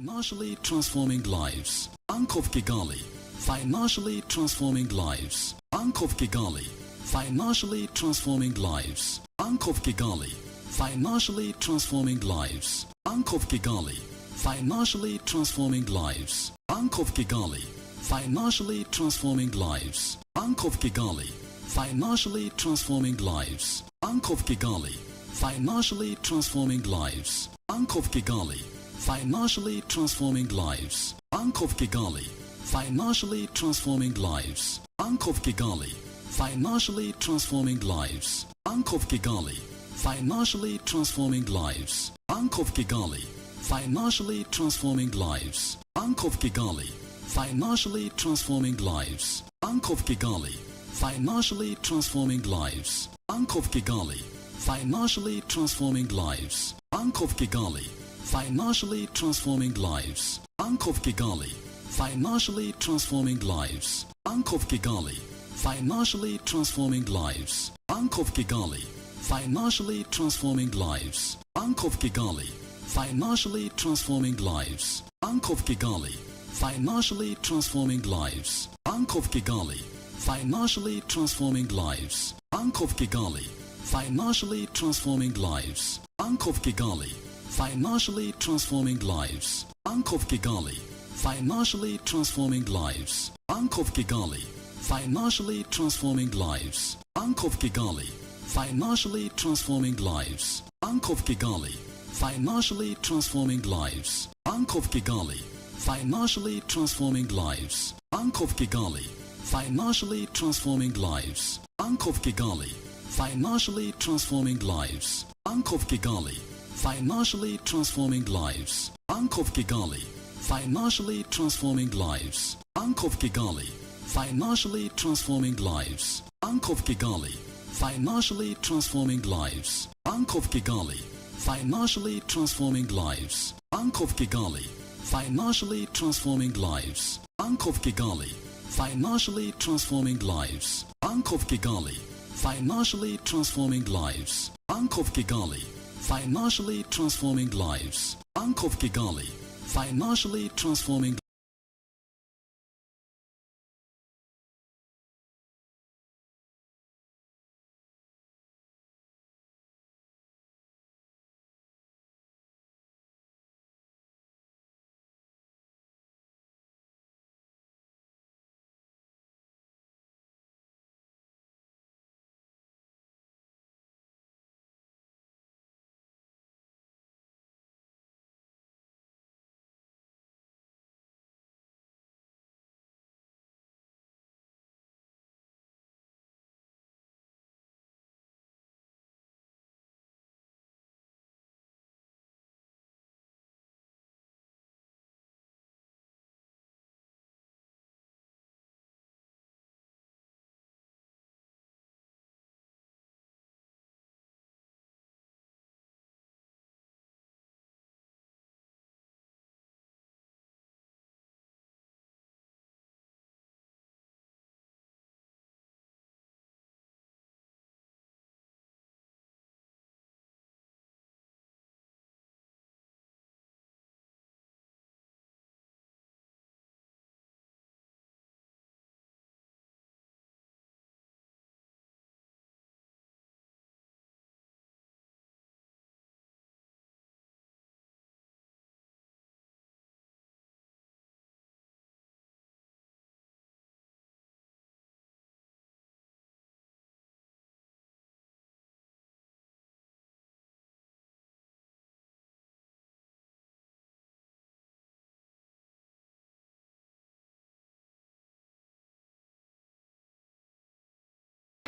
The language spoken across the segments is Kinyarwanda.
Financially transforming lives. Bank of Kigali. Financially transforming lives. Bank of Kigali. Financially transforming lives. Bank of Kigali. Financially transforming lives. Bank of Kigali. Financially transforming lives. Bank of Kigali. Financially transforming lives. Bank of Kigali. Financially transforming lives. Bank of Kigali. Financially transforming lives. Bank of Kigali. Financially transforming lives. Bank of Kigali. Financially transforming lives. Bank of Kigali. Financially transforming lives. Bank of Kigali. Financially transforming lives. Bank of Kigali. Financially transforming lives. Bank of Kigali. Financially transforming lives. Bank of Kigali. Financially transforming lives. Bank of Kigali. Financially transforming lives. Bank of Kigali. Financially transforming lives. Bank of Kigali. Financially transforming lives. Bank of Kigali. Financially transforming lives. Bank of Kigali. Financially transforming lives. Bank of Kigali. Financially transforming lives. Bank of Kigali. Financially transforming lives. Bank of Kigali. Financially transforming lives. Bank of Kigali. Financially transforming lives. Bank of Kigali. Financially transforming lives. Bank of Kigali. Financially transforming lives. Bank of Kigali. Financially transforming lives. Bank of Kigali. Financially transforming lives. Bank of Kigali. Financially transforming lives. Bank of Kigali. Financially transforming lives. Bank of Kigali. Financially transforming lives. Bank of Kigali. Financially transforming lives. Bank of Kigali. Financially transforming lives. Bank of Kigali. Financially transforming lives. Bank of Kigali. Financially transforming lives. Bank of Kigali. Financially transforming lives. Bank of Kigali. Financially transforming lives. Bank of Kigali. Financially transforming lives. Bank of Kigali. Financially transforming lives. Bank of Kigali. Financially transforming lives. Bank of Kigali. Financially transforming lives. Bank of Kigali. Financially transforming.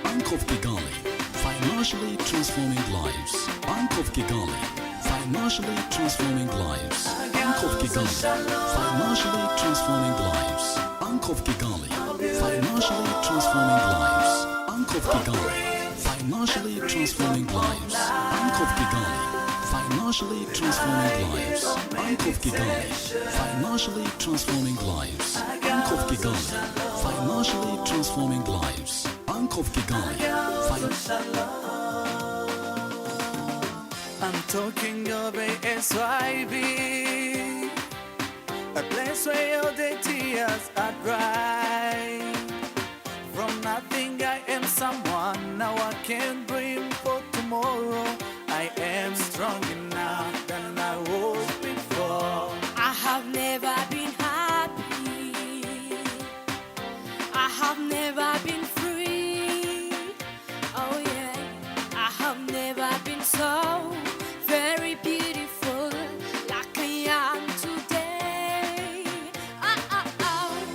Bank of Kigali. Financially transforming lives. Bank of Kigali. Financially transforming lives. Bank of Kigali. Financially transforming lives. Bank of Kigali. Financially transforming lives. Bank of Kigali. Financially transforming lives. Bank of Kigali. Financially transforming lives. Bank of Kigali. Financially transforming lives. Bank of Kigali. Financially transforming lives. Bank of Kigali. I'm talking of Asyv. a place where all the tears are dry. From nothing I am someone, now I can dream for tomorrow. I am strong enough than I was before. I have never been happy. I have never been free. Oh yeah, I have never been so very beautiful like I am today.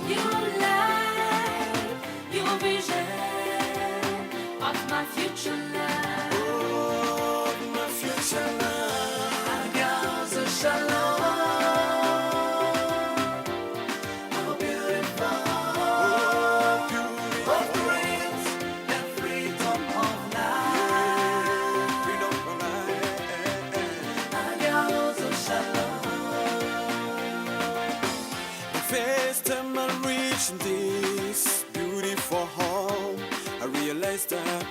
Your light, your vision of my future life. Oh, my future love, Agahozo-Shalom. Oh, beautiful, of dreams and freedom of life. Freedom of life. Agahozo-Shalom. The first time I reached this beautiful home, I realized that,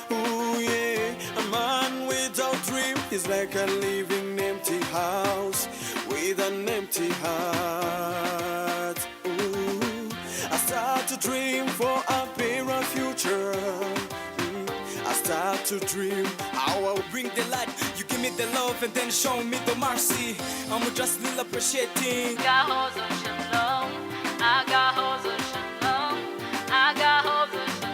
oh yeah, a man without dream is like a living empty house with an empty heart. Ooh, I start to dream for a better future. I start to dream how I will bring the light. You give me the love and then show me the mercy. I'm just little appreciating. Agahozo-Shalom, Agahozo-Shalom, Agahozo-Shalom.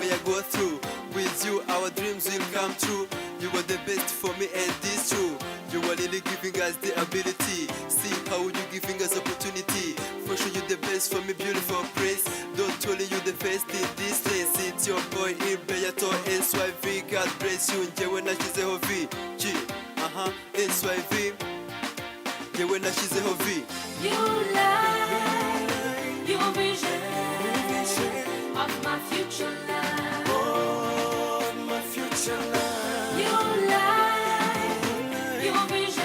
May I go through with you, our dreams will come true. You are the best for me and this true. You are really giving us the ability. See how you giving us opportunity. For sure you the best for me, beautiful praise. Don't only you the first in this place. It's your boy in Beyato Asyv. God bless you. Njewe nashizeho V G Asyv. Njewe nashizeho V. Your light, your vision of my future life. Oh, my future love. Your light, your vision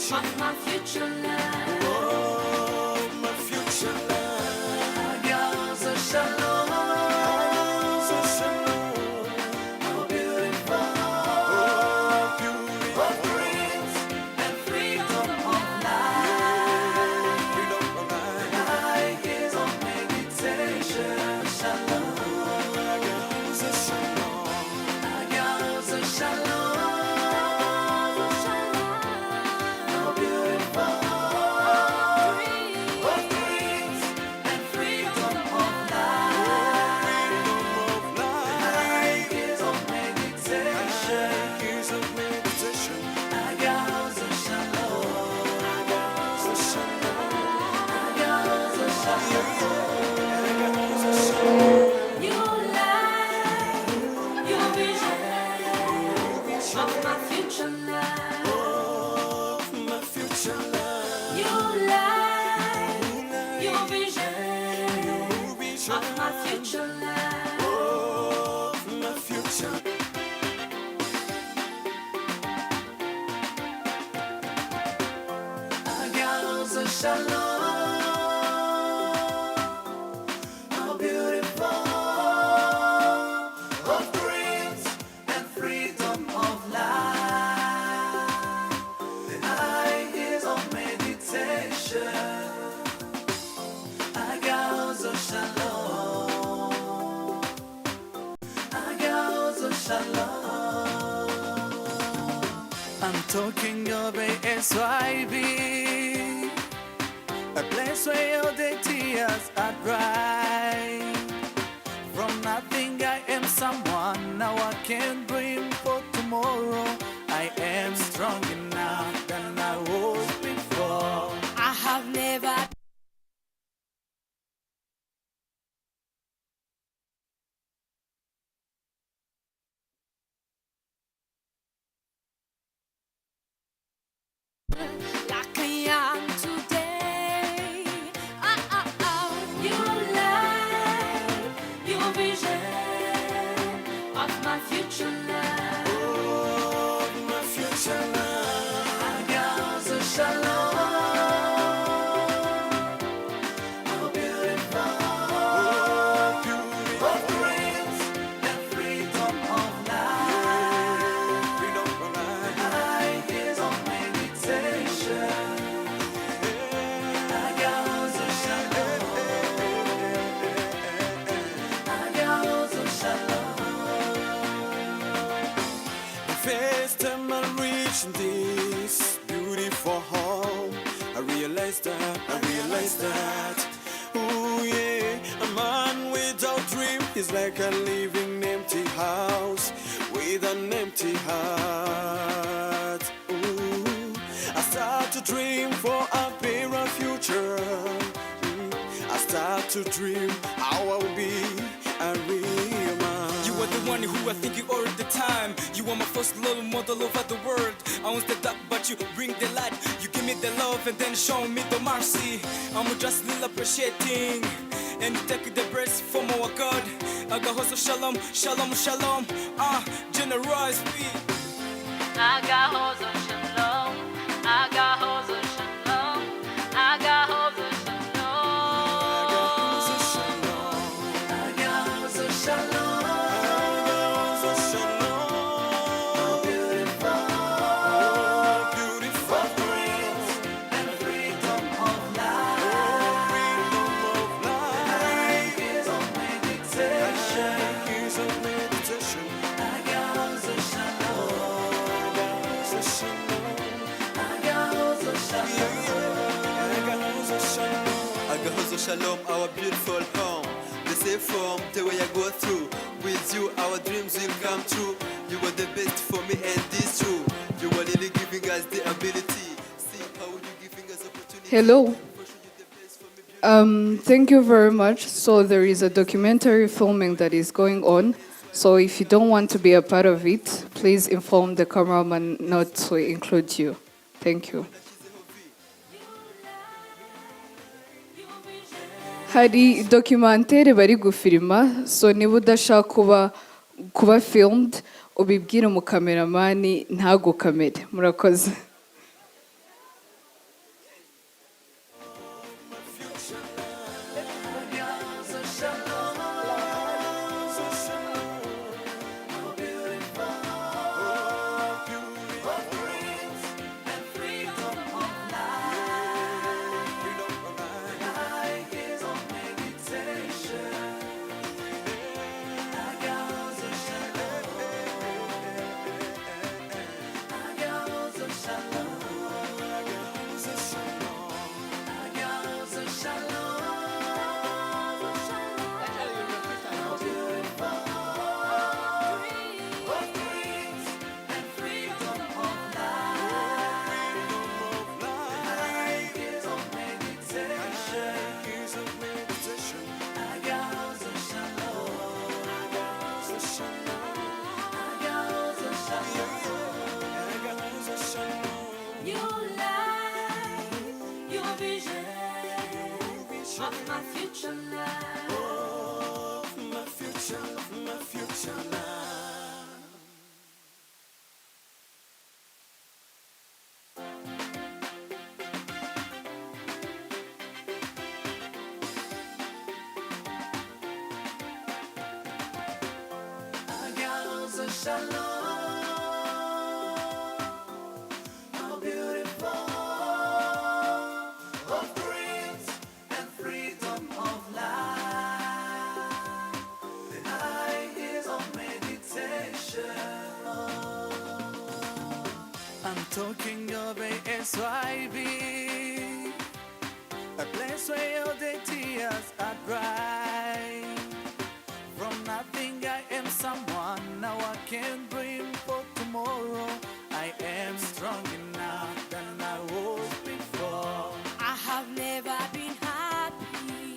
of my future life. Oh, my future love. Agahozo-Shalom. Oh, beautiful, of dreams and freedom of life. Freedom of life. Life is on meditation. Shalom. Agahozo-Shalom. Agahozo-Shalom. Oh, beautiful, of dreams and freedom of life. Life is on meditation. Agahozo-Shalom. Agahozo-Shalom. Your light, your vision of my future life. Oh, my future love. Your light, your vision of my future life. Oh, my future. Agahozo-Shalom. Oh, beautiful, of dreams and freedom of life. Life is on meditation. Agahozo-Shalom. Agahozo-Shalom. I'm talking of Asyv, a place where all the tears are dry. From nothing I am someone, now I can dream for tomorrow. I am strong enough than I was before. I have never like I am today. Your light, your vision of my future life. reaching this beautiful home. I realized that, ooh yeah, a man without dream is like a living empty house with an empty heart. Ooh, I start to dream for a better future. I start to dream how I'll be a real man. You are the one who I think you are at the time. You are my first little model over the world. I was the dark, but you bring the light. You give me the love and then show me the mercy. I'm just little appreciating. And you take the breath from our God. Agahozo-Shalom, Shalom, Shalom. Generous peace. Agahozo-Shalom, Agahozo-Shalom, Agahozo-Shalom, Agahozo-Shalom. Agahozo-Shalom, our beautiful home. The same form, the way I go through. With you, our dreams will come true. You were the best for me, and this true. You were really giving us the ability. See how you giving us opportunity. Hello. Thank you very much. So there is a documentary filming that is going on. So if you don't want to be a part of it, please inform the cameraman not to include you. Thank you. Hari documentary bari gufilima, so niba udashaka kuba filmed, ubibwire mu kameramani ntagukamere. Murakoze. Of my future life. Of my future life. Agahozo-Shalom. I'm talking of Asyv, a place where all the tears are dry. From nothing I am someone, now I can dream for tomorrow. I am strong enough than I was before. I have never been happy.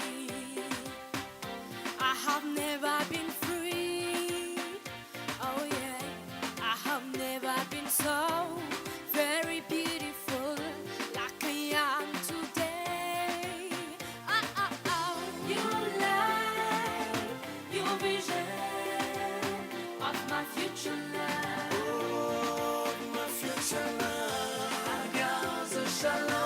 I have never been free. Oh yeah, I have never been so very beautiful like I am today. Your light, your vision of my future life. Of my future life. Agahozo-Shalom.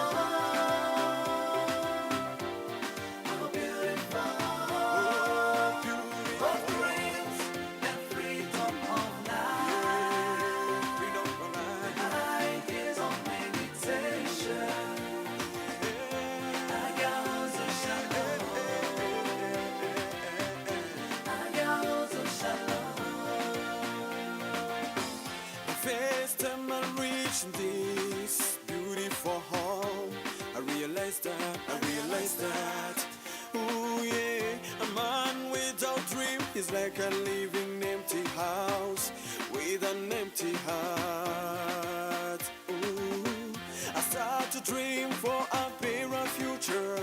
It's like a living empty house with an empty heart. Ooh, I start to dream for a better future.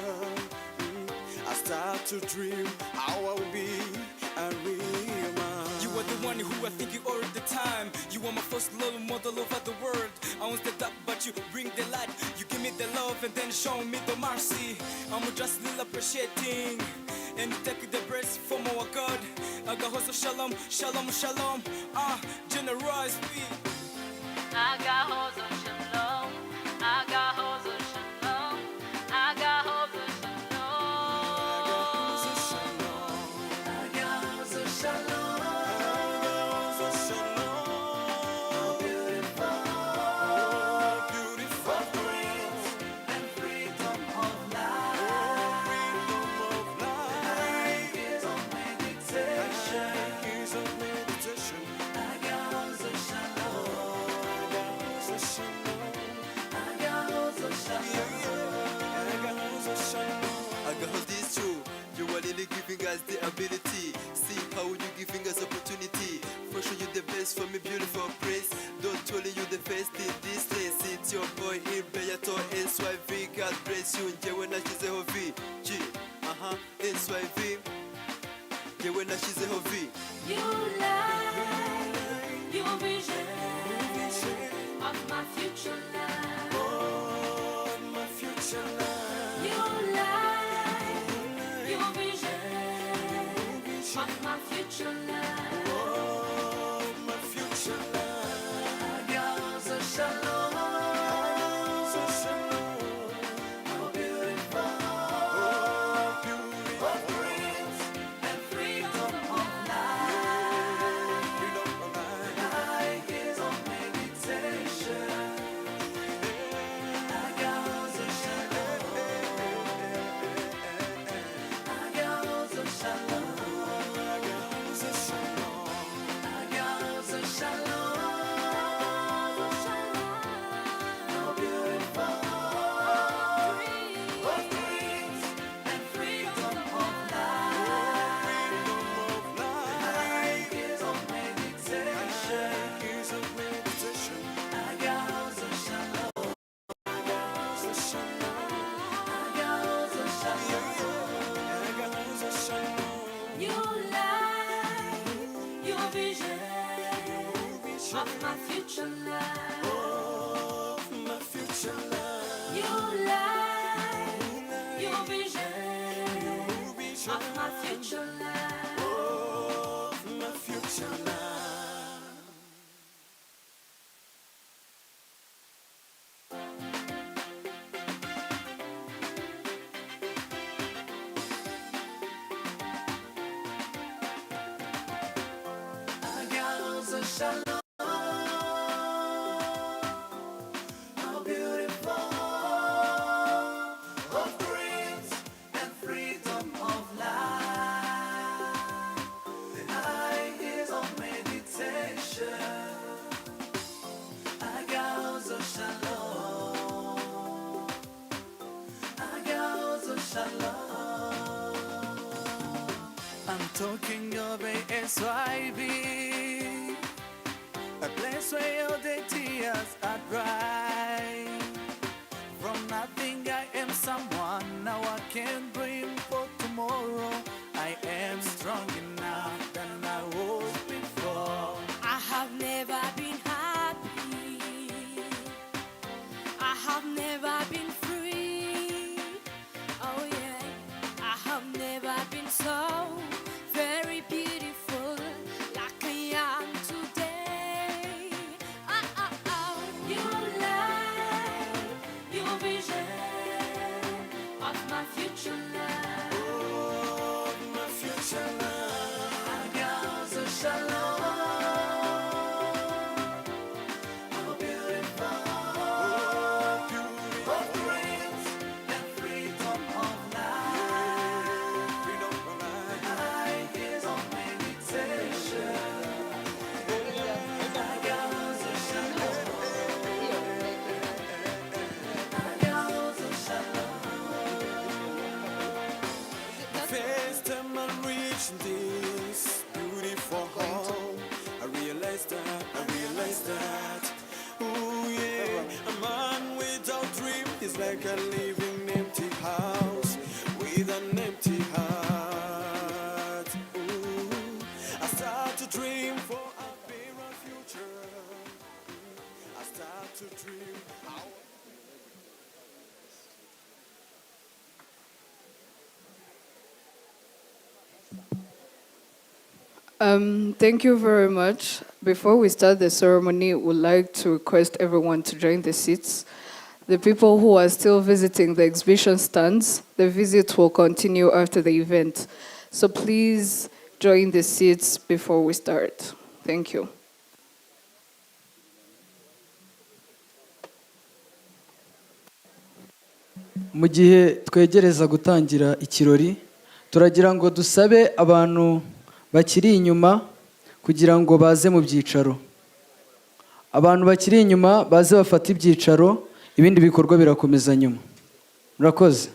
I start to dream how I will be a real man. You are the one who I think you all the time. You are my first little model over the world. I was the dark, but you bring the light. You give me the love and then show me the mercy. I'm just little appreciating. And you take the breath from our God. Agahozo-Shalom, Shalom, Shalom. Generous be. Agahozo-Shalom, Agahozo-Shalom, Agahozo is true. You are really giving us the ability. See how you giving us opportunity. For sure you the best for me, beautiful praise. Don't tell you the first in this place. It's your boy in Beyato Asyv. God bless you. Njewe nashizeho V. G. Asyv. Njewe nashizeho V. You light, your vision of my future life. My future life. You light, your vision of my future life. My future life. Agahozo-Shalom, how beautiful, what dreams and freedom of life. Life is on meditation. Agahozo-Shalom, Agahozo-Shalom, Agahozo-Shalom, how beautiful, what dreams and freedom of life. Life is on meditation. Agahozo-Shalom, Agahozo-Shalom, you light, your vision of my future life. My future life. You light, your vision of my future life. My future life. Agahozo-Shalom, how beautiful, what dreams and freedom of life. Life is on meditation. Agahozo-Shalom, Agahozo-Shalom. I'm talking of Asyv, a place where all the tears are dry. From nothing I am someone, now I can dream for tomorrow. I am strong enough than I was before. I have never been happy. I have never been free. Oh yeah, I have never been so very beautiful like I am today. You light, your vision of my future life. My future life. Agahozo-Shalom, how beautiful, what dreams and freedom of life. Life is on meditation. Agahozo-Shalom, Agahozo-Shalom. First time I'm reaching this can live in empty house with an empty heart. Ooh, I start to dream for a better future. I start to dream how. Thank you very much. Before we start the ceremony, we'd like to request everyone to join the seats. The people who are still visiting the exhibition stands, the visit will continue after the event. So please join the seats before we start. Thank you. Mu gihe twegereza gutangira ikirori turagira ngo dusabe abantu bakiri inyuma kugira ngo baze mu byicaro. Abantu bakiri inyuma baze bafata ibyicaro, ibindi bikorwa birakomeza nyuma. Murakoze.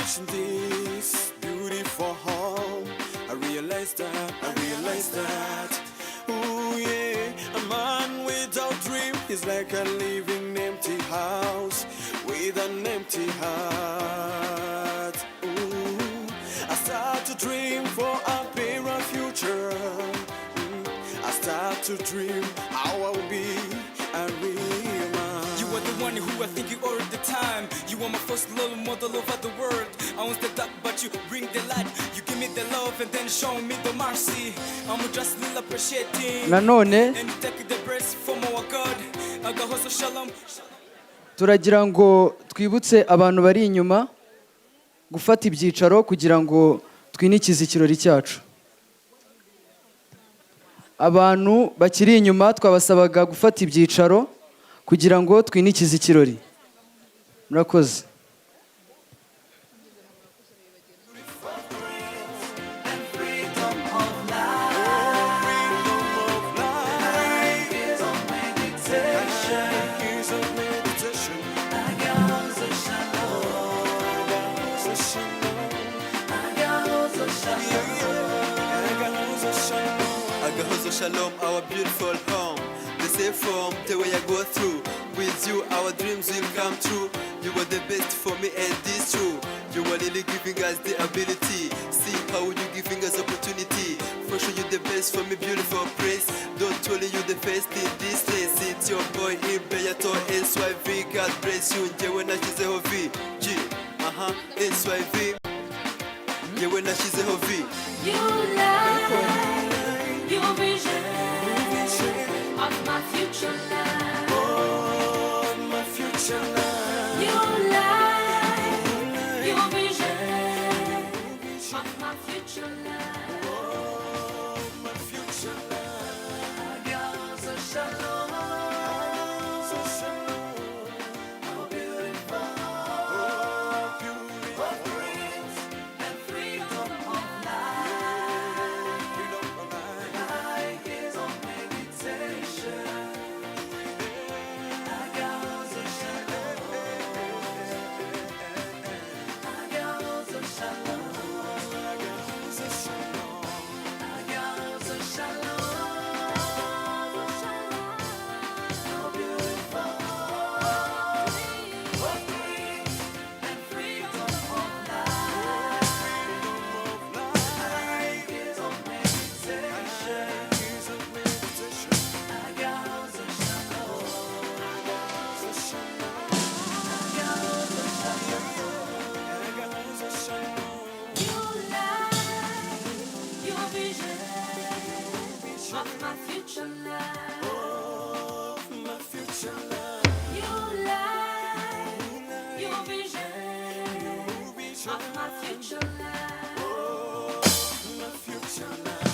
reaching this beautiful home. I realized that, ooh yeah, a man without dream is like a living empty house with an empty heart. Ooh, I start to dream for a better future. I start to dream how I will be a real man. You are the one who I think you all the time. You are my first little model over the world. I was the dark, but you bring the light. You give me the love and then show me the mercy. I'm just little appreciating. nanone And you take the breast from our God. Agahozo-Shalom. turagira ngo twibutse abantu bari inyuma gufata ibyicaro kugira ngo twinikize ikirori cyacu. Abantu bakiri inyuma twabasabaga gufata ibyicaro kugira ngo twinikize ikirori. Murakoze. Agahozo-Shalom, our beautiful home. The same form, the way I go through. With you, our dreams will come true. You were the best for me, and this true. You are really giving us the ability. See how you giving us opportunity. For sure, you the best for me, beautiful prince. Don't tell you the best in this place. It's your boy in Beyato, Asyv. God bless you. Njewe nashizeho V. G. Asyv. Njewe nashizeho V. You light your vision of my future life. Oh, my future life. You light your vision of my future life. Oh, my future life. Agahozo-Shalom. Oh, Beautiful. oh, beautiful. Of dreams and freedom of life. Freedom of life. Life is on meditation. Agahozo-Shalom. Agahozo-Shalom. Agahozo-Shalom. Oh, beautiful. Of dreams and freedom of life. Life is on meditation. Agahozo-Shalom. You light your vision of my future life. My future life. You light your vision of my future life. My future life.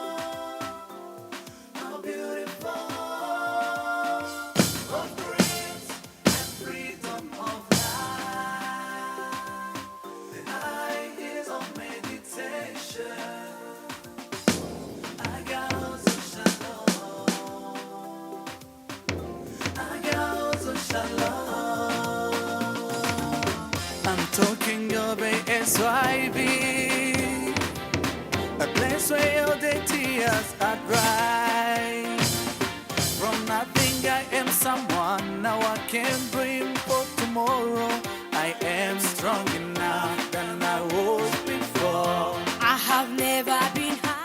Agahozo-Shalom. How beautiful. Of dreams and freedom of life. Life is on meditation. Agahozo-Shalom. Agahozo-Shalom. I'm talking of Asyv, a place where all the tears are dry. From nothing I am someone, now I can dream for tomorrow. I am strong enough than I was before. I have never been high.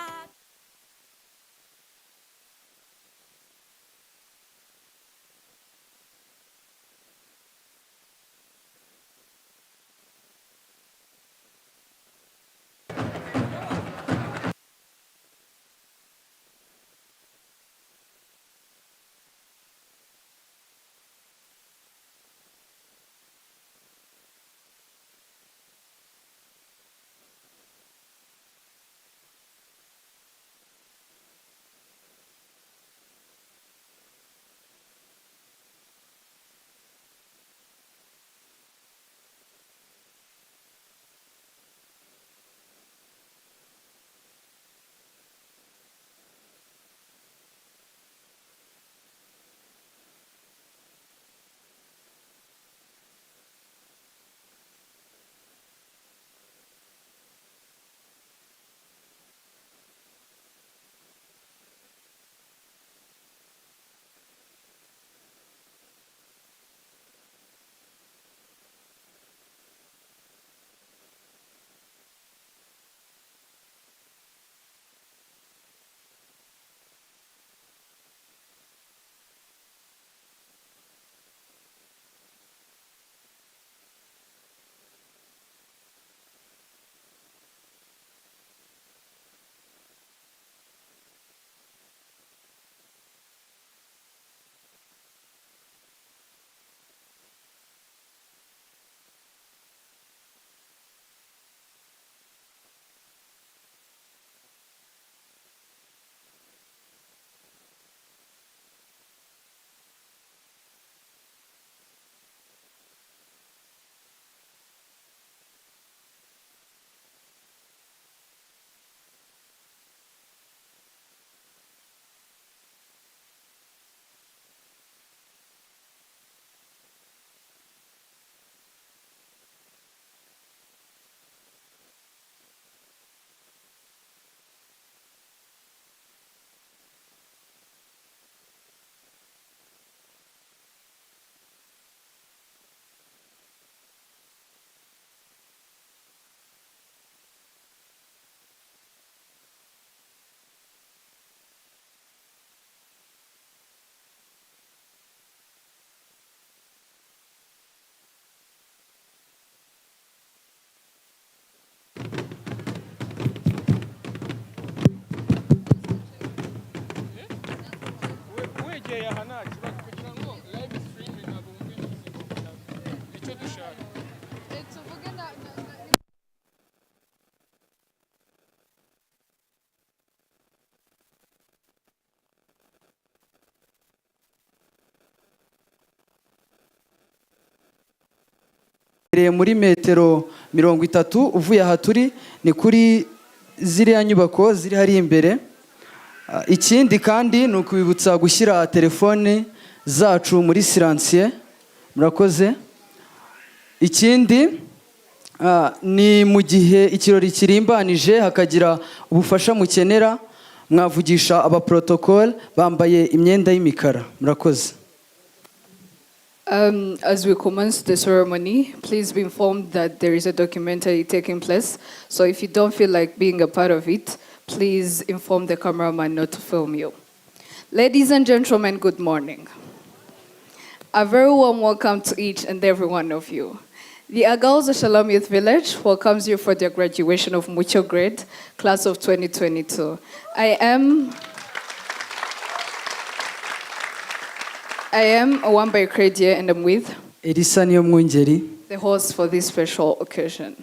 muri metero 30 uvuye aha turi ni kuri ziriya nyubako ziri hari imbere. Ikindi kandi ni ukubibutsa gushyira telefone zacu muri silencieux. Murakoze. Ikindi ni mu gihe ikirori kirimbanije hakagira ubufasha mukenera mwavugisha aba protocol bambaye imyenda y'imikara. Murakoze. As we commence the ceremony, please be informed that there is a documentary taking place. So if you don't feel like being a part of it, please inform the cameraman not to film you. Ladies and gentlemen, good morning. A very warm welcome to each and every one of you. The Agahozo-Shalom Youth Village welcomes you for the graduation of Umucyo grade, class of 2022. I am Wambaye Krediye, and I'm with Elisa niyo mwungeri, the host for this special occasion.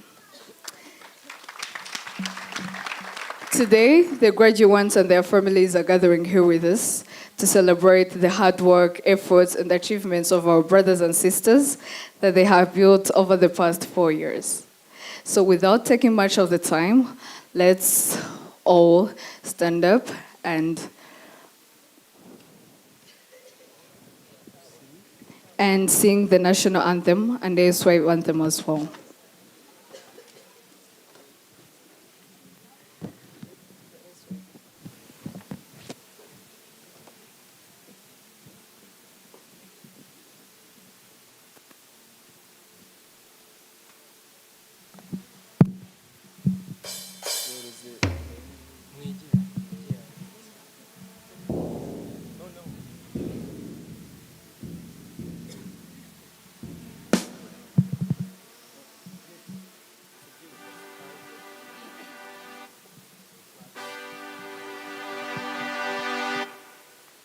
Today, the graduates and their families are gathering here with us to celebrate the hard work, efforts, and achievements of our brothers and sisters that they have built over the past 4 years. So without taking much of the time, let's all stand up and sing the national anthem and the Asyv anthem as well.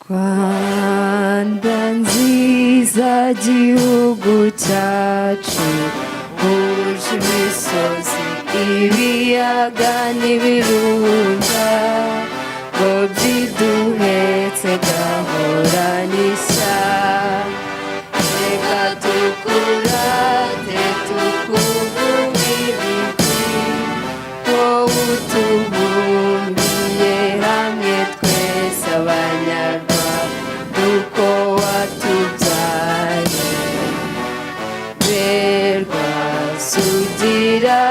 Rwanda nziza gihugu cyacu huje imisozi ibiyaga n'ibirunga ngo byiduhetse gahoranisha reka tukurate tukuvuge ibigwi wowe utubumbiye hamwe twese abanyarwanda uko watubyaye berwa sugira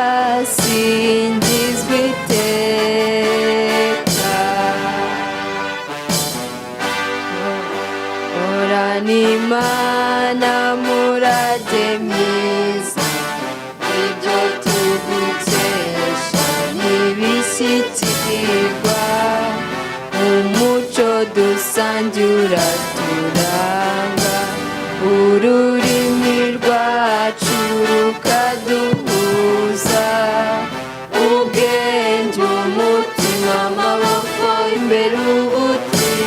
singizwa iteka horana imana murage myiza ibyo tugukesha ntibishyikirirwa umuco dusangiye uraturanga ururimi rwacu rukaduhuza ubwenge umutima amaboko imbere ubutitsa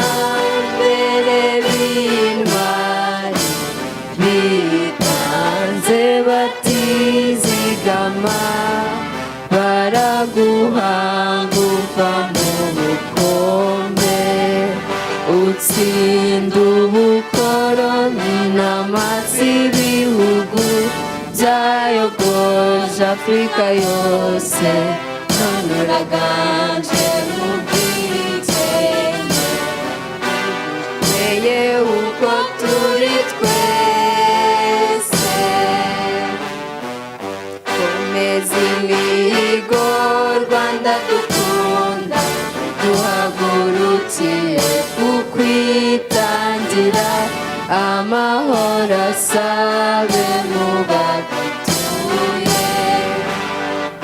abakurambere b'intwari bitanze batizigama baraguhanguka mu bukombe utsinda ubukoroni n'amatsi ibihugu byayogoje Afurika yose none uraganje mu bwigenge tweye uko turi twese komeza imihigo Rwanda dukunda duhagurukiye kukwitangira amahoro asabe mu badutuye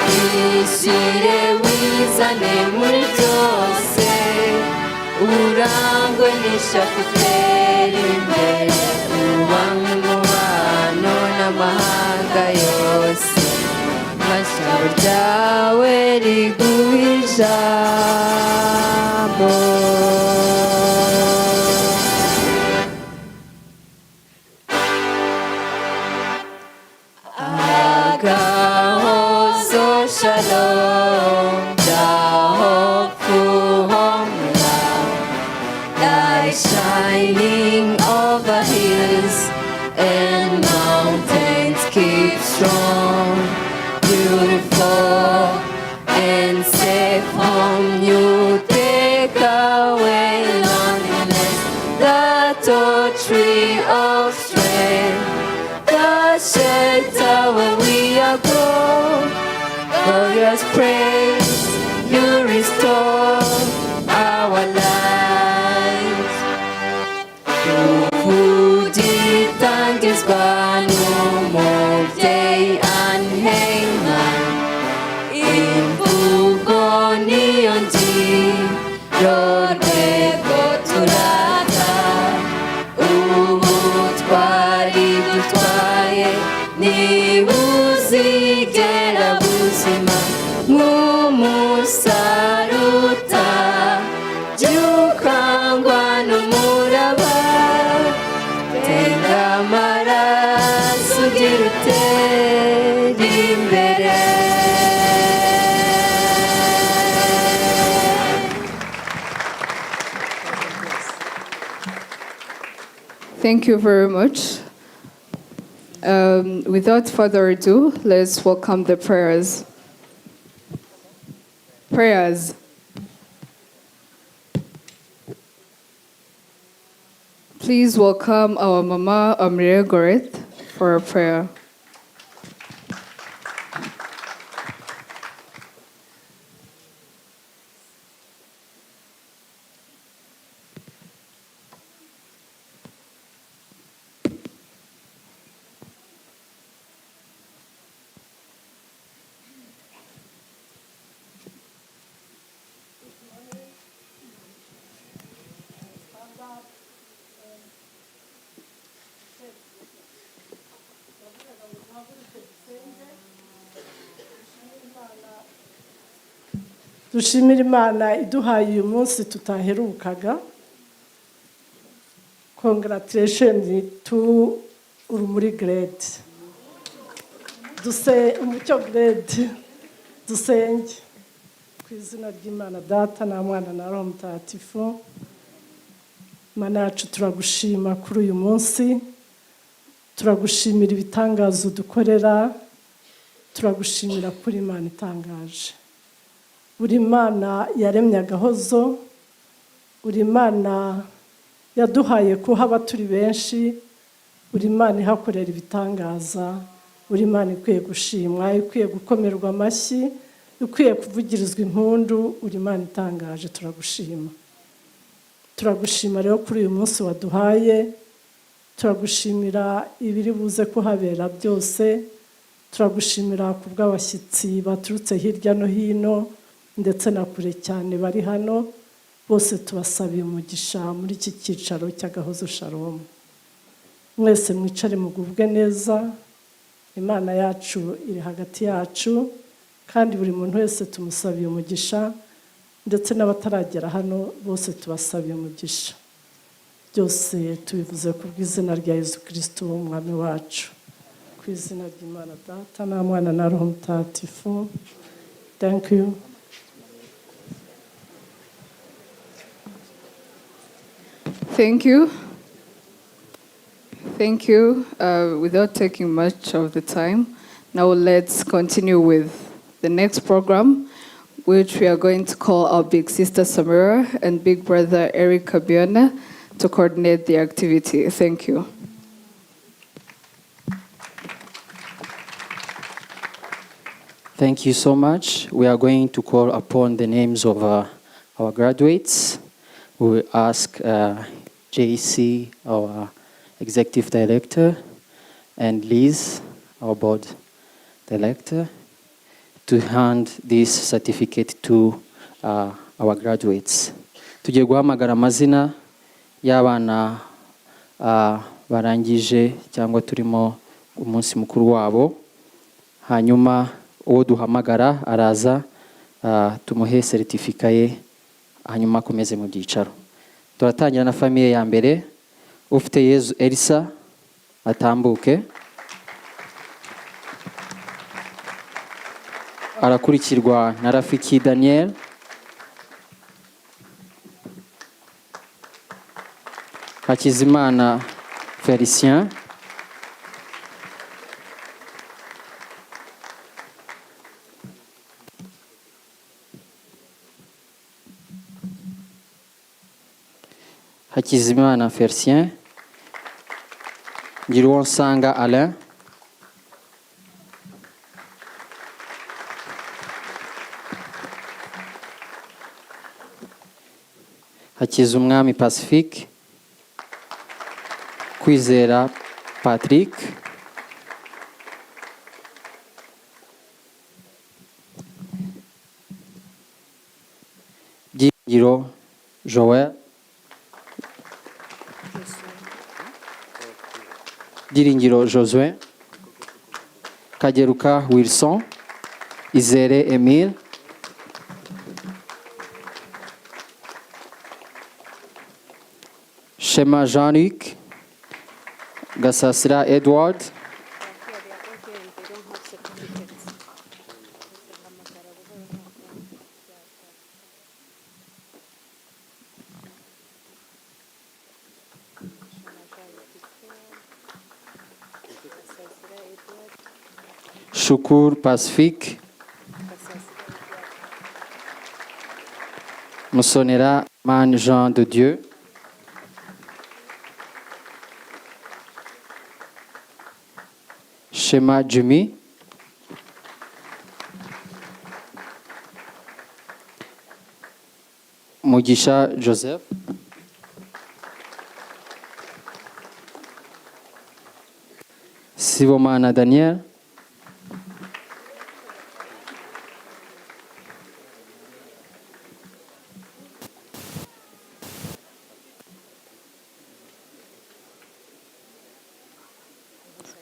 wishyire wizane muri byose urangwe n'ishyaka utera imbere ubane umubano n'amahanga yose ijambo ryawe riguha ijambo Agahozo-Shalom, Jahofu Homla, Daisha shining over hills and mountains keep strong, beautiful and safe home. You take away loneliness, the tall tree of strength, the shelter where we are born. Glorious praise, you restore our lives. Uditangizwa n'umubyeyi anhengana, imvugo niyo ngiro rwego turata, ubutwari dutwaye ntibuzigera buzima nk'umusaruta, byukangwa n'umuraba, tega amaraso ugira utere imbere. Thank you very much. Without further ado, let's welcome the prayers. Prayers. Please welcome our Mama Amire Goret for a prayer. dushimira Imana iduhaye uyu munsi tutaherukaga. Congratulations to Urumuri grade. Umucyo grade. Dusenge ku izina ry'Imana Data na Mwana na Roho Mutagatifu. Mana yacu turagushima kuri uyu munsi, turagushimira ibitangazo dukorera, turagushimira kuri Imana itangaje. Uri Imana yaremye Agahozo, uri Imana yaduhaye kuhaba turi benshi, uri Imana ihakorera ibitangaza, uri Imana ikwiye gushimwa, ikwiye gukomerwa amashyi, ikwiye kuvugirizwa impundu, uri Imana itangaje. Turagushima, turagushima rero kuri uyu munsi waduhaye, turagushimira ibiri buze kuhabera byose, turagushimira ku bw'abashyitsi baturutse hirya no hino ndetse na kure cyane bari hano, bose tubasabiye umugisha muri iki cyicaro cy'Agahozo-Shalom. Mwese mwicare mugubwe neza, Imana yacu iri hagati yacu, kandi buri muntu wese tumusabiye umugisha, ndetse n'abataragera hano bose tubasabiye umugisha. Byose tubivuze ku bw'izina rya Yesu Kristo umwami wacu, ku izina ry'Imana Data na Mwana na Roho Mutagatifu. Thank you. Thank you. Thank you. Without taking much of the time, now let's continue with the next program, which we are going to call our big sister Samira and big brother Eric Kabiona to coordinate the activity. Thank you. Thank you so much. We are going to call upon the names of our graduates. We will ask JC, our executive director, and Liz, our board director, to hand this certificate to our graduates. Tugiye guhamagara amazina y'abana barangije cyangwa turimo umunsi mukuru wabo, hanyuma uwo duhamagara araza tumuhe certificate ye, hanyuma akomeze mu byicaro. Turatangira na famille ya mbere, ufite Yezu Elisa atambuke, arakurikirwa na Rafiki Daniel, Hakizimana Felicien. Hakizimana Felicien. Giruwonsanga Alain. Hakizumwami Pacifique. Kwizera Patrick. Byiringiro Joel. Byiringiro Josué. Kageruka Wilson. Izere Emile. Shema Jean-Luc. Gasasira Edward. Shukur Pacifique. Musonera Man Jean de Dieu. Shema Jumi. Mugisha Joseph. Sibomana Daniel.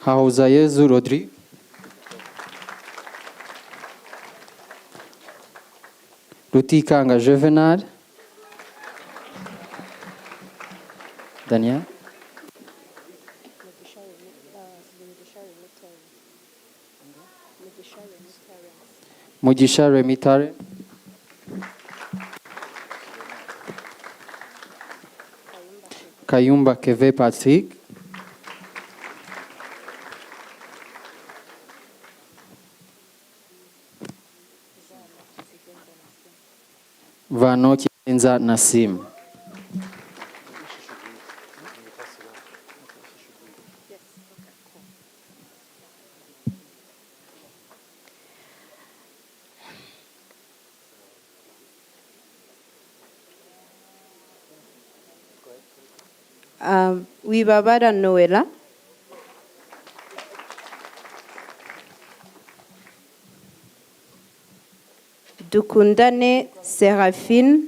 Hahuzayezu Rodri. Rutikanga Juvenal. Daniel. Mugisha Remitare. Kayumba Keve Patrick. Vano Kienza Nassim. Wibabara Noela. Dukundane Séraphine.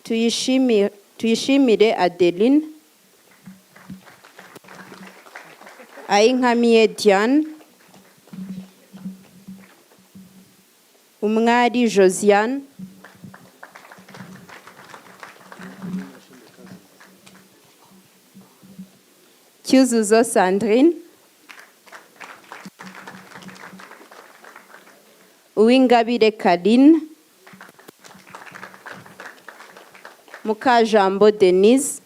Tuyishimire Adeline. Ayinkamiye Diane. Umwari Josiane. Cyuzuzo Sandrine. Uwingabire Kaline. Mukajambo Denise.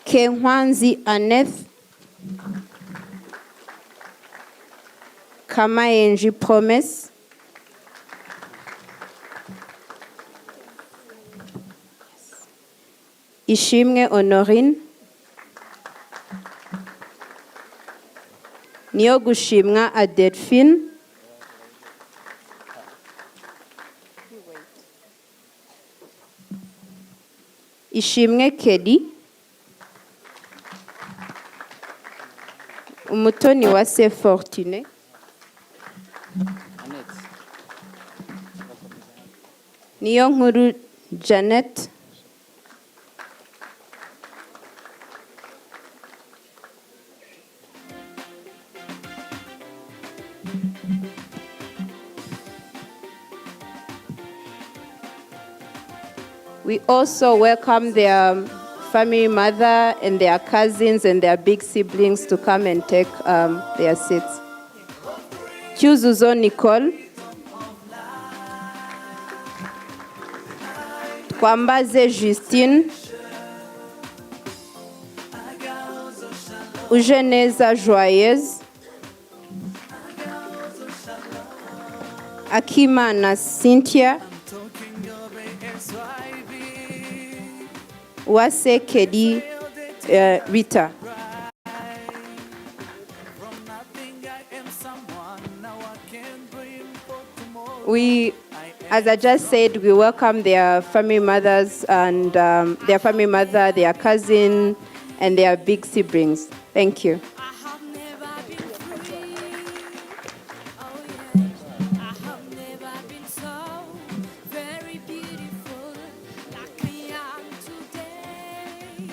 Kenkwanzi Annette. Kamayenji Promise. Ishimwe Honorine. Niyo gushimwa Adelphine. Ishimwe Kelly. Umutoni wa Se Fortune. Niyo nkuru Janet. We also welcome their family mother and their cousins and their big siblings to come and take their seats. Cyuzuzo Nicole, Twambaze Justine, Ujeneza Joyeuse, Akimana Cynthia, Uwase Kedi Rita. We, as I just said, we welcome their family mothers and their family mother, their cousin, and their big siblings. Thank you. I have never been free. Oh yeah, I have never been so very beautiful like I am today.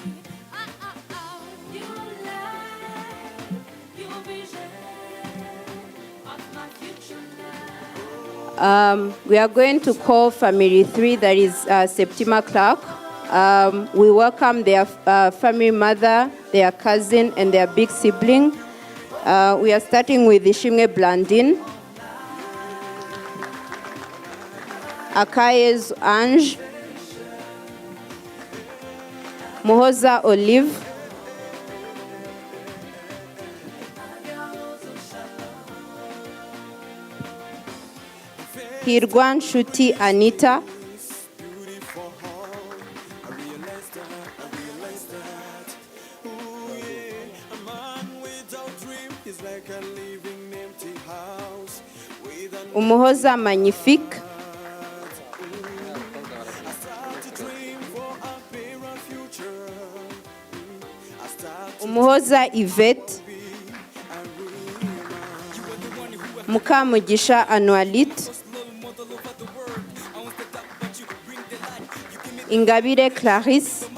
Your light, your vision of my future life. We are going to call family 3, that is Septima Clark. We welcome their family mother, their cousin, and their big sibling. We are starting with Ishimwe Blandine, Akaye's Ange, Muhoza Olive, Hirwan Shuti Anita, Beautiful home. I realize that. Ooh, yeah. A man without dream is like a living empty house. With an Umuhoza Magnifique, I start to dream for a better future. I start to Umuhoza Yvette, Mukamugisha Anualit, Ingabire Clarisse,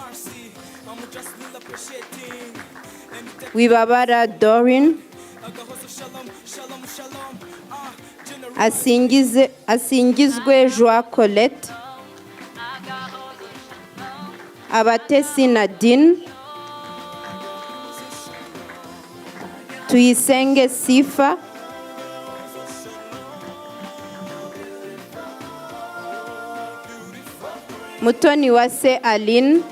Wibabara Doreen, Asingizwe Joie Colette, Abatesi Nadine, Tuyisenge Sifa, Mutoni Wase Aline,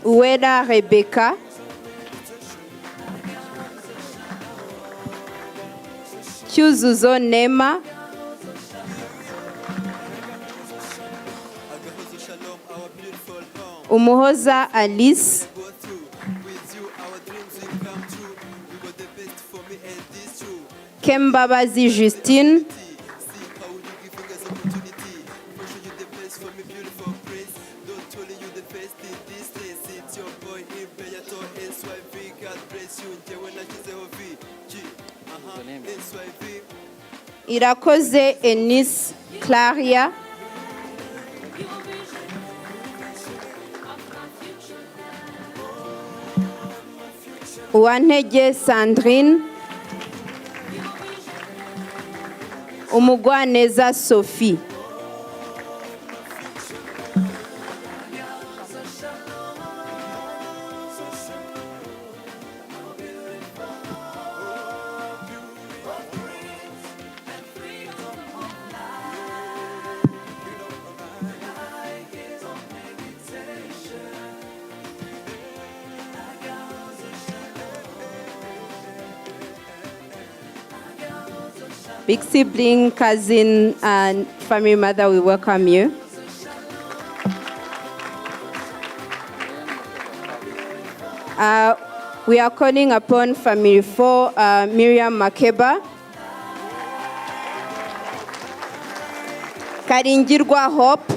Uwera Rebecca, Cyuzuzo Nema, Agahozo-Shalom, our beautiful home. Umuhoza Alice, Go through with you, our dreams will come true. You were the best for me, and this true. Kembabazi Justine, See how you giving us opportunity. For sure you the best for me, beautiful prince. Don't tell you the best in this place. It's your boy Imperator SYV. God bless you. Njyewe nashyizeho V. G. SYV. Irakoze Eunice Claria, Uwantege Sandrine, Umugwaneza Sophie. Big sibling, cousin, and family mother, we welcome you. We are calling upon family 4, Miriam Makeba, Karingirwa Hope,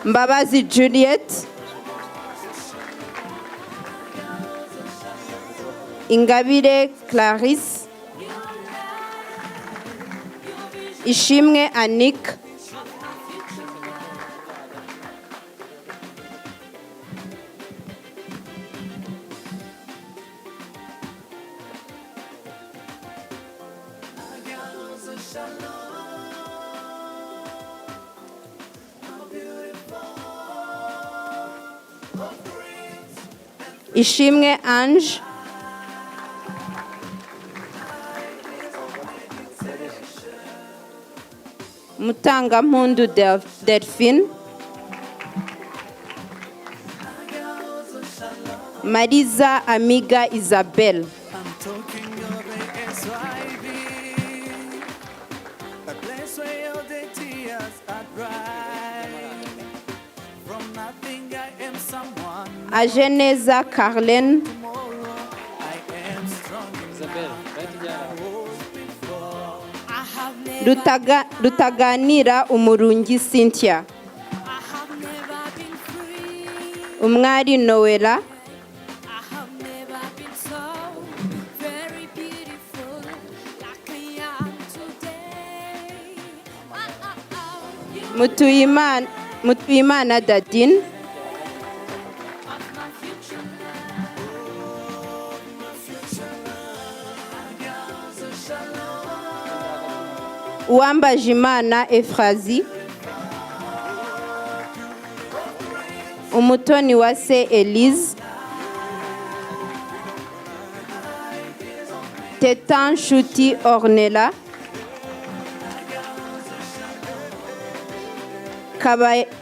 Mbabazi Juliet, Ingabire Clarisse, Ishimwe Anik, Ishimwe Ange, Mutangampundu Delphine, Mariza Amiga Isabel, I'm talking of the Asyv, a place where all the tears are dry. From nothing I am someone, Ajeneza Carlene, tomorrow I am strong enough than I was before. I have never, Rutaganira Umurungi Cynthia, I have never been free. Umwari Noella, I have never been so very beautiful like I am today. You Mutuyimana Dadine, are my future Uwambajimana Ephrasie, Umutoni Wase Elise, Teta Nshuti Ornella,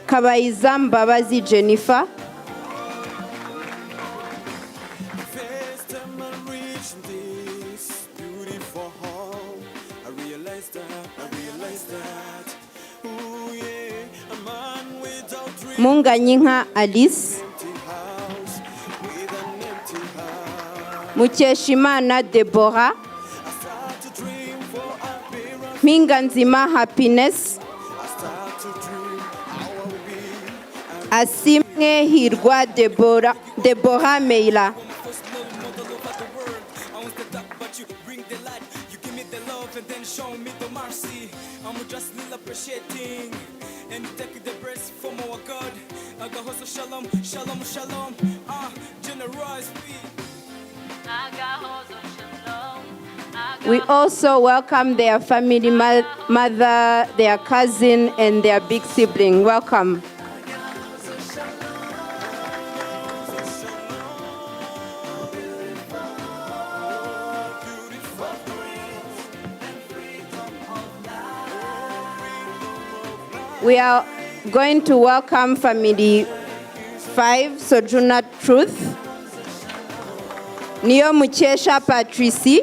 Kabayiza Mbabazi Jennifer, First time I reached this beautiful home, I realized that, ooh yeah, a man without dreams, Munganyinka Alice, empty house, with an empty heart. Mukeshimana Deborah, I start to dream for appearance, Mpinganzima Happiness, I start to dream how I will be. Asimwe Hirwa Deborah Meila, First love, mother love of the world. I was the dark, but you bring the light. You give me the love and then show me the mercy. I'm just little appreciating. And you take the breast from our God. Agahozo-Shalom, Shalom, Shalom. Generous feet. Agahozo-Shalom. We also welcome their family mother, their cousin, and their big sibling. Welcome. We are going to welcome family 5, Sojourner Truth, Niyo Mukesha Patrici,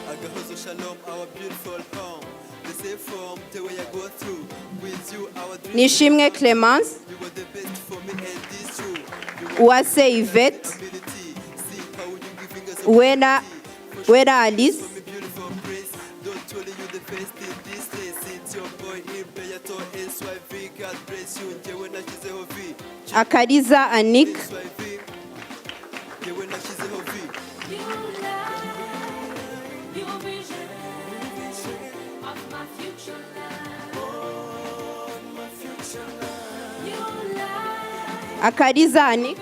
Agahozo-Shalom, our beautiful home. The safe home, the way I go through. With you, our dreams. Nishimwe Clemence, You were the best for me, and this true. Uwase Yvette, Ability. See how you giving us Wera Alice, me beautiful praise. Don't tell you the first in this place. It's your boy in Bellator and Swiving. God bless you. Njewe na chizeho vi. Akariza Anik, Swiving. Njewe na chizeho vi. You light, your vision of my future life. You light, Akariza Anik,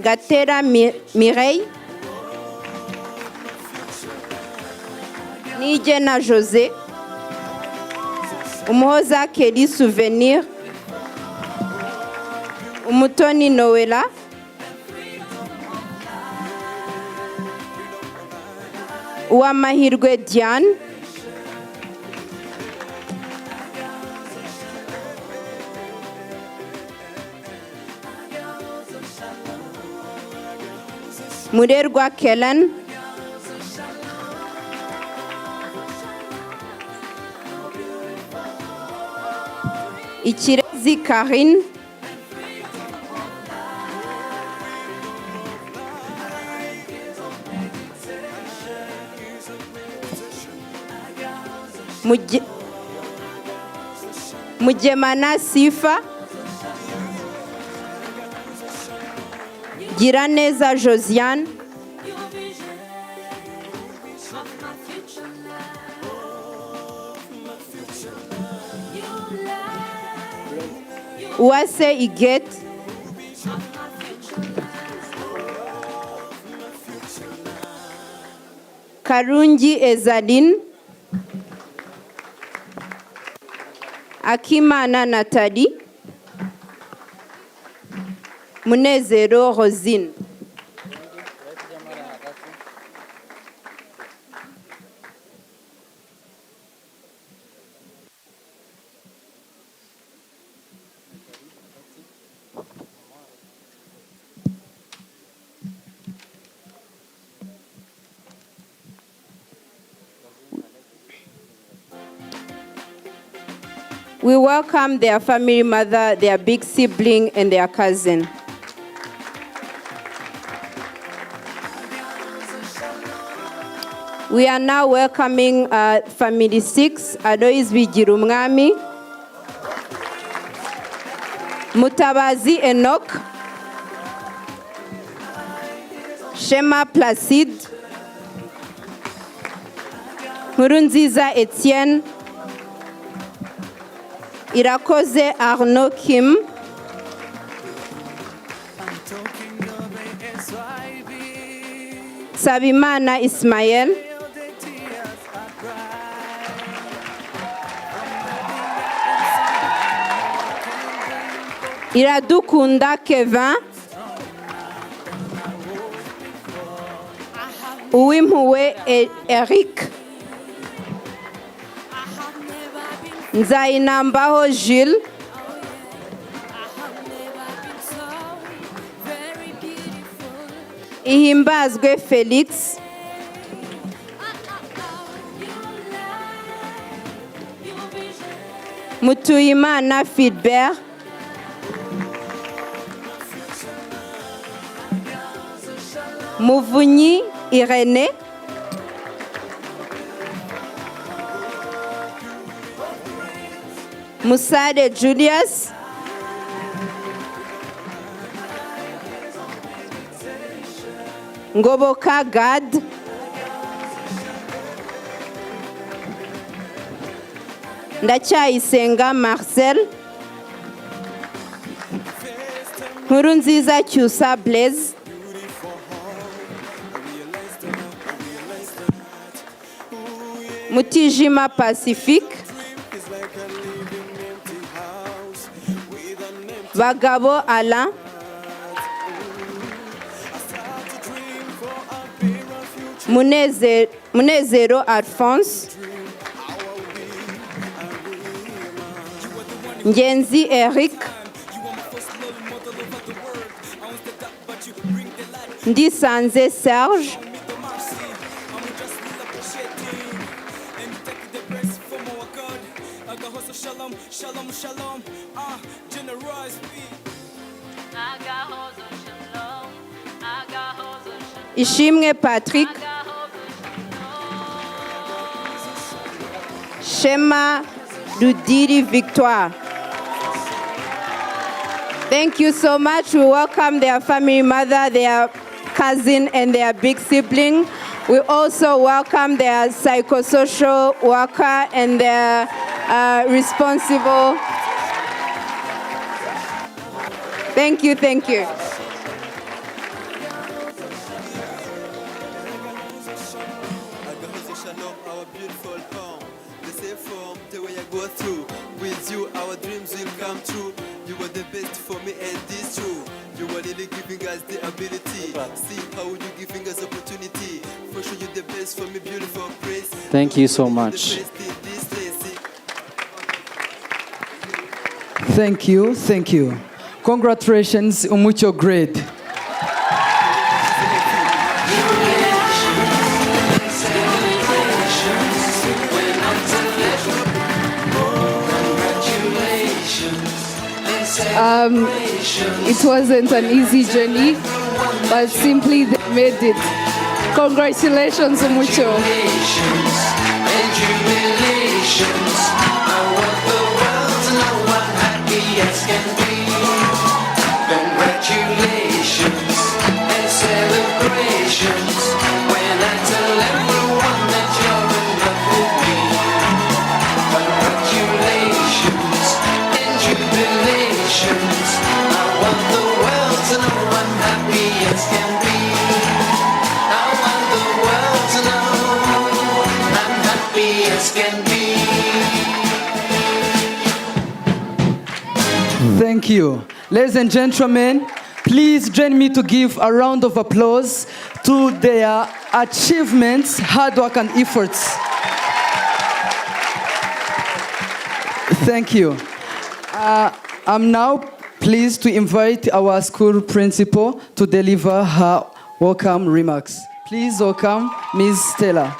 Gatera Mireille, Nigena José, Umuhoza Kelly Souvenir, Umutoni Noella, Uwamahirwe Diane, Murerwa Kellen, Ikirezi Karine, Mugemana Sifa, Giraneza Josiane, your vision of my future life. You light, Uwase Iget, of my future life. Karungi Ezaline, Akimana Nathalie, Munezero Rosine. We welcome their family mother, their big sibling, and their cousin. We are now welcoming family 6, Alois Bigirumwami, Mutabazi Enoch, Shema Placide, Nkurunziza Etienne, Irakoze Arnaud Kim, Sabimana Ismael, Iradukunda Kevin, Uwimpuwe Eric, Nzainambaho Jules, Ihimbazwe Felix, Mutuyimana Philbert, Muvunyi Irene, Musade Julius, Ngoboka Gad, Ndacyayisenga Marcel, Nkurunziza Cyusa Blaise, Mutijima Pacifique, Bagabo Alain, Munezero Alphonse, Ngenzi Eric, Ndisanze Serge, Agahozo-Shalom, Shalom, Shalom, generous Agahozo-Shalom, Agahozo-Shalom, Ishimwe Patrick, Shema Ludiri Victoire. Thank you so much. We welcome their family mother, their cousin, and their big sibling. We also welcome their psychosocial worker and their responsible. Thank you, thank you. Agahozo-Shalom, our beautiful home. The same form, the way I go through. With you, our dreams will come true. You were the best for me, and this true. You were really giving us the ability. See how you giving us opportunity. For sure, you're the best for me, beautiful praise. Thank you so much. Thank you, thank you. Congratulations, Umucyo grade. It wasn't an easy journey, but simply they made it. Congratulations, Umucyo. Congratulations and celebrations when I tell everyone that you're in love with me. Congratulations and jubilations. I want the world to know I'm happy as can be. I want the world to know I'm happy as can be. Thank you. Ladies and gentlemen, please join me to give a round of applause to their achievements, hard work, and efforts. Thank you. I'm now pleased to invite our school principal to deliver her welcome remarks. Please welcome Ms. Stella.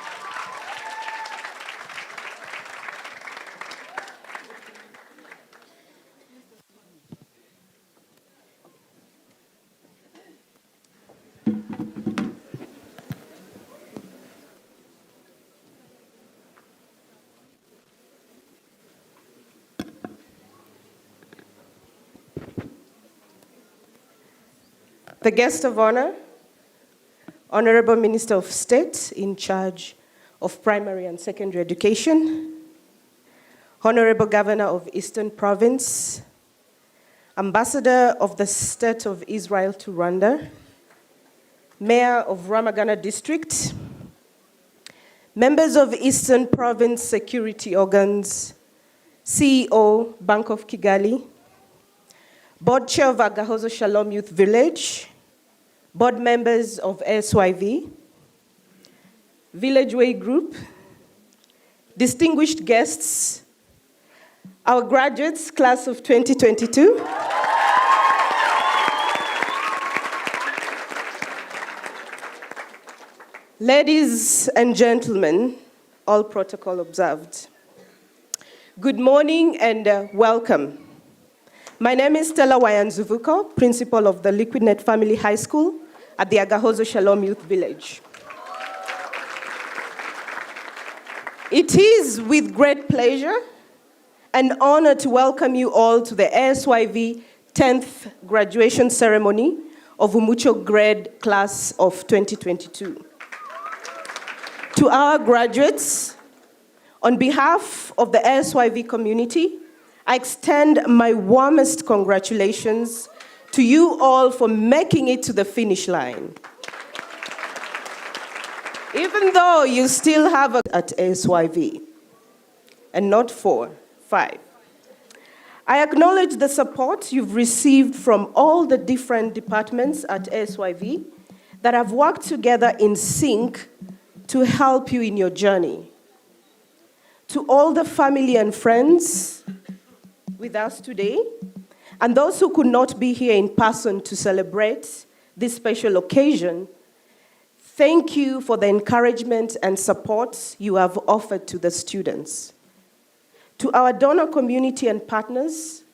The guest of honor, Honorable Minister of State in charge of primary and secondary education, Honorable Governor of Eastern Province, Ambassador of the State of Israel to Rwanda, Mayor of Ramagana District, members of Eastern Province security organs, CEO, Bank of Kigali, Board Chair of Agahozo-Shalom Youth Village, board members of Asyv, Village Way Group, distinguished guests, our graduates, class of 2022, ladies and gentlemen, all protocol observed. Good morning and welcome. My name is Stella Wayanzuvuko, principal of the Liquidnet Family High School at the Agahozo-Shalom Youth Village. It is with great pleasure and honor to welcome you all to the Asyv 10th graduation ceremony of Umucyo grade class of 2022. To our graduates, on behalf of the Asyv community, I extend my warmest congratulations to you all for making it to the finish line. Even though you still have at Asyv, and not 4, 5. I acknowledge the support you've received from all the different departments at Asyv that have worked together in sync to help you in your journey. To all the family and friends with us today, and those who could not be here in person to celebrate this special occasion, thank you for the encouragement and support you have offered to the students. To our donor community and partners,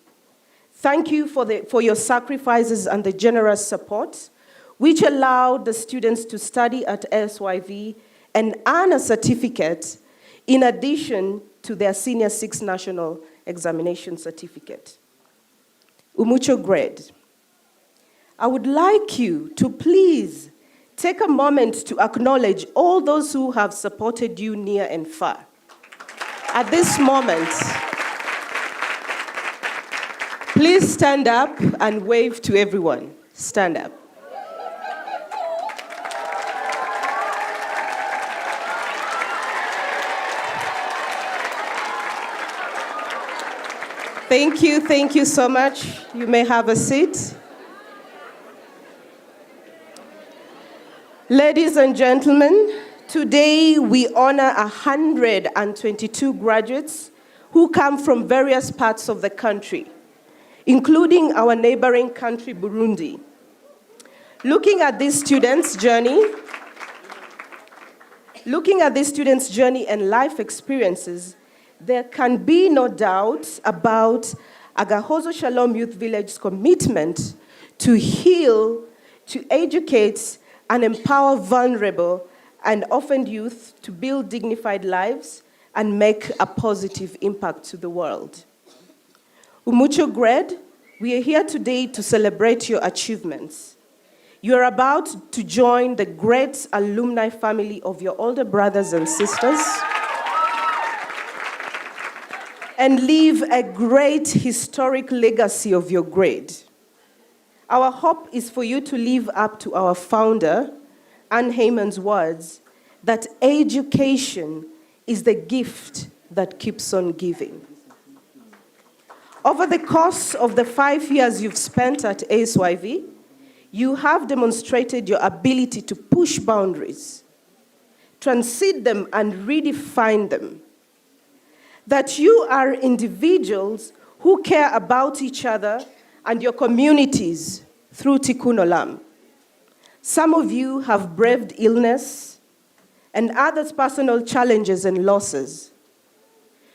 thank you for your sacrifices and the generous support, which allowed the students to study at Asyv and earn a certificate in addition to their Senior 6 National Examination Certificate. Umucyo grade, I would like you to please take a moment to acknowledge all those who have supported you near and far. At this moment, please stand up and wave to everyone. Stand up. Thank you so much. You may have a seat. Ladies and gentlemen, today we honor 122 graduates who come from various parts of the country, including our neighboring country, Burundi. Looking at these students' journey and life experiences, there can be no doubt about Agahozo-Shalom Youth Village's commitment to heal, to educate, and empower vulnerable and orphaned youth to build dignified lives and make a positive impact to the world. Umucyo grade, we are here today to celebrate your achievements. You are about to join the great alumni family of your older brothers and sisters and leave a great historic legacy of your grade. Our hope is for you to live up to our founder, Anne Heyman's words, that education is the gift that keeps on giving. Over the course of the 5 years you've spent at ASYV, you have demonstrated your ability to push boundaries, transcend them, and redefine them. That you are individuals who care about each other and your communities through Tikkun Olam. Some of you have braved illness and others personal challenges and losses.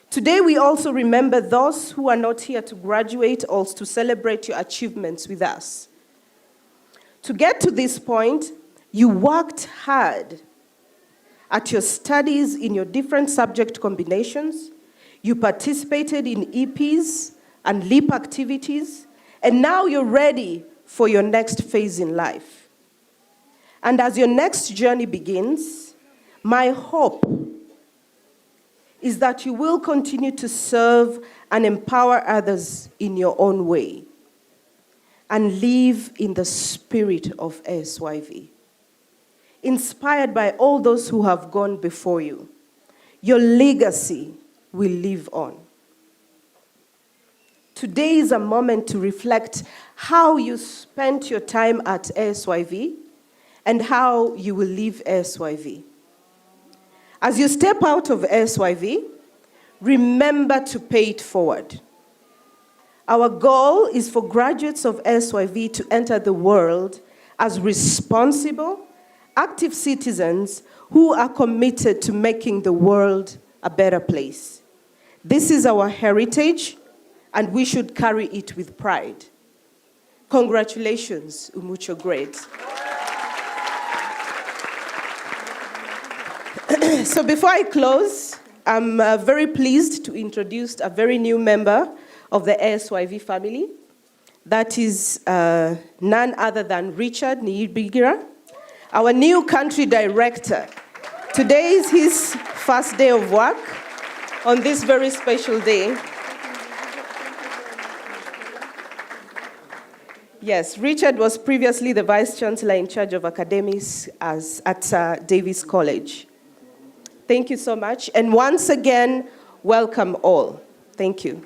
Today we also remember those who are not here to graduate or to celebrate your achievements with us. To get to this point, you worked hard at your studies in your different subject combinations. You participated in EPs and LEAP activities, and now you're ready for your next phase in life. And as your next journey begins, my hope is that you will continue to serve and empower others in your own way and live in the spirit of ASYV. Inspired by all those who have gone before you, your legacy will live on. Today is a moment to reflect how you spent your time at ASYV and how you will leave ASYV. As you step out of ASYV, remember to pay it forward. Our goal is for graduates of ASYV to enter the world as responsible, active citizens who are committed to making the world a better place. This is our heritage, and we should carry it with pride. Congratulations, Umucyo grades. So before I close, I'm very pleased to introduce a very new member of the ASYV family. That is none other than Richard Niyibigira, our new country director. Today is his first day of work on this very special day. Yes, Richard was previously the Vice Chancellor in charge of academics at Davis College. Thank you so much. And once again, welcome all. Thank you.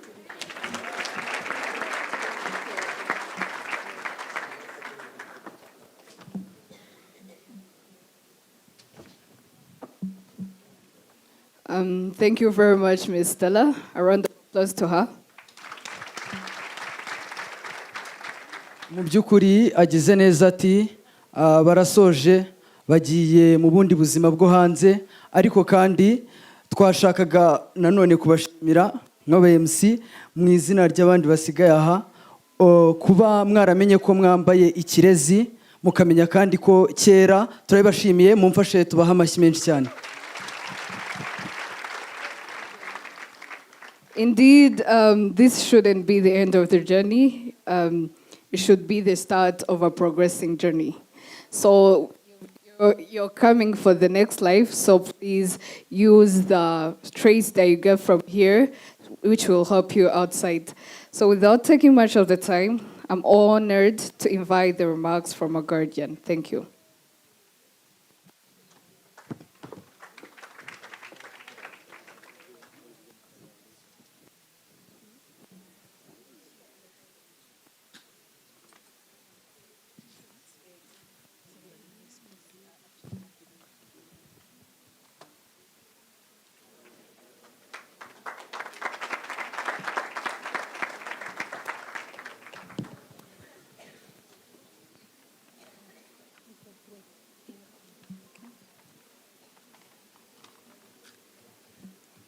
Thank you very much, Ms. Stella. A round of applause to her. mu by'ukuri agize neza ati barasoje bagiye mu bundi buzima bwo hanze, ariko kandi twashakaga nanone kubashimira nk'aba-MC mu izina ry'abandi basigaye aha kuba mwaramenye ko mwambaye ikirezi, mukamenya kandi ko kera. Turabibashimiye, mumfashe tubaha amashyi menshi cyane. Indeed, this shouldn't be the end of the journey. It should be the start of a progressing journey. So you're coming for the next life, so please use the traits that you get from here, which will help you outside. So without taking much of the time, I'm honored to invite the remarks from a guardian. Thank you.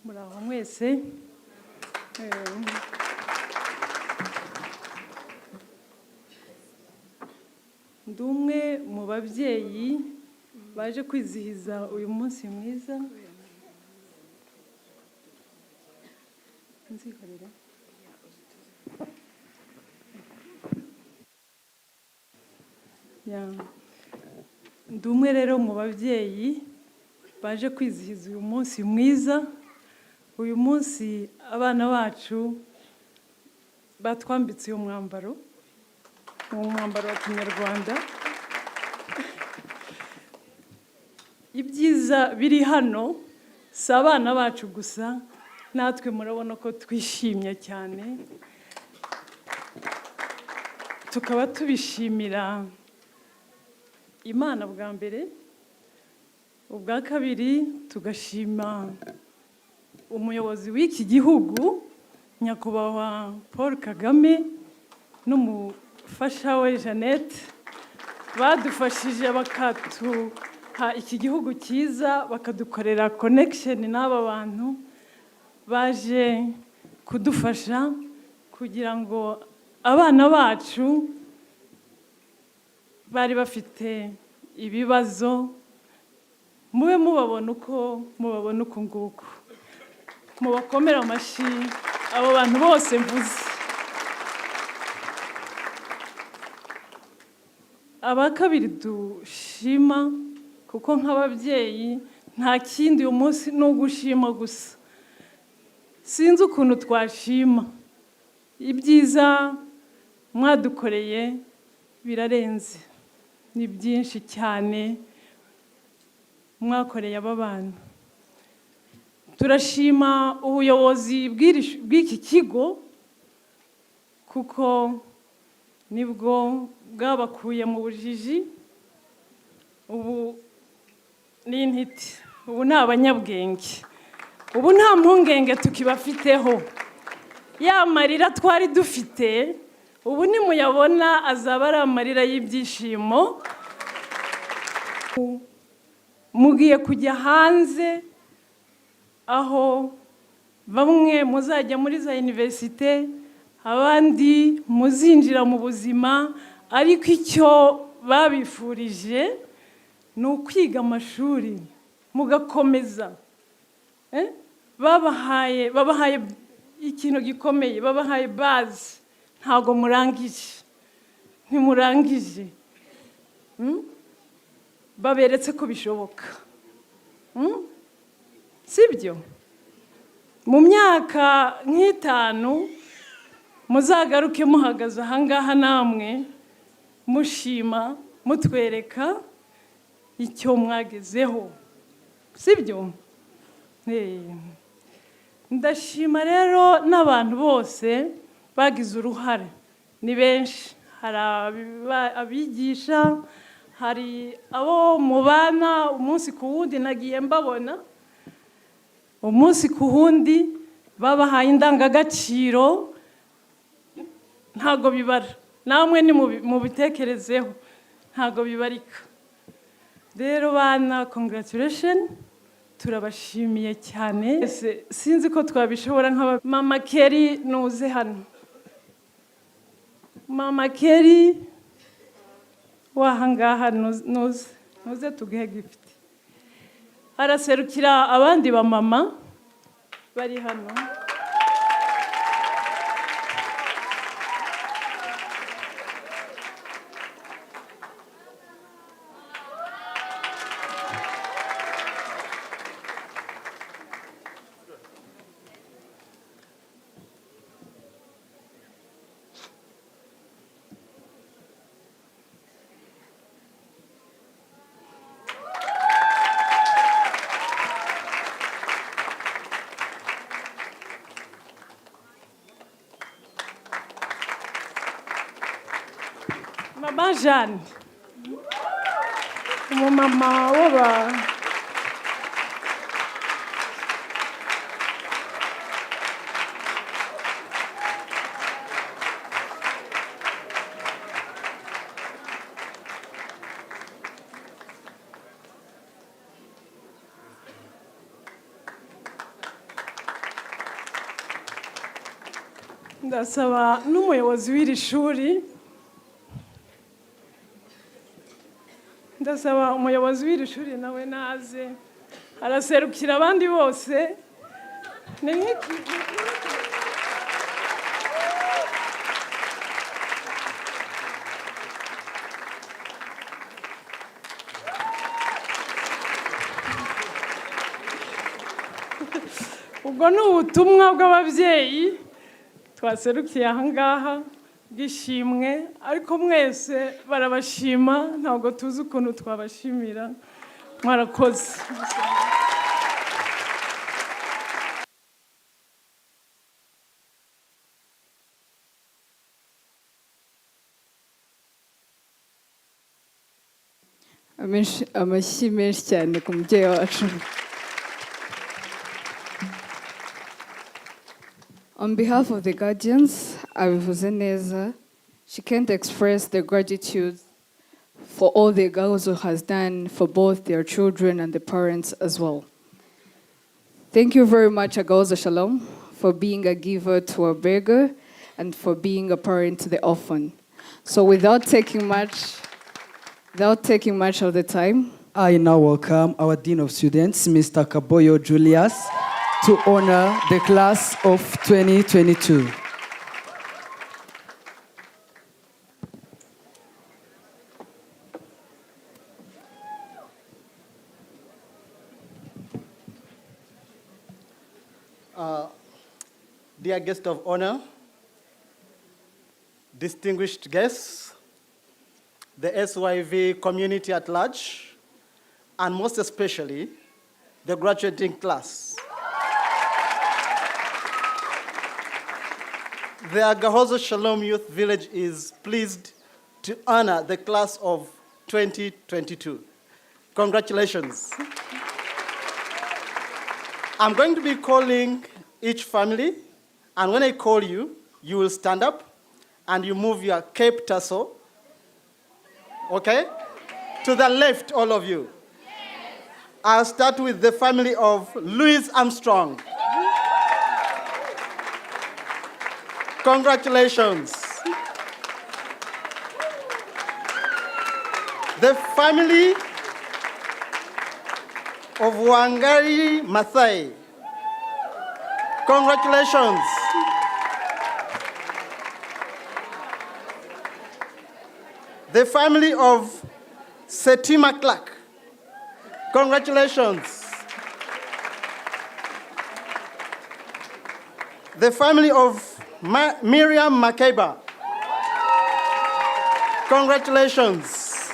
Muraho mwese. Ndi umwe mu babyeyi baje kwizihiza uyu munsi mwiza. Ndi umwe rero mu babyeyi baje kwizihiza uyu munsi mwiza. Uyu munsi abana bacu batwambitse uyu mwambaro, umwambaro wa Kinyarwanda. Ibyiza biri hano si abana bacu gusa, natwe murabona ko twishimye cyane. tukaba tubishimira Imana bwa mbere, ubwa kabiri tugashima umuyobozi w'iki gihugu nyakubahwa Paul Kagame n'umufasha we Jeannette badufashije bakatuha iki gihugu cyiza, bakadukorera connection n'aba bantu baje kudufasha kugira ngo abana bacu bari bafite ibibazo mube mubabona uko nguko. Mubakomera amashyi abo bantu bose mvuze. Aba kabiri dushima kuko nk'ababyeyi nta kindi uyu munsi ni ugushima gusa. Sinzi ukuntu twashima. Ibyiza mwadukoreye birarenze, ni byinshi cyane mwakoreye aba bana. Turashima ubuyobozi bw'iki kigo kuko nibwo bwabakuye mu bujiji, ubu ni intiti, ubu ni abanyabwenge, ubu nta mpungenge tukibafiteho. Ya marira twari dufite ubu nimuyabona azaba ari amarira y'ibyishimo. Mugiye kujya hanze aho bamwe muzajya muri za universite, abandi muzinjira mu buzima, ariko icyo babifurije ni ukwiga amashuri mugakomeza. Babahaye ikintu gikomeye, babahaye base, ntago murangije, ntimurangije. Baberetse ko bishoboka, sibyo? Mu myaka nk'itanu muzagaruke muhagaze ahangaha namwe mushima, mutwereka icyo mwagezeho, sibyo? Ndashima rero n'abantu bose bagize uruhare, ni benshi. Hari abigisha, hari abo mubana umunsi ku wundi nagiye mbabona, umunsi ku wundi babahaye indangagaciro, ntago bibara. Namwe ni mubitekerezeho, ntago bibarika. Rero bana, congratulations, turabashimiye cyane. Sinzi ko twabishobora nk'aba Mama Kelly, nuze hano. Mama Kelly wahangaha nuze tugehe gift. Araserukira abandi ba mama bari hano. Mama Jeanne, umumama w'aba ndasaba n'umuyobozi w'iri shuri, ndasaba umuyobozi w'iri shuri nawe naze araserukira abandi bose. Ni nk'iki ubwo ni ubutumwa bw'ababyeyi twaserukiye ahangaha bw'ishimwe, ariko mwese barabashima, ntabwo tuzi ukuntu twabashimira. Mwarakoze. amashyi menshi cyane ku mubyeyi wacu. On behalf of the guardians, abivuze neza, she can't express their gratitude for all the Agahozo has done for both their children and the parents as well. Thank you very much, Agahozo-Shalom, for being a giver to a beggar and for being a parent to the orphan. So without taking much of the time, I now welcome our Dean of Students, Mr. Kaboyo Julius, to honor the class of 2022. Dear guest of honor, distinguished guests, the SYV community at large, and most especially the graduating class. The Agahozo-Shalom Youth Village is pleased to honor the class of 2022. Congratulations. I'm going to be calling each family, and when I call you, you will stand up and you move your cape tassel, okay? To the left, all of you. I'll start with the family of Louis Armstrong. Congratulations. The family of Wangari Maathai. Congratulations. The family of Setima Clark. Congratulations. The family of Miriam Makeba. Congratulations.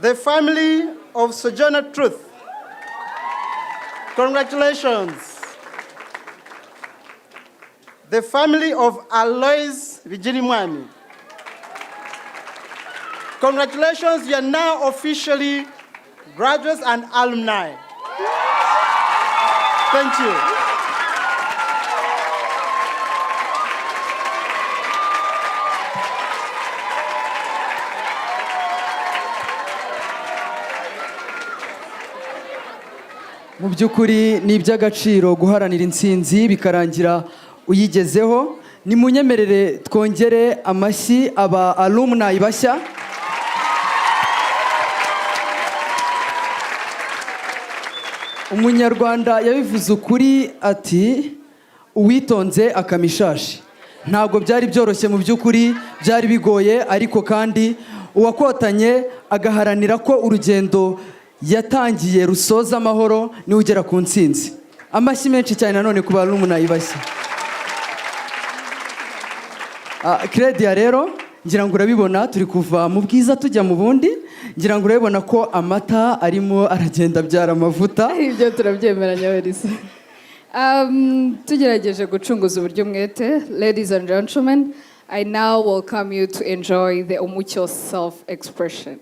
The family of Sojourner Truth. Congratulations. The family of Alois Vigilimwami. Congratulations, you are now officially graduates and alumni. Thank you. Mu by'ukuri ni iby'agaciro guharanira intsinzi bikarangira uyigezeho. Nimunyemerere twongere amashyi aba alumni bashya. Umunyarwanda yabivuze ukuri ati uwitonze akamishashi. Ntabwo byari byoroshye mu by'ukuri, byari bigoye, ariko kandi uwakotanye agaharanira ko urugendo yatangiye rusoza amahoro ni ugera ku ntsinzi. Amashyi menshi cyane nanone ku alumni bashya. Credia rero ngira ngo urabibona turi kuva mu bwiza tujya mu bundi, ngira ngo urabibona ko amata arimo aragenda abyara amavuta. Ibyo turabyemeranya Welisa. Tugerageje gucunguza uburyo mwete. Ladies and gentlemen, I now welcome you to enjoy the Umucyo self-expression.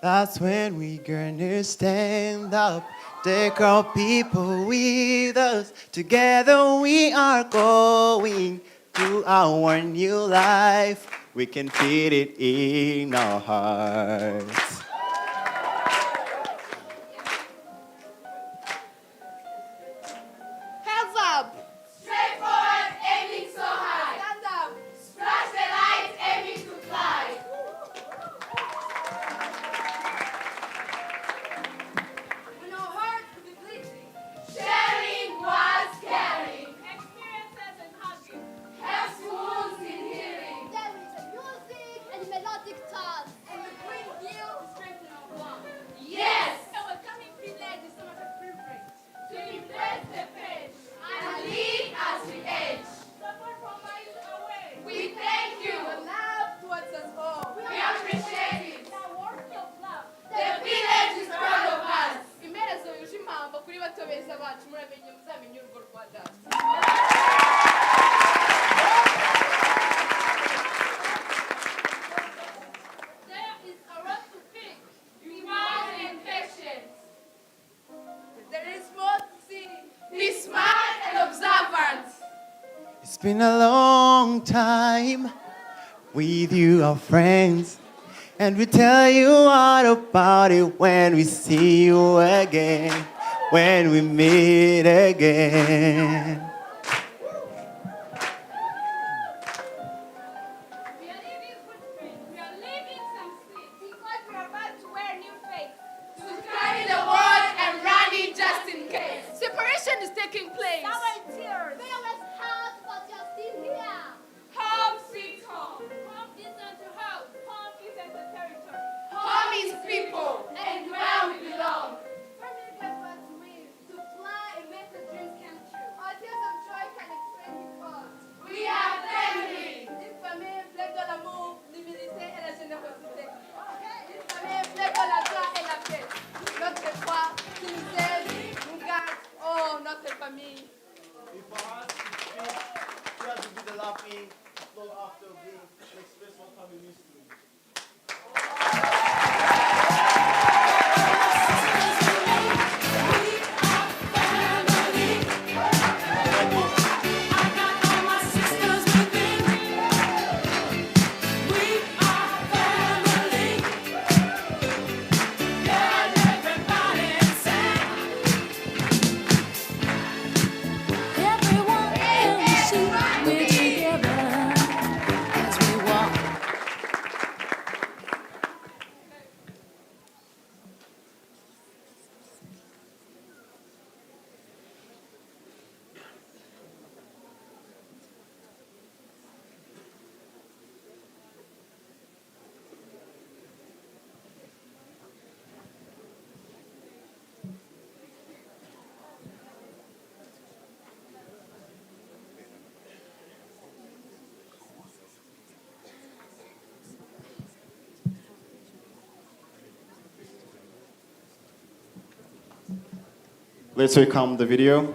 That's when we gonna stand up. Take our people with us. Together we are going to our new life. We can feel it in our hearts. Hands up. Straight forward, aiming so high. Stand up. Splash the light, aiming to fly. When our hearts could be bleeding, sharing was caring. Experiences and hugging helps wounds in healing. There is a music and melodic touch, and the green hill strengthen our bond. Yes. And we're coming privilege is so much a privilege to impress the page and lead as we age. Support from miles away. We thank you. Your love towards us all. We appreciate it. The work of love. The village is proud of us. Imerezo yuje impambo kuri bato beza bacu muramenye muzamenye urugo rwa data. There is a road to pick. Demand and patience. There is more to see. Be smart and observant. It's been a long time with you, our friends. And we tell you all about it when we see you again, when we meet again. We are living footprints. We are leaving some seeds. Because we are about to wear new faith. To carry the world and run it just in case. Separation is taking place. Sour tears. Fearless hearts, but you're still here. Home sweet home. Home isn't a house. Home isn't a territory. Home is people, and where we belong. Family gave birth to me, to fly and make the dreams come true. Our tears of joy can explain his heart. We are family. Une famille pleine de l'amour, l'humilité et la générosité. Une famille pleine de la joie et la paix. Notre foi qui nous aide, nous garde. Oh, notre famille. Before us, we have to do the laughing flow after we express what family means to you. Let's welcome the video.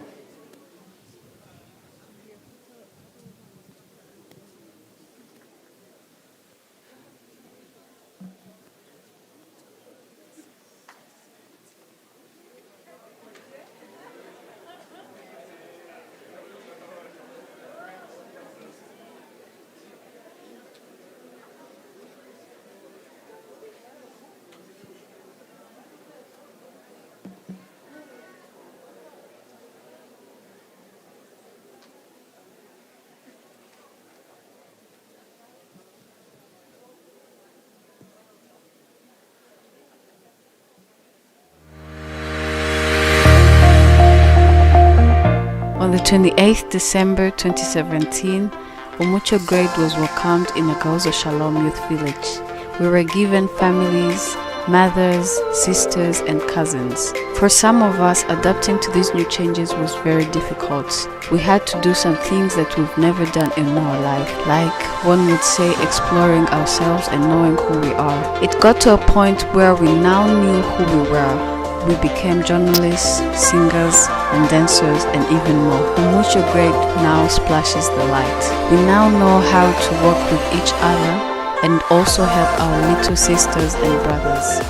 On the 28th December 2017, Umucyo grade was welcomed in Agahozo-Shalom Youth Village. We were given families, mothers, sisters, and cousins. For some of us, adapting to these new changes was very difficult. We had to do some things that we've never done in our life, like one would say exploring ourselves and knowing who we are. It got to a point where we now knew who we were. We became journalists, singers, and dancers, and even more. Umucyo grade now splashes the light. We now know how to work with each other and also help our little sisters and brothers.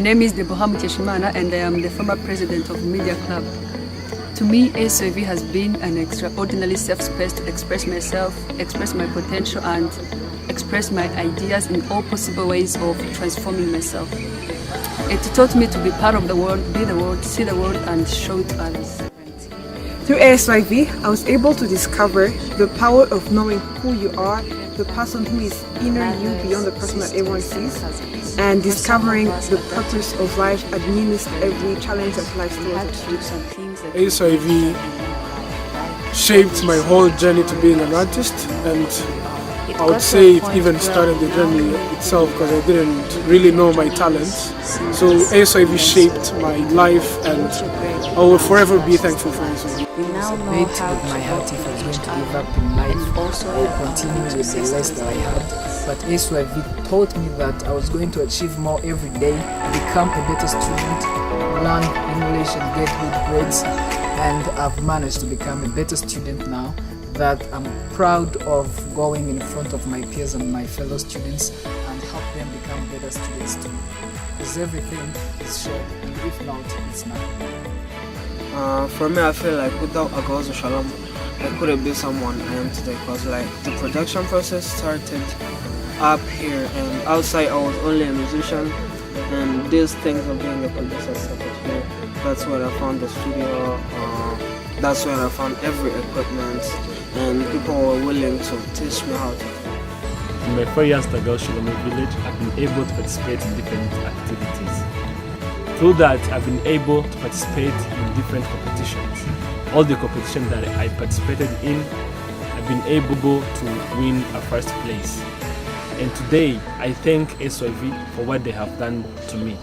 name is Deborah Muteshimana and I am the former president of Media Club. To me, Asyv has been an extraordinarily safe space to express myself, express my potential and express my ideas in all possible ways of transforming myself. It taught me to be part of the world, be the world, see the world and show it to others. Through Asyv, I was able to discover the power of knowing who you are, the person who is inner you beyond the person that everyone sees, and discovering the purpose of life amidst every challenge that life throws at you. Asyv shaped my whole journey to being an artist, and I would say it even started the journey itself because I didn't really know my talents. So Asyv shaped my life and I will forever be thankful for Asyv. Made with my heart if I was going to give up in life or continue with the less that I had. But Asyv taught me that I was going to achieve more every day, become a better student, learn English and get good grades, and I've managed to become a better student now that I'm proud of going in front of my peers and my fellow students and help them become better students too. Because everything is shared, and if not, it's nothing. For me, I feel like without Agahozo-Shalom, I couldn't be someone I am today because like the production process started up here and outside I was only a musician, and these things of being a producer started here. That's where I found the studio, that's where I found every equipment, and people were willing to teach me how to. In my 4 years at Agahozo-Shalom village, I've been able to participate in different activities. Through that, I've been able to participate in different competitions. All the competitions that I participated in, I've been able to win a first place. And today, I thank Asyv for what they have done to me.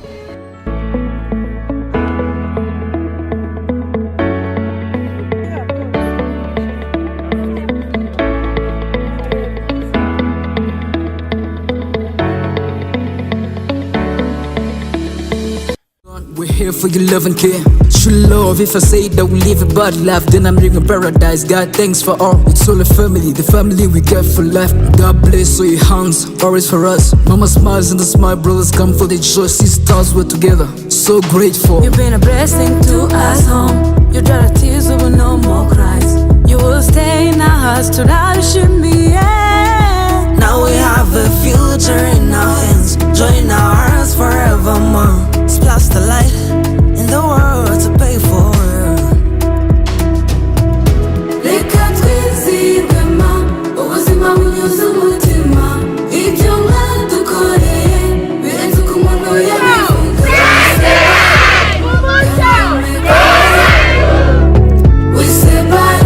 We're here for your love and care. True love, if I say that we live a bad life, then I'm living paradise. God, thanks for all. It's all a family, the family we get for life. God bless all your hands, always for us. Mama smiles and the smile brothers come for the joy. Sisters, we're together, so grateful. You've been a blessing to us home. You dried our tears, there were no more cries. You will stay in our hearts to worship me, yeah. Now we have a future in our hands, join our hearts forevermore. Splash the light in the world to pay for it. Reka twizihwema ubuzima bunyuze umutima. Ibyo mwadukoreye birenze uko umuntu yabivuga. We say bye.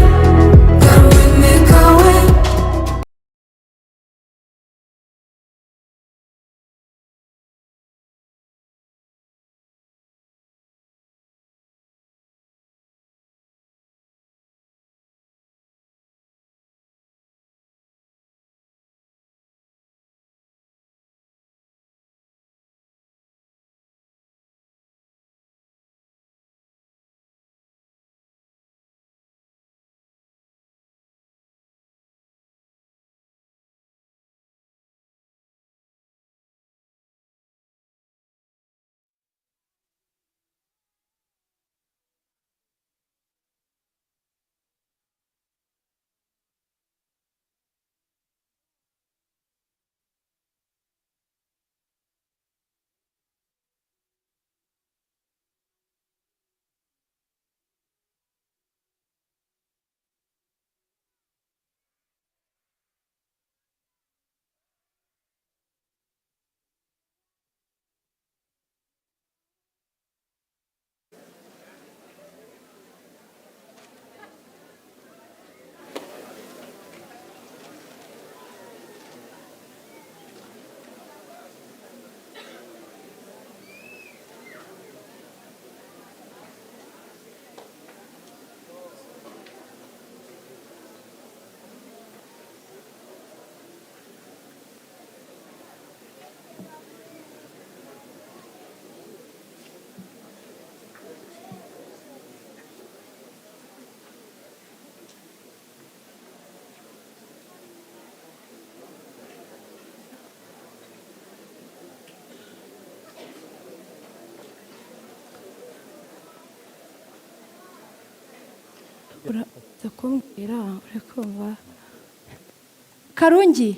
kumbwira uri kumva Karungi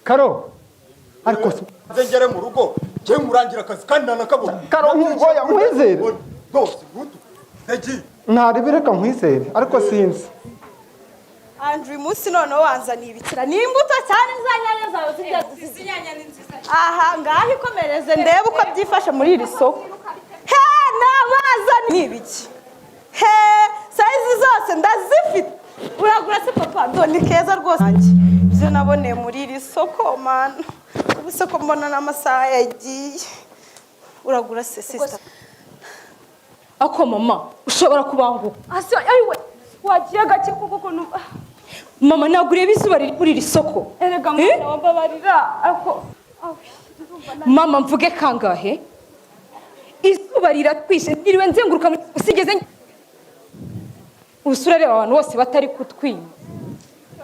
Karo, ariko nzengere mu rugo cye murangira akazi kandi nanakabona Karo oya nkwizere rwose gutu ndagiye ntaribireka nkwizere ariko sinzi Andrew munsi none wanzaniye ibikira n'imbuto cyane zanyanya zawe zinyanya ni nziza aha ngaho ikomereze ndebe uko byifashe muri iri soko he nabaza n'ibiki he size zose ndazifite uragura se papa ndoni keza rwose ibyo naboneye muri iri soko man ubu soko mbona n'amasaha yagiye uragura se sister ako mama ushobora kubanguka ase ayiwe wagiye gake kuko mama nagure bisuba riri kuri iri soko erega mwana wambabarira ako mama mvuge kangahe izuba riratwishe niriwe nzenguruka usigeze usura reba abantu bose batari kutwima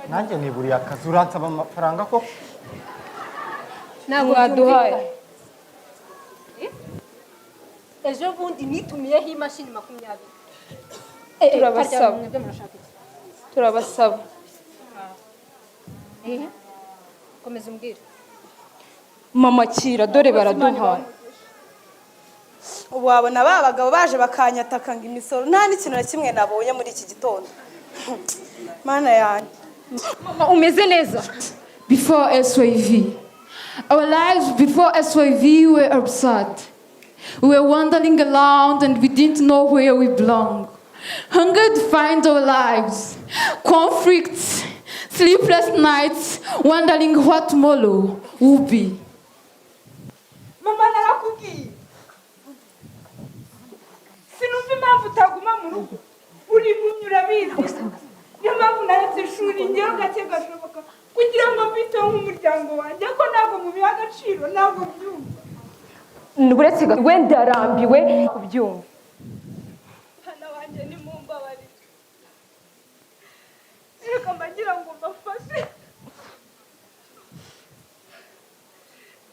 nanjye niburiye akazi uransaba amafaranga ko ntabwo waduhaye ejo bundi nitumiyeho imashini 20 turabasaba komeza umbwire mama kira dore baraduhaye ubu wabona ba bagabo baje bakanyataka ngo imisoro nta n'ikintu na kimwe nabonye muri iki gitondo mana yanjye mama umeze neza Before SYV, our lives before SYV were absurd. We were wandering around and we didn't know where we belong. Hunger defined our lives. Conflicts, sleepless nights, wondering what tomorrow will be. Mama narakubwiye. Sinumva impamvu utaguma mu rugo. Uri kunyura bizi. Niyo mpamvu naretse ishuri ngewe gake gashoboka kugira ngo mbite nk'umuryango wanjye ko ntabwo mubiha agaciro ntabwo byumva. Uretse wenda arambiwe kubyumva. Hana wanjye ni mumbabarire. Reka mbagira ngo mbafashe.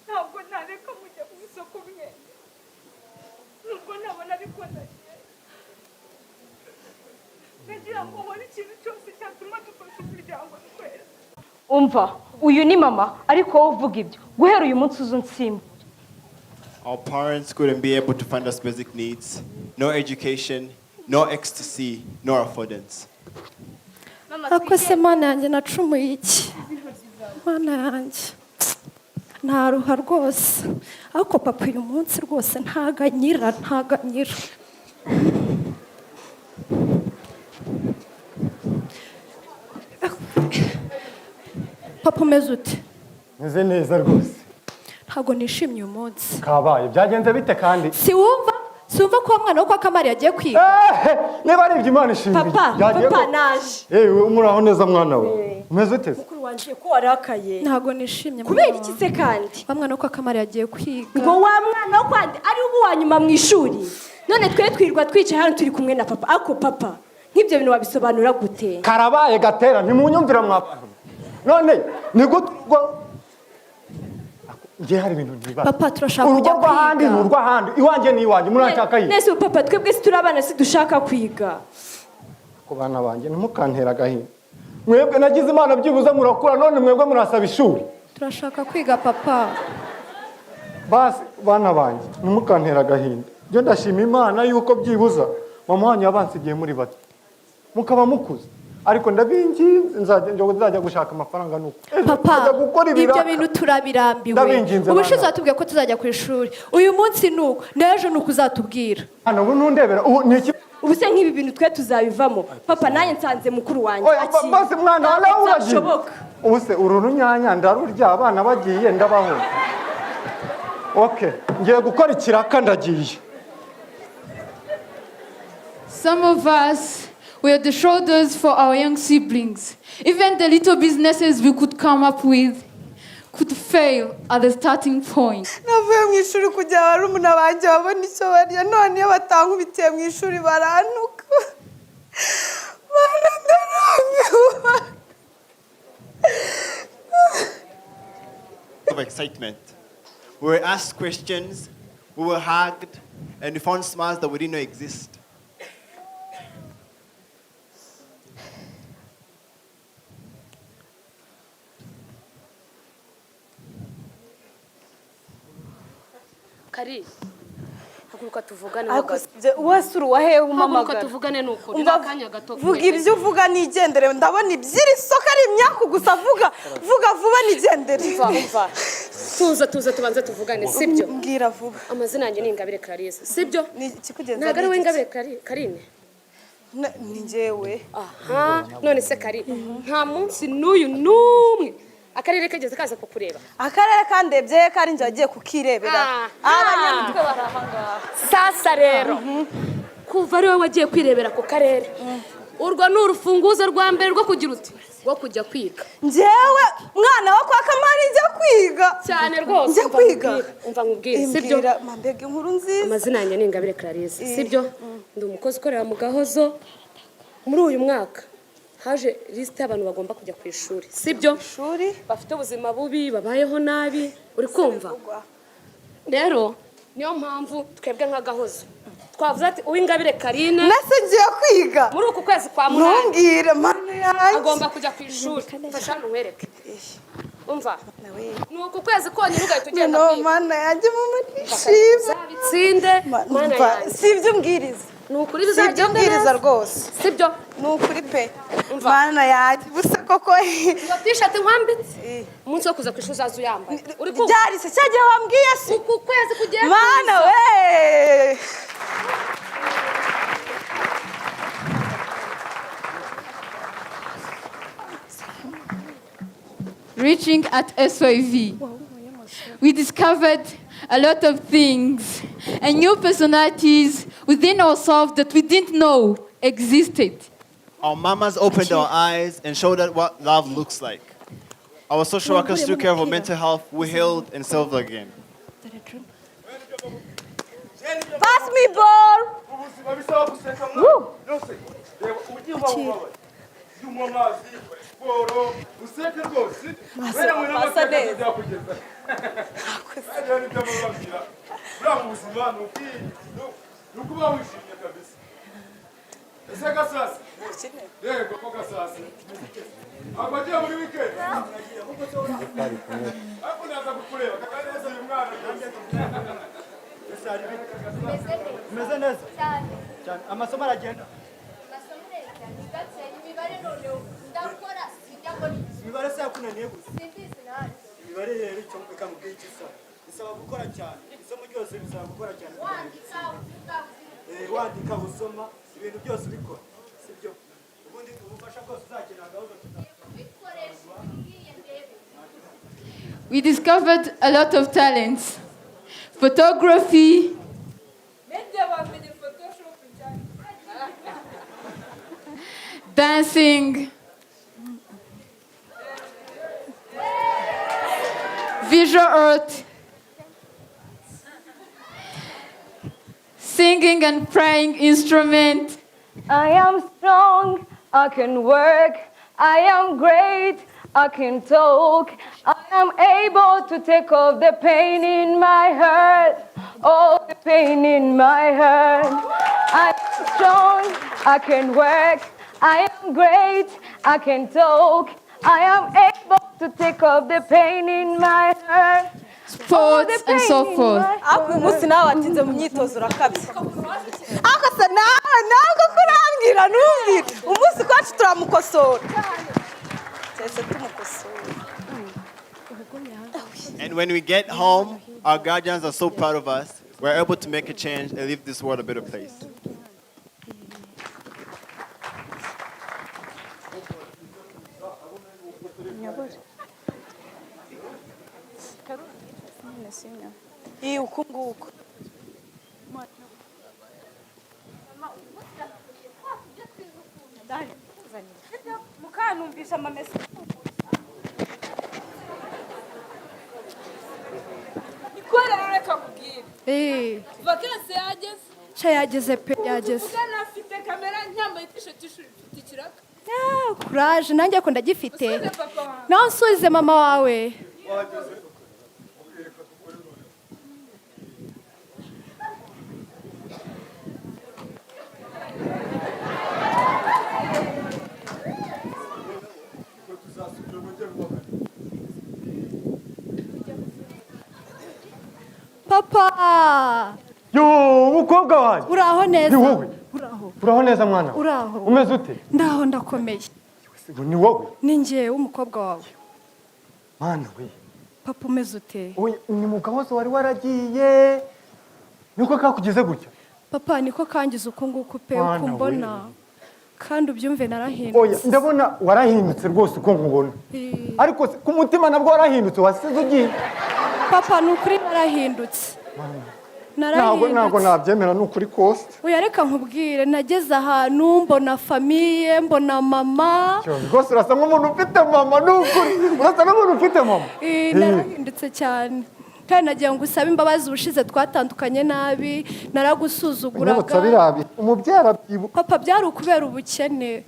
Ntabwo nareka mujya ku isoko mwe. Nubwo nabona ariko ndagiye. Nagira ngo nkore ikintu cyose cyatuma dufasha umuryango twese. Umva uyu ni mama ariko wowe uvuga ibyo guhera uyu munsi uzunsimba. Our parents couldn't be able to fund us basic needs, no education, no ecstasy, nor affordance. ako se mana yanjye nacumuye iki mana yanjye ntaruha rwose ariko papa uyu munsi rwose ntaganyira papa umeze ute meze neza rwose ntabwo nishimye uyu munsi kabaye byagenze bite kandi sumva ko mwana wo kwa Kamari yagiye kwiga. Niba ari ibyo Imana ishimye. Papa naje. Muraho neza mwana we. Umeze ute? Mukuru wanje ko warakaye. Ntago nishimye. Kubera iki se kandi? Mwana wo kwa Kamari yagiye kwiga. Ngo wa mwana wo kwandi ari ubu wanyuma mu ishuri. None twe twirwa twicaye hano turi kumwe na papa. Ako papa, nk'ibyo bintu wabisobanura gute? Karabaye gatera ntimunyumvira mwabantu. None ni gutwa ngiye hari ibintu ntiba. Papa turashaka kujya kwiga. Urwo handi n'urwo handi. Iwanjye ni iwanjye muranshaka yi. Nese papa twebwe si turabana si dushaka kwiga. Ku bana banjye ntimukantera agahinda. Mwebwe nagize Imana byibuze murakura none mwebwe murasaba ishuri. Turashaka kwiga papa. Basi bana banjye ntimukantera agahinda. Byo ndashima Imana yuko byibuza mama wanyu yabansigiye muri bato. Mukaba mukuze. Ariko ndabinginze nzajya gushaka amafaranga nuko. Papa, ibyo bintu turabirambiwe. Ubushize watubwiye ko tuzajya ku ishuri. Uyu munsi nuko, n'ejo nuko uzatubwira. Hano ubu ntundebera, ni iki? Ubu se nk'ibi bintu twe tuzabivamo. Papa nanjye nsanze mukuru wanjye. Basi mwana wala uragiye. Ubu se uru runyanya ndarurya abana bagiye ndabaho. Okay, ngiye gukora ikiraka ndagiye. Some of us, we are the shoulders for our young siblings. Even the little businesses we could come up with could fail at the starting point. Navuye mu ishuri kujya barumuna banjye babona icyo barya none iyo batankubitiye mu ishuri baranuka. Of excitement. We were asked questions, we were hugged, and we found smiles that we didn't know exist. Kari haguruka tuvugane wasuru wahe umamagara haguruka tuvugane nuko ndakanya gato vuga ibyo uvuga nigendere ndabona ibyiri soka ari imyaku gusa vuga vuba nigendere umva tuza tubanze tuvugane sibyo mbwira vuba amazina yanjye ni Ingabire Clarisse sibyo ni kikugenza nagari we Ingabire Karine ni njyewe aha none se Kari nta munsi n'uyu numwe akarere kageze kaza kukureba akarere kandebye kari nje agiye kukirebera abanyamutwe barahanga sasa rero kuva ari wowe wagiye kwirebera ku karere urwo ni urufunguzo rwa mbere rwo kugira uti rwo kujya kwiga njyewe mwana wo kwa Kamari njya kwiga cyane rwose njya kwiga umva nkubwire sibyo mbega inkuru nziza amazina yanjye ni Ingabire Clarisse sibyo ndi umukozi ukorera mu Gahozo muri uyu mwaka haje liste y'abantu bagomba kujya ku ishuri sibyo ishuri bafite ubuzima bubi babayeho nabi uri kumva rero niyo mpamvu twebwe nk'Agahozo twavuze ati uw'Ingabire Karine nase ngiye kwiga muri uku kwezi kwa munani ntumbwire mana yanjye agomba kujya ku ishuri fasha nwereke umva ni uku kwezi konyine ugahita ugenda kwiga no mana yanjye mama nishima bitsinde mana yanjye sibyo umbwiriza ni ukuri bizagenda ubwiriza rwose sibyo ni ukuri pe mana yanjye busa koko iyo t-shirt nkwambitse umunsi wo kuza ku ishuri uzaza uyambaye uri kumva byari se cyagiye wambwiye se uku kwezi kugiye mana we Reaching at Asyv, we discovered a lot of things and new personalities within ourselves that we didn't know existed. Our mamas opened our eyes and showed us what love looks like. Our social workers took care of our mental health. We healed and served again. Pass me ball. Umeze neza cyane amasomo aragenda imibare se yakunaniye gusa imibare rero icyo ikamubwira ikisa bisaba gukora cyane isomo ryose bisaba gukora cyane wandika usoma ibintu byose ubikora sibyo ubundi ubufasha bwose uzakenera gahunda We discovered a lot of talents. Photography, Dancing, visual art, singing and playing instrument. I am strong, I can work, I am great, I can talk, I am able to take off the pain in my heart, all the pain in my heart. I am strong, I can work, I am great, I can talk, I am able to take off the pain in my heart. Sports and so forth. Ako uyu munsi nawe watinze mu myitozo urakabye. Ako se nawe kurangira ntumbwire. Umunsi kwacu turamukosora. Cyese tumukosora. And when we get home, our guardians are so proud of us. We're able to make a change and leave this world a better place. Iyi uku nguku. Mukanumvisha amamesa. Ikorera reka kubwira. Vacancy yageze. Sha yageze pe yageze. Ugana afite kamera nyambaye t-shirt y'ishuri ifite ikiraka. Courage nanjye ko ndagifite. Nawe nsubize mama wawe. Papa! Yo, umukobwa wanjye. Uraho neza. Ni wowe. Uraho. Uraho neza mwana. Uraho. Umeze ute? Ndaho ndakomeye. Ni wowe. Ni njye umukobwa wawe. Mwana we. Papa umeze ute? Oya, ni mu Gahozo wari waragiye. Niko kakugeze gutya. Papa niko kangize uko nguko pe Mwana uko mbona. we. Kandi ubyumve narahindutse. Oya, ndabona warahindutse rwose uko nkubona. Ariko ku mutima nabwo warahindutse wasize ugiye. Papa nukuri narahindutse. Ntabwo nabyemera nukuri kose. Oya reka nkubwire nageze ahantu mbona famiye mbona mama. Rwose urasa nk'umuntu ufite mama nukuri. Urasa nk'umuntu ufite mama. Narahindutse cyane. Kandi nagiye ngo usabe imbabazi ubushize twatandukanye nabi naragusuzuguraga. Umubyara byibu. Papa byari ukubera ubukene.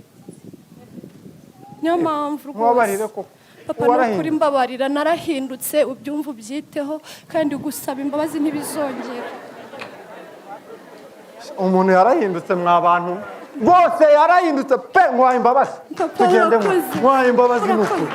Niyo mpamvu Mwabarire koko. Papa nukuri mbabarira narahindutse ubyumva ubyiteho kandi gusaba imbabazi ntibizongera. Umuntu yarahindutse mwabantu bose yarahindutse pe nkwaye imbabazi. Tugende nkwaye imbabazi nukuri.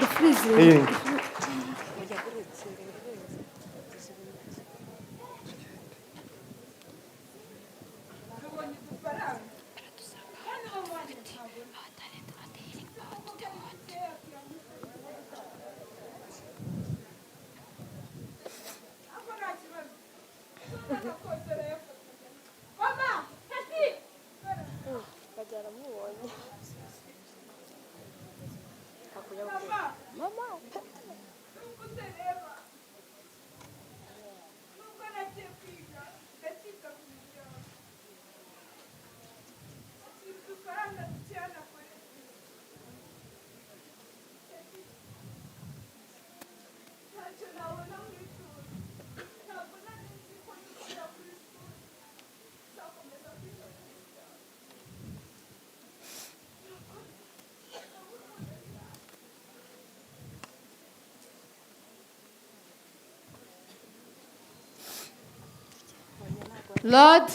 Lord,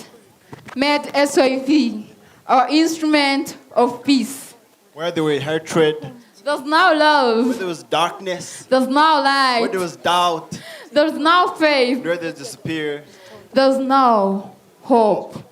made Asyv our instrument of peace. Where there was hatred, There's now love. where there was darkness, There's now light. where there was doubt, There's now faith. where there's despair. There's now hope.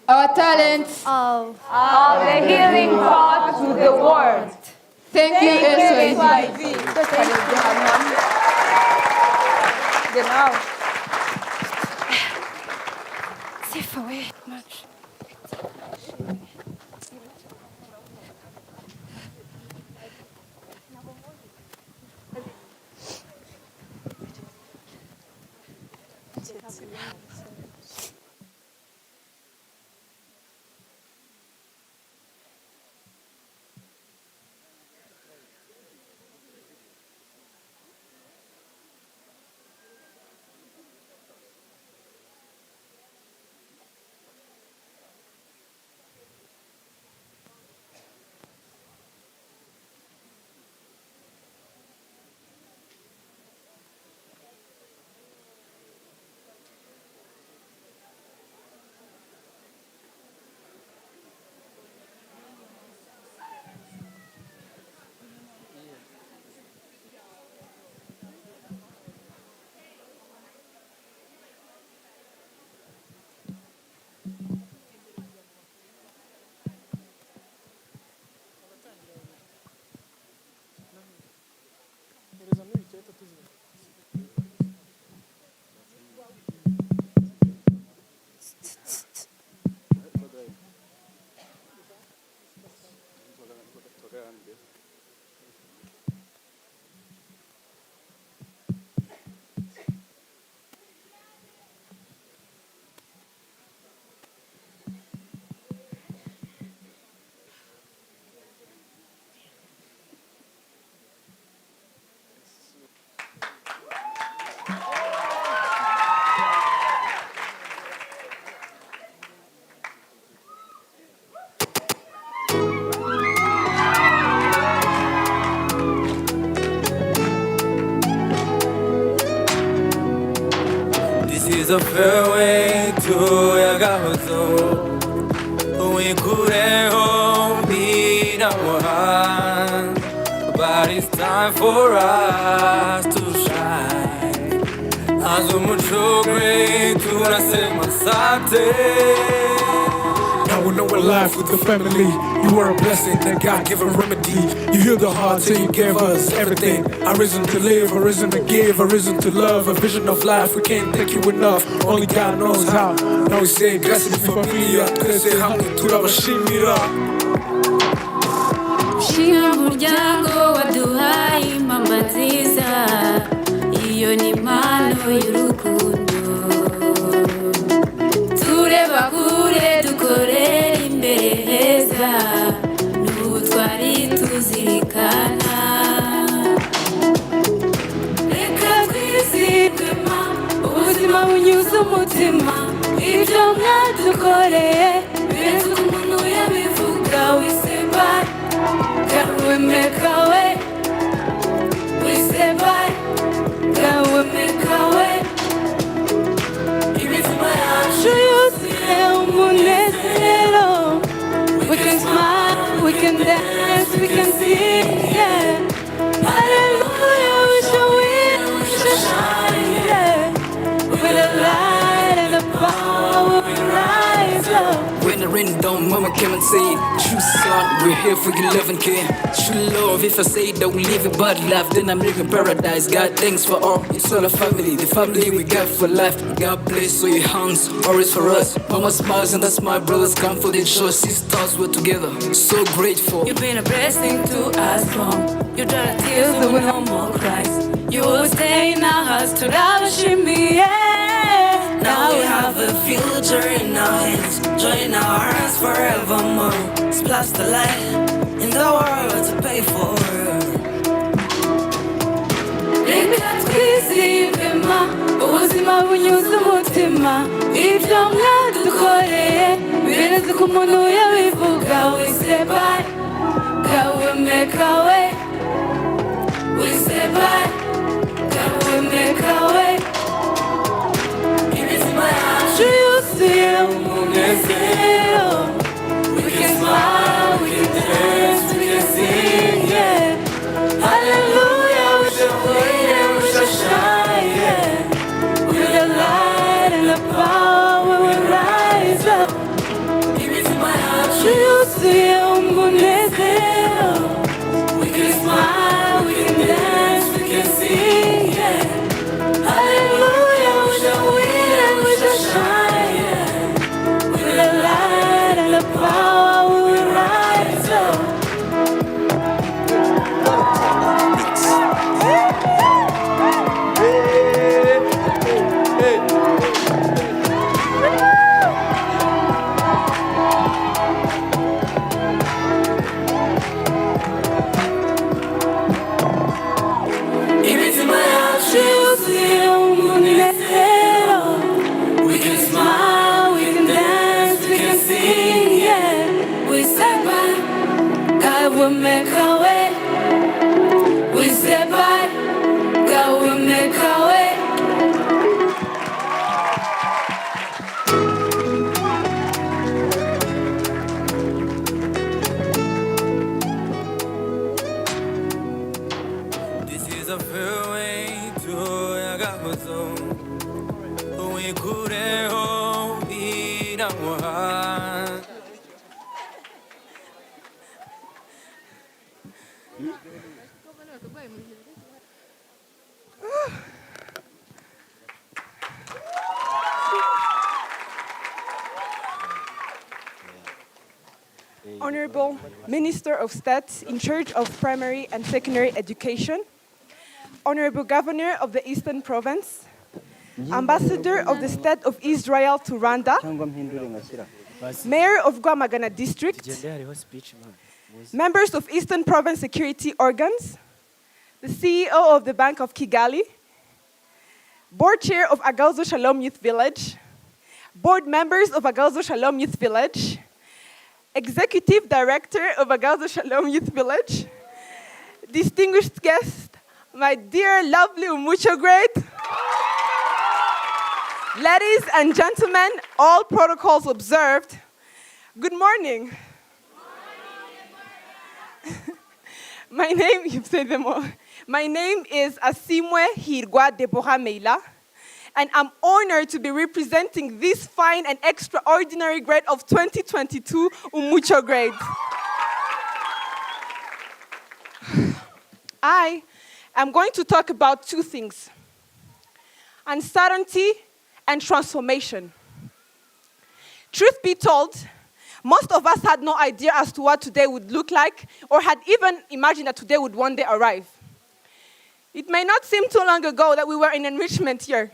Our talents of the healing part to the world. Thank you, Asyv. Genau. papa we macu This is a fareway to Agahozo. We couldn't hold in our hand, but it's time for us to shine. As Umucyo great to nasema asante. Now we know we're life with the family. You are a blessing, a God-given remedy. You heal the heart, so you gave us everything. A reason to live, a reason to give, a reason to love, a vision of life. We can't thank you enough, only God knows how. Now we say, gracias mi familia, twese hamwe turabashimira. Shima muryango waduhaye impamba nziza, iyo ni impano y'urukundo. Tureba kure dukorera imbere heza, n'ubu twari tuzirikana. Reka twizigama ubuzima bunyuze umutima, ibyo mwadukoreye birenze uko umuntu yabivuga. We say bye, can we make our way? We say bye, can we make our way? Imitima yacu yuzuye umunezero. We can smile, we can dance, we can sing, yeah. Hallelujah, we shall win, we shall shine, yeah. With the light and the power we rise up. When the rain down, mama came and said, true son, we're here for you, loving kid. True love, if I say that we live a bad life, then I'm living paradise. God, thanks for all. It's all a family, the family we got for life. God bless, so your hands, always for us. Mama smiles and that's my brothers come for the show. Sisters, we're together, so grateful. You've been a blessing to us long. You dried our tears, there were no more cries. You will stay in our hearts to me, yeah. Now we have a future in our hands, joy in our hearts forevermore. Splash the light in the world to pay for. Reka twizigama ubuzima bunyuze umutima, ibyo mwadukoreye birenze uko umuntu yabivuga. We say bye, can we make our way? We say bye, can we make our way? Imitima yacu yuzuye umunezero. We can smile, we can dance, we can sing, yeah. Hallelujah, we shall win and we shall shine, yeah. With the light and the power we rise up. Imitima yacu yuzuye umunezero. We can smile, we can dance, we can sing, yeah. Hallelujah, we shall win and we shall shine, yeah. say bye, God will make a way. We say bye, God will make a way. This is a fareway to Agahozo. We couldn't hold in our hands. Honorable Minister of State in charge of primary and secondary education, Honorable Governor of the Eastern Province, Ambassador of the State of Israel to Rwanda, Mayor of Rwamagana District, members of Eastern Province security organs, the CEO of the Bank of Kigali, Board Chair of Agahozo-Shalom Youth Village, board members of Agahozo-Shalom Youth Village, Executive Director of Agahozo-Shalom Youth Village, distinguished guest, my dear, lovely Umucyo grade, ladies and gentlemen, all protocols observed, good morning. My name, you've said them all. My name is Asyv Hirwa Deborah Meila, and I'm honored to be representing this fine and extraordinary grade of 2022 Umucyo grade. I am going to talk about two things: uncertainty and transformation. Truth be told, most of us had no idea as to what today would look like, or had even imagined that today would one day arrive. It may not seem too long ago that we were in enrichment year,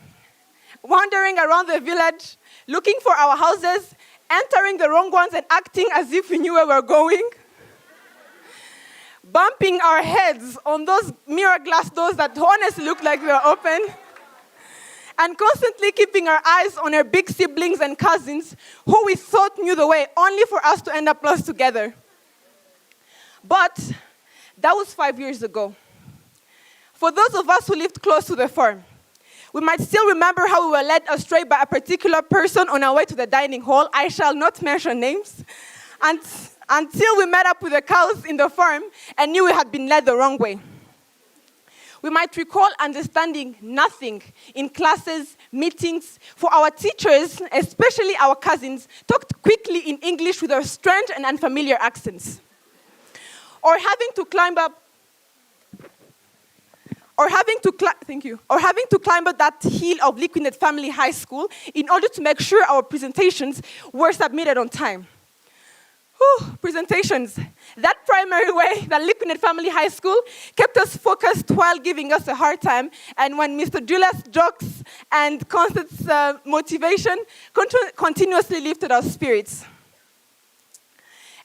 wandering around the village, looking for our houses, entering the wrong ones and acting as if we knew where we were going, bumping our heads on those mirror glass doors that honestly looked like they were open, and constantly keeping our eyes on our big siblings and cousins who we thought knew the way, only for us to end up lost together. But that was 5 years ago. For those of us who lived close to the farm, we might still remember how we were led astray by a particular person on our way to the dining hall. I shall not mention names. Until we met up with the cows in the farm and knew we had been led the wrong way. We might recall understanding nothing in classes, meetings, for our teachers, especially our cousins, talked quickly in English with their strange and unfamiliar accents. Or having to climb up that hill of Liquidnet Family High School in order to make sure our presentations were submitted on time. Whew, presentations. That primary way, that Liquidnet Family High School, kept us focused while giving us a hard time. And when Mr. Julius' jokes and Constance's motivation continuously lifted our spirits.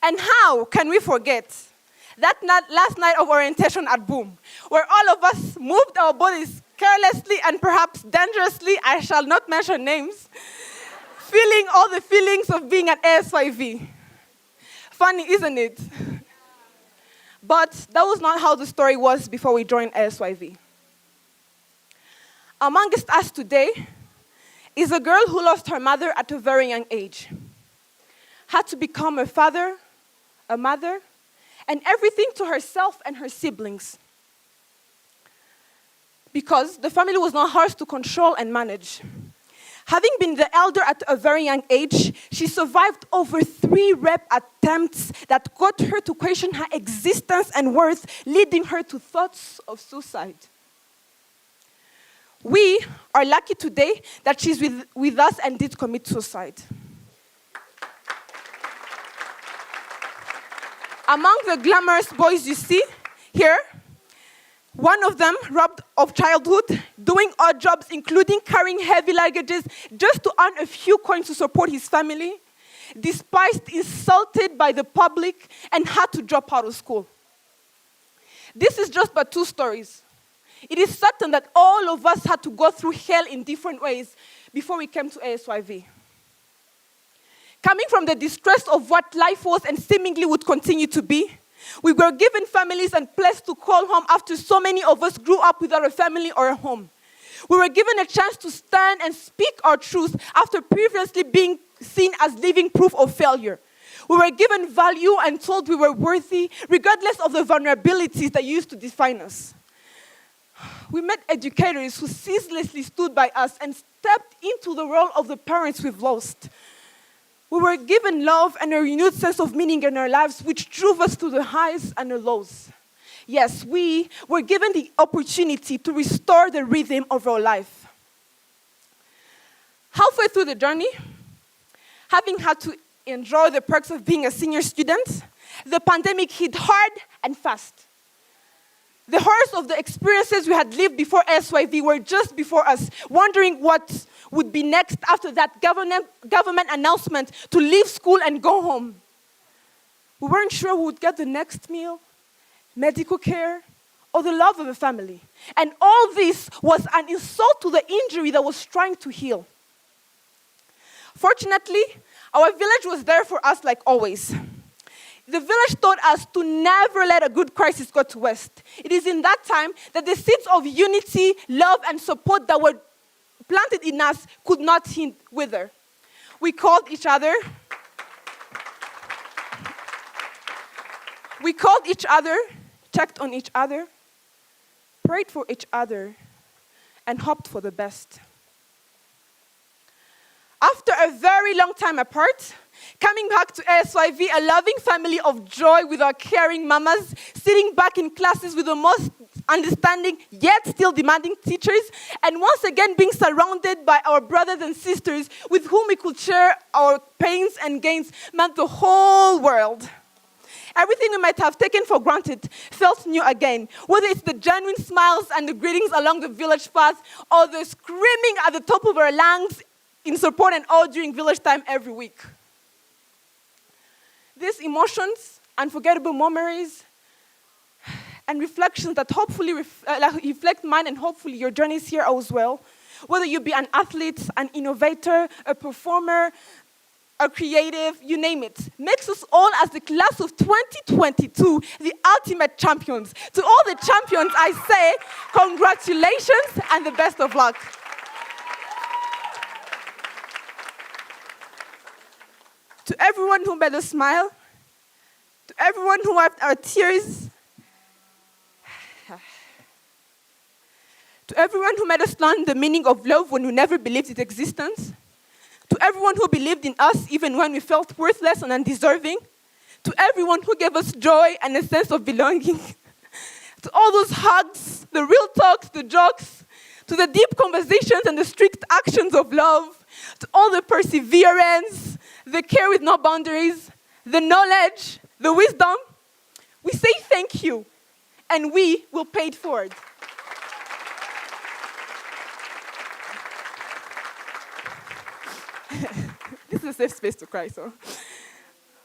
And how can we forget that last night of orientation at Boom, where all of us moved our bodies carelessly and perhaps dangerously, I shall not mention names, feeling all the feelings of being at ASYV. Funny, isn't it? But that was not how the story was before we joined ASYV. Amongst us today is a girl who lost her mother at a very young age, had to become a father, a mother, and everything to herself and her siblings. Because the family was not hers to control and manage. Having been the elder at a very young age, she survived over 3 rape attempts that got her to question her existence and worth, leading her to thoughts of suicide. We are lucky today that she's with us and did commit suicide. Among the glamorous boys you see here, one of them robbed of childhood, doing odd jobs, including carrying heavy luggages just to earn a few coins to support his family, despised, insulted by the public, and had to drop out of school. This is just but 2 stories. It is certain that all of us had to go through hell in different ways before we came to ASYV. Coming from the distress of what life was and seemingly would continue to be, we were given families and place to call home after so many of us grew up without a family or a home. We were given a chance to stand and speak our truth after previously being seen as living proof of failure. We were given value and told we were worthy, regardless of the vulnerabilities that used to define us. We met educators who ceaselessly stood by us and stepped into the role of the parents we've lost. We were given love and a renewed sense of meaning in our lives, which drove us to the highs and the lows. Yes, we were given the opportunity to restore the rhythm of our life. Halfway through the journey, having had to enjoy the perks of being a senior student, the pandemic hit hard and fast. The horrors of the experiences we had lived before SYV were just before us, wondering what would be next after that government announcement to leave school and go home. We weren't sure we would get the next meal, medical care, or the love of a family. And all this was an insult to the injury that was trying to heal. Fortunately, our village was there for us like always. The village taught us to never let a good crisis go to waste. It is in that time that the seeds of unity, love, and support that were planted in us could not wither. We called each other. We called each other, checked on each other, prayed for each other, and hoped for the best. After a very long time apart, coming back to SYV, a loving family of joy with our caring mamas, sitting back in classes with the most understanding yet still demanding teachers, and once again being surrounded by our brothers and sisters with whom we could share our pains and gains meant the whole world. Everything we might have taken for granted felt new again, whether it's the genuine smiles and the greetings along the village path, or the screaming at the top of our lungs in support and all during village time every week. These emotions, unforgettable memories, and reflections that hopefully reflect mine and hopefully your journeys here as well, whether you be an athlete, an innovator, a performer, a creative, you name it, makes us all as the class of 2022 the ultimate champions. To all the champions, I say congratulations and the best of luck. To everyone who made us smile, to everyone who wiped our tears, to everyone who made us learn the meaning of love when we never believed its existence, to everyone who believed in us even when we felt worthless and undeserving, to everyone who gave us joy and a sense of belonging, to all those hugs, the real talks, the jokes, to the deep conversations and the strict actions of love, to all the perseverance, the care with no boundaries, the knowledge, the wisdom, we say thank you, and we will pay it forward. This is a safe space to cry, so.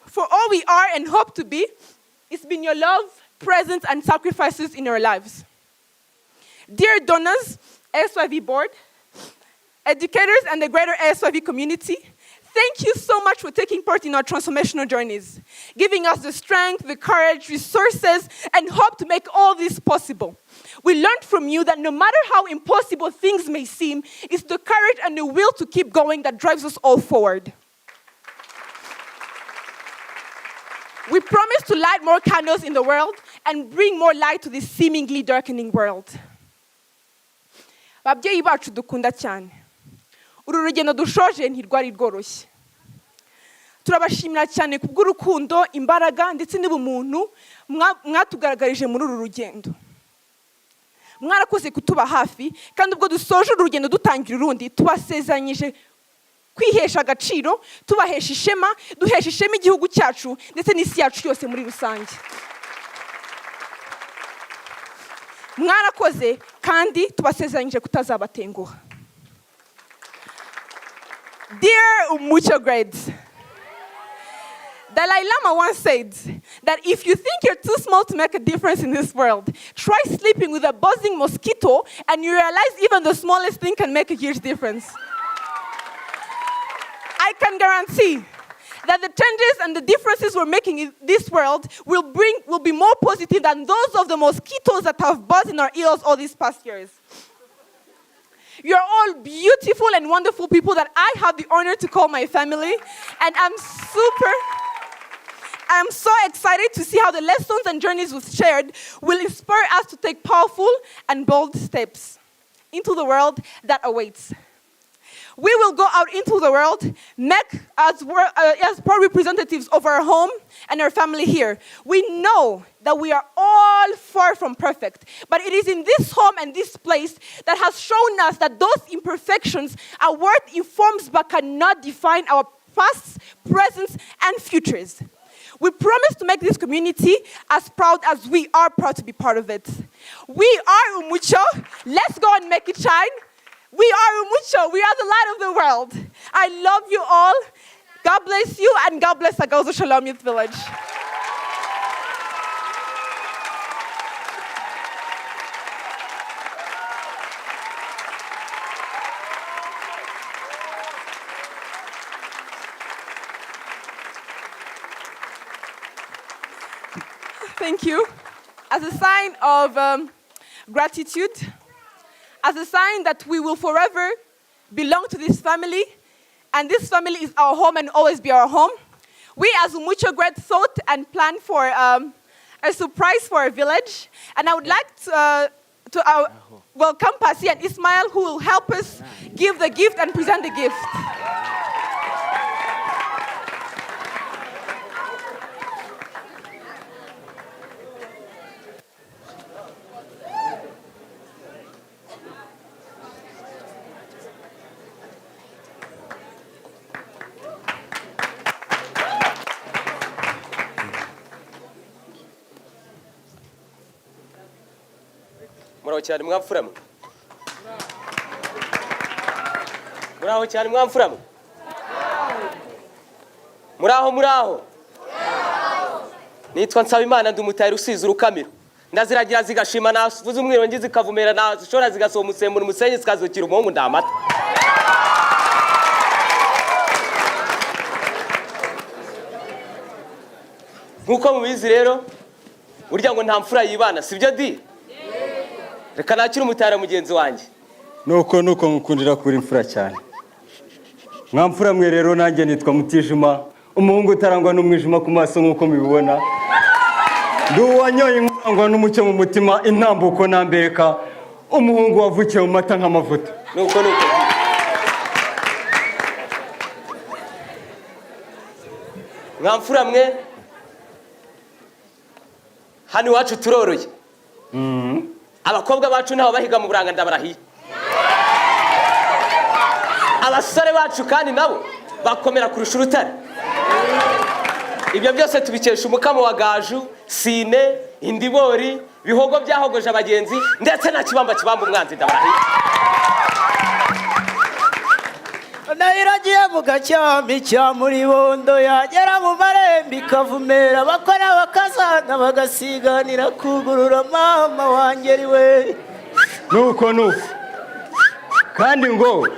For all we are and hope to be, it's been your love, presence, and sacrifices in our lives. Dear donors, SYV board, educators, and the greater SYV community, thank you so much for taking part in our transformational journeys, giving us the strength, the courage, resources, and hope to make all this possible. We learned from you that no matter how impossible things may seem, it's the courage and the will to keep going that drives us all forward. We promise to light more candles in the world and bring more light to this seemingly darkening world. Babyeyi bacu dukunda cyane. Uru rugendo dushoje ntirwari rworoshye. Turabashimira cyane kubw'urukundo, imbaraga ndetse n'ubumuntu mwatugaragarije muri uru rugendo. Mwarakoze kutuba hafi, kandi ubwo dusoje urugendo dutangira urundi, tubasezeranyije kwihesha agaciro, tubahesha ishema, duhesha ishema igihugu cyacu ndetse n'isi yacu yose muri rusange. Mwarakoze kandi tubasezeranyije kutazabatenguha. Dear Umucyo grades, Dalai Lama once said that if you think you're too small to make a difference in this world, try sleeping with a buzzing mosquito and you realize even the smallest thing can make a huge difference. I can guarantee that the changes and the differences we're making in this world will be more positive than those of the mosquitoes that have buzzed in our ears all these past years. You're all beautiful and wonderful people that I have the honor to call my family, and I'm so excited to see how the lessons and journeys we've shared will inspire us to take powerful and bold steps into the world that awaits. We will go out into the world, make as proud representatives of our home and our family here. We know that we are all far from perfect, but it is in this home and this place that has shown us that those imperfections are what informs but cannot define our past, presents, and futures. We promise to make this community as proud as we are proud to be part of it. We are Umucyo. Let's go and make it shine. We are Umucyo. We are the light of the world. I love you all. God bless you, and God bless Agahozo-Shalom Youth Village. Thank you. As a sign of gratitude, as a sign that we will forever belong to this family, and this family is our home and always be our home, we as Umucyo grad thought and planned for a surprise for our village. And I would like to welcome Pasi and Ismail, who will help us give the gift and present the gift. Muraho cyane mwamfuramo. Muraho cyane mwamfuramo. Muraho. Nitwa Nsabimana ndumutayira usize urukamiro. Ndaziragira zigashima navuze umwirongi zikavumera nashora zigasoma umusemburo umusenyi zikazukira umuhungu ndamata. Nkuko mubizi rero burya ngo nta mfura yibana sibyo di? Reka nakira umutara mugenzi wanjye. Nuko nkukundira kuri imfura cyane. Mwamfura mwe rero nanjye nitwa Mutijima, umuhungu utarangwa n'umwijima ku maso nkuko mubibona. Nduwanyoye inkwangwa n'umucyo mu mutima intambuko nambeka, umuhungu wavukiye mu mata nk'amavuta. Nuko. Mwamfura mwe hano iwacu turoroye. Abakobwa bacu nabo bahiga mu buranga ndabarahiye. Abasore bacu kandi nabo bakomera kurusha urutare. Ibyo byose tubikesha umukamo wa gaju, sine, indibori, bihogo byahogoje abagenzi ndetse na kibamba umwanzi ndabarahiye. Nairagiye mu gacyami cya muri bondo yagera mu marembe ikavumera bakora bakazana bagasiganira kugurura mama wangeri we. Nuko kandi ngo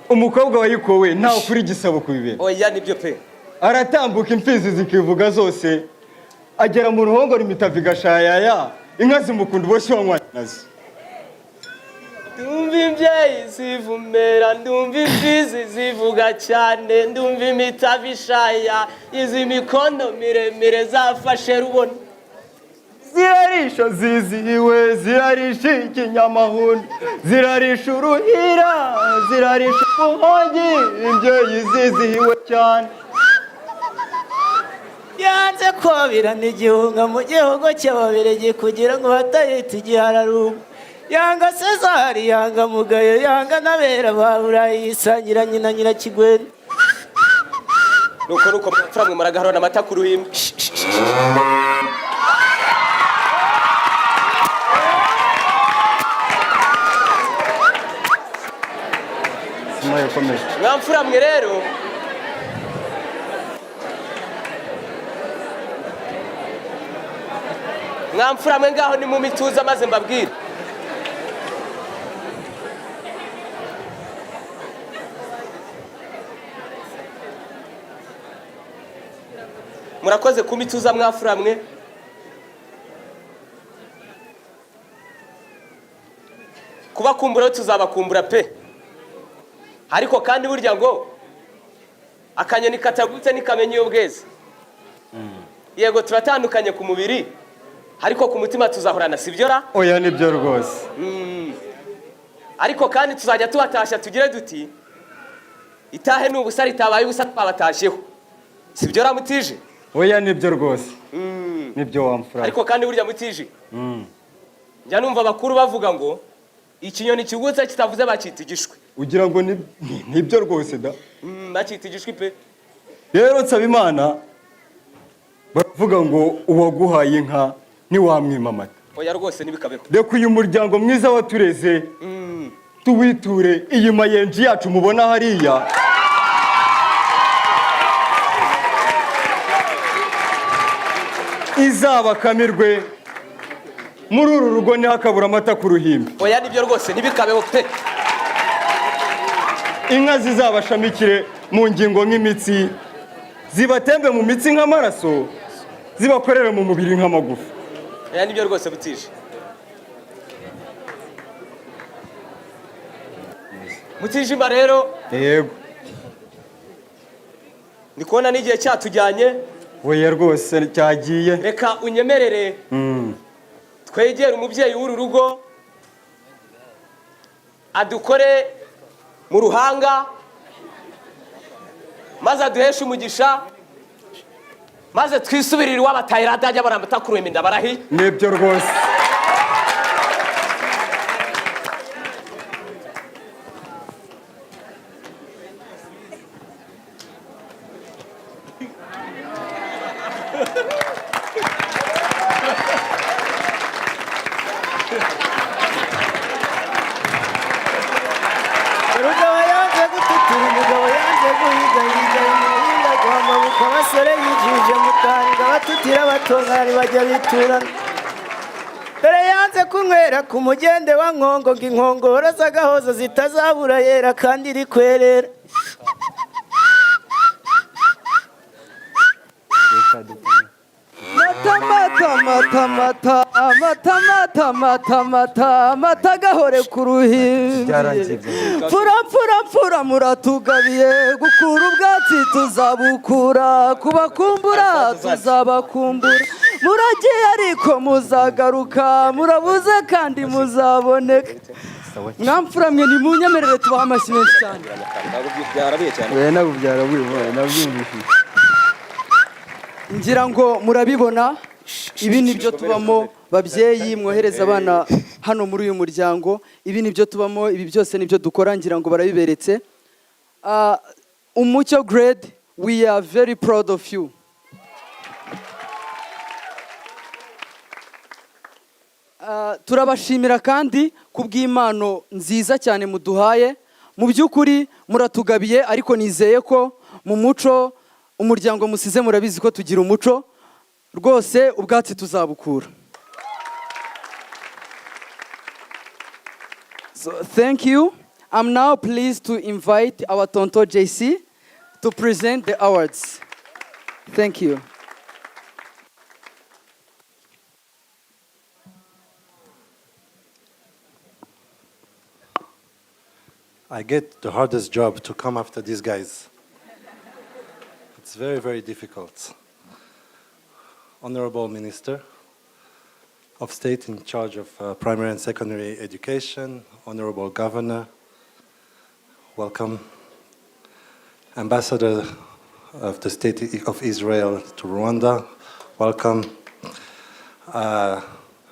umukobwa wayikowe ntawe kuri gisabo kubibera. Oya nibyo pe. Aratambuka imfizi zikivuga zose agera mu ruhongore imitaviga shayaya inka zimukunda bose wanyanazi. Ndumva imbyeyi zivumera, ndumva imfizi zivuga cyane, ndumva imitabishaya, izi mikono miremire zafashe rubona. Zirarisha zizihiwe, zirarisha ikinyamahunda, zirarisha uruhira, zirarisha ubuhongi, imbyeyi zizihiwe cyane. Yanze kwabirana igihunga mu gihugu cy'Ababirigi kugira ngo batayita igihararumba. Yanga Sezari, yanga Mugayo, yanga n'abera babura yisangira nyina Nyirakigwena. Nuko mwamfura mwe muragaharona amata ku ruhimbi. Mwamfura mwe rero mwamfura mwe ngaho ni mu mituza maze mbabwire. murakoze kumituza mwafura mwe. Kubakumbura tuzabakumbura pe. Ariko kandi burya ngo akanyoni katagutse nikamenya iyo bweze. Yego turatandukanye ku mubiri ariko ku mutima tuzahorana, sibyo ra? Oya nibyo rwose. Ariko kandi tuzajya tubatashya tugire duti itahe n'ubusa ritabaye ubusa twabatashyeho, sibyo ra Mutije? Oya nibyo rwose. Nibyo wamfura. Ariko kandi burya Mutije, njya numva abakuru bavuga ngo ikinyoni kigutse kitavuze bakita igishwi. Ugira ngo nibyo rwose da? Bakita igishwi pe. Rero nsaba Imana baravuga ngo uwaguhaye inka ntiwamwima amata. Oya rwose nibikabeho. Reka uyu muryango mwiza watureze tuwiture iyi mayenji yacu mubona hariya. Izabakamirwe muri uru rugo ntihakabura amata ku ruhimbi. Oya nibyo rwose nibikabeho pe. Inka zizabashamikire mu ngingo nk'imitsi, zibatembe mu mitsi nk'amaraso, zibakorere mu mubiri nk'amagufa. Oya nibyo rwose Mutije. Mutijima rero. Yego. Ndi kubona n'igihe cyatujyanye. Oya rwose cyagiye. Reka unyemerere twegere umubyeyi w'uru rugo adukore mu ruhanga maze aduheshe umugisha maze twisubirire iw'abatahira atajya barambata ku ruhimbi ndabarahi. Nibyo rwose. Umugabo yanze gututira, umugabo yanze guhigahiga, umuhinga guhamabuka abasore yijije mutanga, abatutira abatongari bajya biturana. Dore yanze kunywera ku mugende wa nkongo, ngo inkongoro z'agahozo zitazabura yera kandi iri kwerera. Mata gahore ku ruhimbi. Pfura muratugabiye, gukura ubwatsi tuzabukura, kubakumbura tuzabakumbura. Muragiye ariko muzagaruka, murabuze kandi muzaboneka. Mwamfura mwe nimunyemerere tubaha amashyi menshi cyane. Ngira ngo murabibona, ibi nibyo tubamo babyeyi, mwohereza abana hano muri uyu muryango. Ibi nibyo tubamo, ibi byose nibyo dukora, ngira ngo barabiberetse. Umucyo grade, we are very proud of you. Turabashimira kandi kubw'impano nziza cyane muduhaye. Mu by'ukuri muratugabiye, ariko nizeye ko mu muco umuryango musize murabizi ko tugira umuco rwose, ubwatsi tuzabukura. So thank you. I'm now pleased to invite our Tonto JC to present the awards. Thank you. I get the hardest job to come after these guys. It's very, very difficult. Honorable Minister of State in charge of primary and secondary education, Honorable Governor, welcome. Ambassador of the State of Israel to Rwanda, welcome.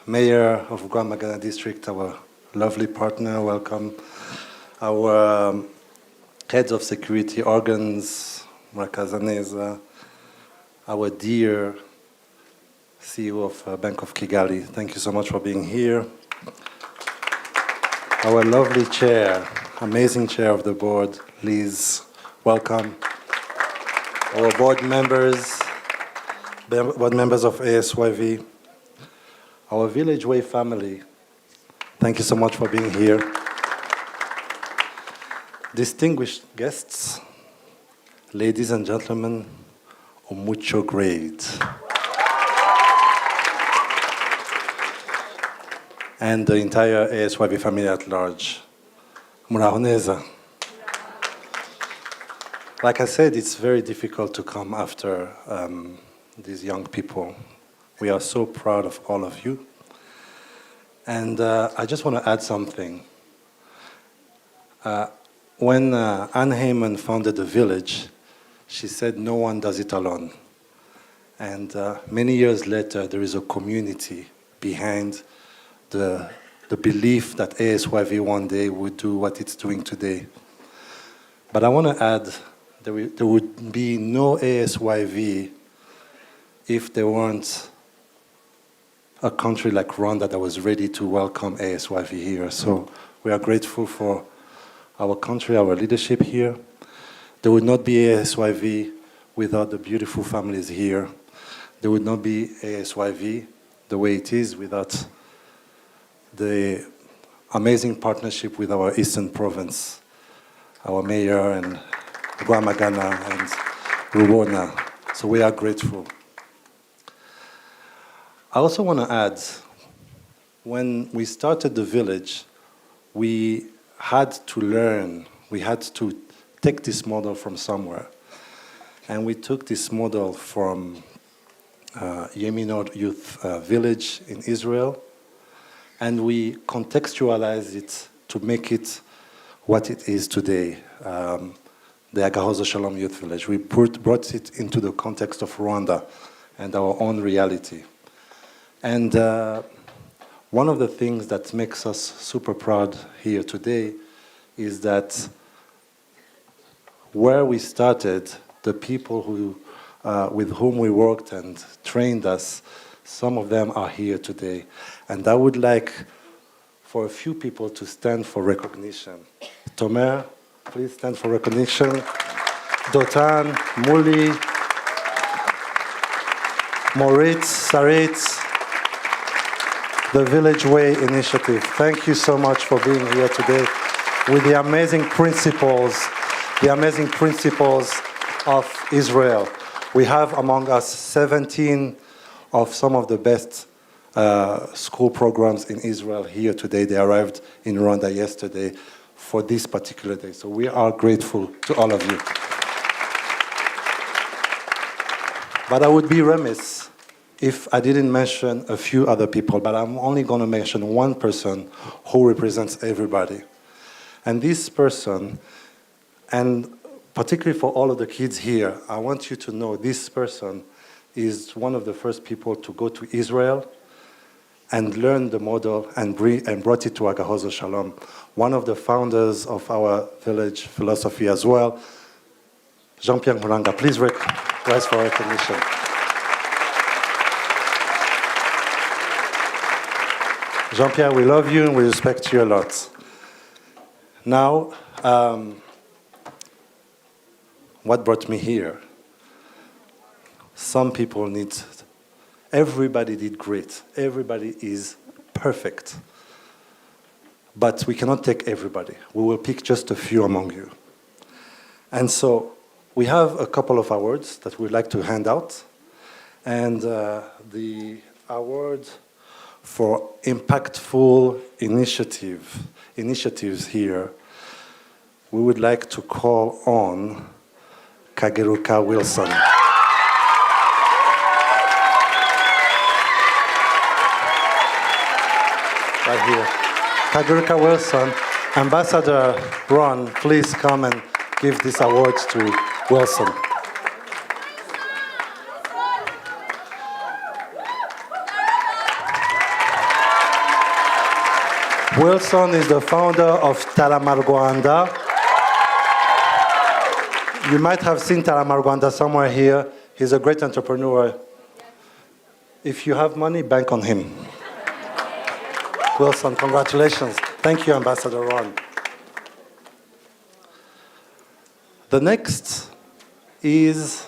Mayor of Grand Magana District, our lovely partner, welcome. Our heads of security organs, Murakazaneza, our dear CEO of Bank of Kigali, thank you so much for being here. Our lovely chair, amazing chair of the board, Liz, welcome. Our board members of ASYV, our Village Way family, thank you so much for being here. Distinguished guests, ladies and gentlemen, Umucyo grade. And the entire ASYV family at large. Muraho neza. Like I said, it's very difficult to come after these young people. We are so proud of all of you. And I just want to add something. When Anne Heyman founded the village, she said, no one does it alone. And many years later, there is a community behind the belief that ASYV one day would do what it's doing today. But I want to add, there would be no ASYV if there weren't a country like Rwanda that was ready to welcome ASYV here. So we are grateful for our country, our leadership here. There would not be ASYV without the beautiful families here. There would not be ASYV the way it is without the amazing partnership with our Eastern Province, our mayor and Guamagana and Rubona. So we are grateful. I also want to add, when we started the village, we had to learn, we had to take this model from somewhere. And we took this model from Yeminot Youth Village in Israel, and we contextualized it to make it what it is today, the Agahozo-Shalom Youth Village. We brought it into the context of Rwanda and our own reality. And one of the things that makes us super proud here today is that where we started, the people who, with whom we worked and trained us, some of them are here today. And I would like for a few people to stand for recognition. Tomer, please stand for recognition. Dotan, Muli, Moritz, Sarit, the Village Way Initiative. Thank you so much for being here today with the amazing principles of Israel. We have among us 17 of some of the best school programs in Israel here today. They arrived in Rwanda yesterday for this particular day. So we are grateful to all of you. But I would be remiss if I didn't mention a few other people, but I'm only going to mention one person who represents everybody. And this person, and particularly for all of the kids here, I want you to know this person is one of the first people to go to Israel and learn the model and brought it to Agahozo-Shalom. One of the founders of our village philosophy as well, Jean-Pierre Muranga. Please rise for recognition. Jean-Pierre, we love you and we respect you a lot. Now, what brought me here? Some people need, everybody did great. Everybody is perfect. But we cannot take everybody. We will pick just a few among you. And so we have a couple of awards that we'd like to hand out. And the award for impactful initiatives here, we would like to call on Kageruka Wilson. Right here. Kageruka Wilson, Ambassador Ron, please come and give this award to Wilson. Wilson is the founder of Talamarwanda. You might have seen Talamarwanda somewhere here. He's a great entrepreneur. If you have money, bank on him. Wilson, congratulations. Thank you, Ambassador Ron. The next is...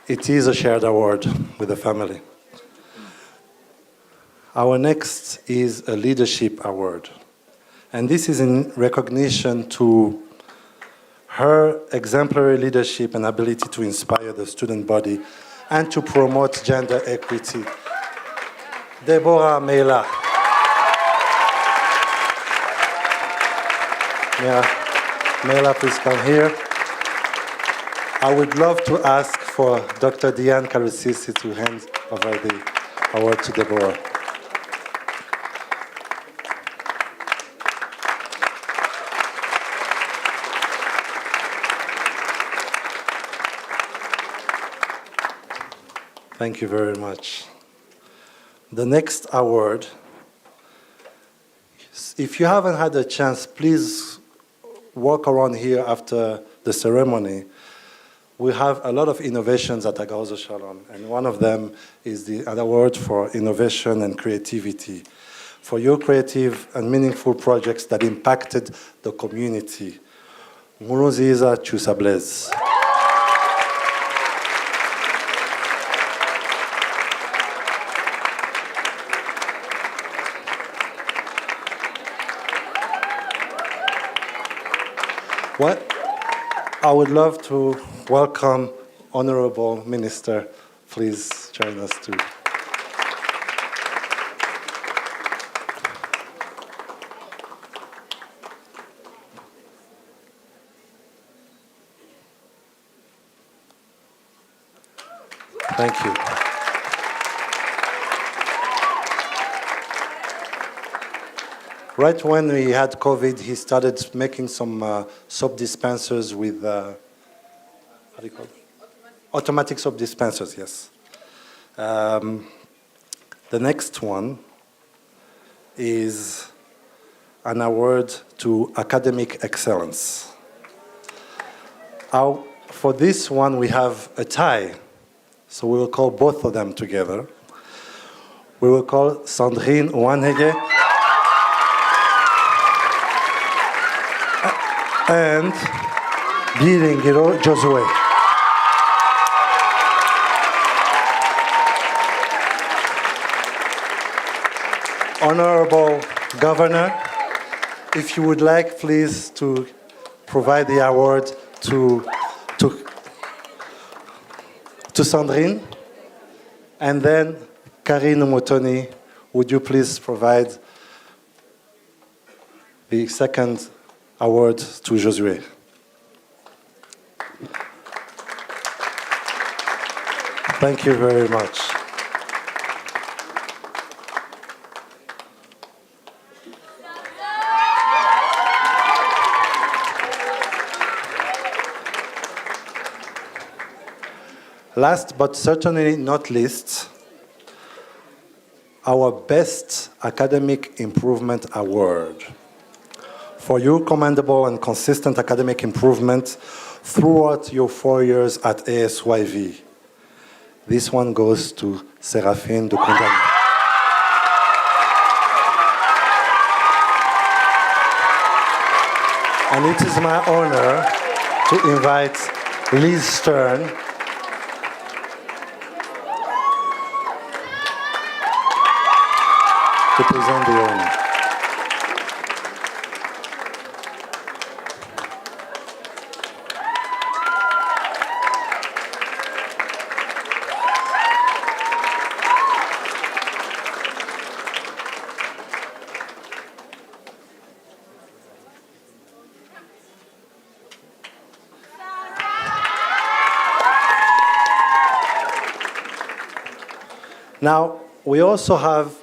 it is a shared award with the family. Our next is a leadership award. And this is in recognition to her exemplary leadership and ability to inspire the student body and to promote gender equity. Deborah Mela. Mela, please come here. I would love to ask for Dr. Diane Karusisi to hand over the award to Deborah. Thank you very much. The next award, if you haven't had a chance, please walk around here after the ceremony. We have a lot of innovations at Agahozo-Shalom, and one of them is the award for innovation and creativity, for your creative and meaningful projects that impacted the community. Muruziza Chusablez. What? I would love to welcome Honorable Minister. Please join us too. Thank you. Right when we had COVID, he started making some soap dispensers with, how do you call it? Automatic soap dispensers, yes. The next one is an award to academic excellence. For this one, we have a tie, so we will call both of them together. We will call Sandrine Wanhege and Biringiro Josue. Honorable Governor, if you would like, please, to provide the award to Sandrine. And then, Karine Motoni, would you please provide the second award to Josue. Thank you very much. Last but certainly not least, our Best Academic Improvement Award. For your commendable and consistent academic improvement throughout your 4 years at ASYV. This one goes to Séraphine de Condamné. And it is my honor to invite Liz Stern to present the honor. Now, we also have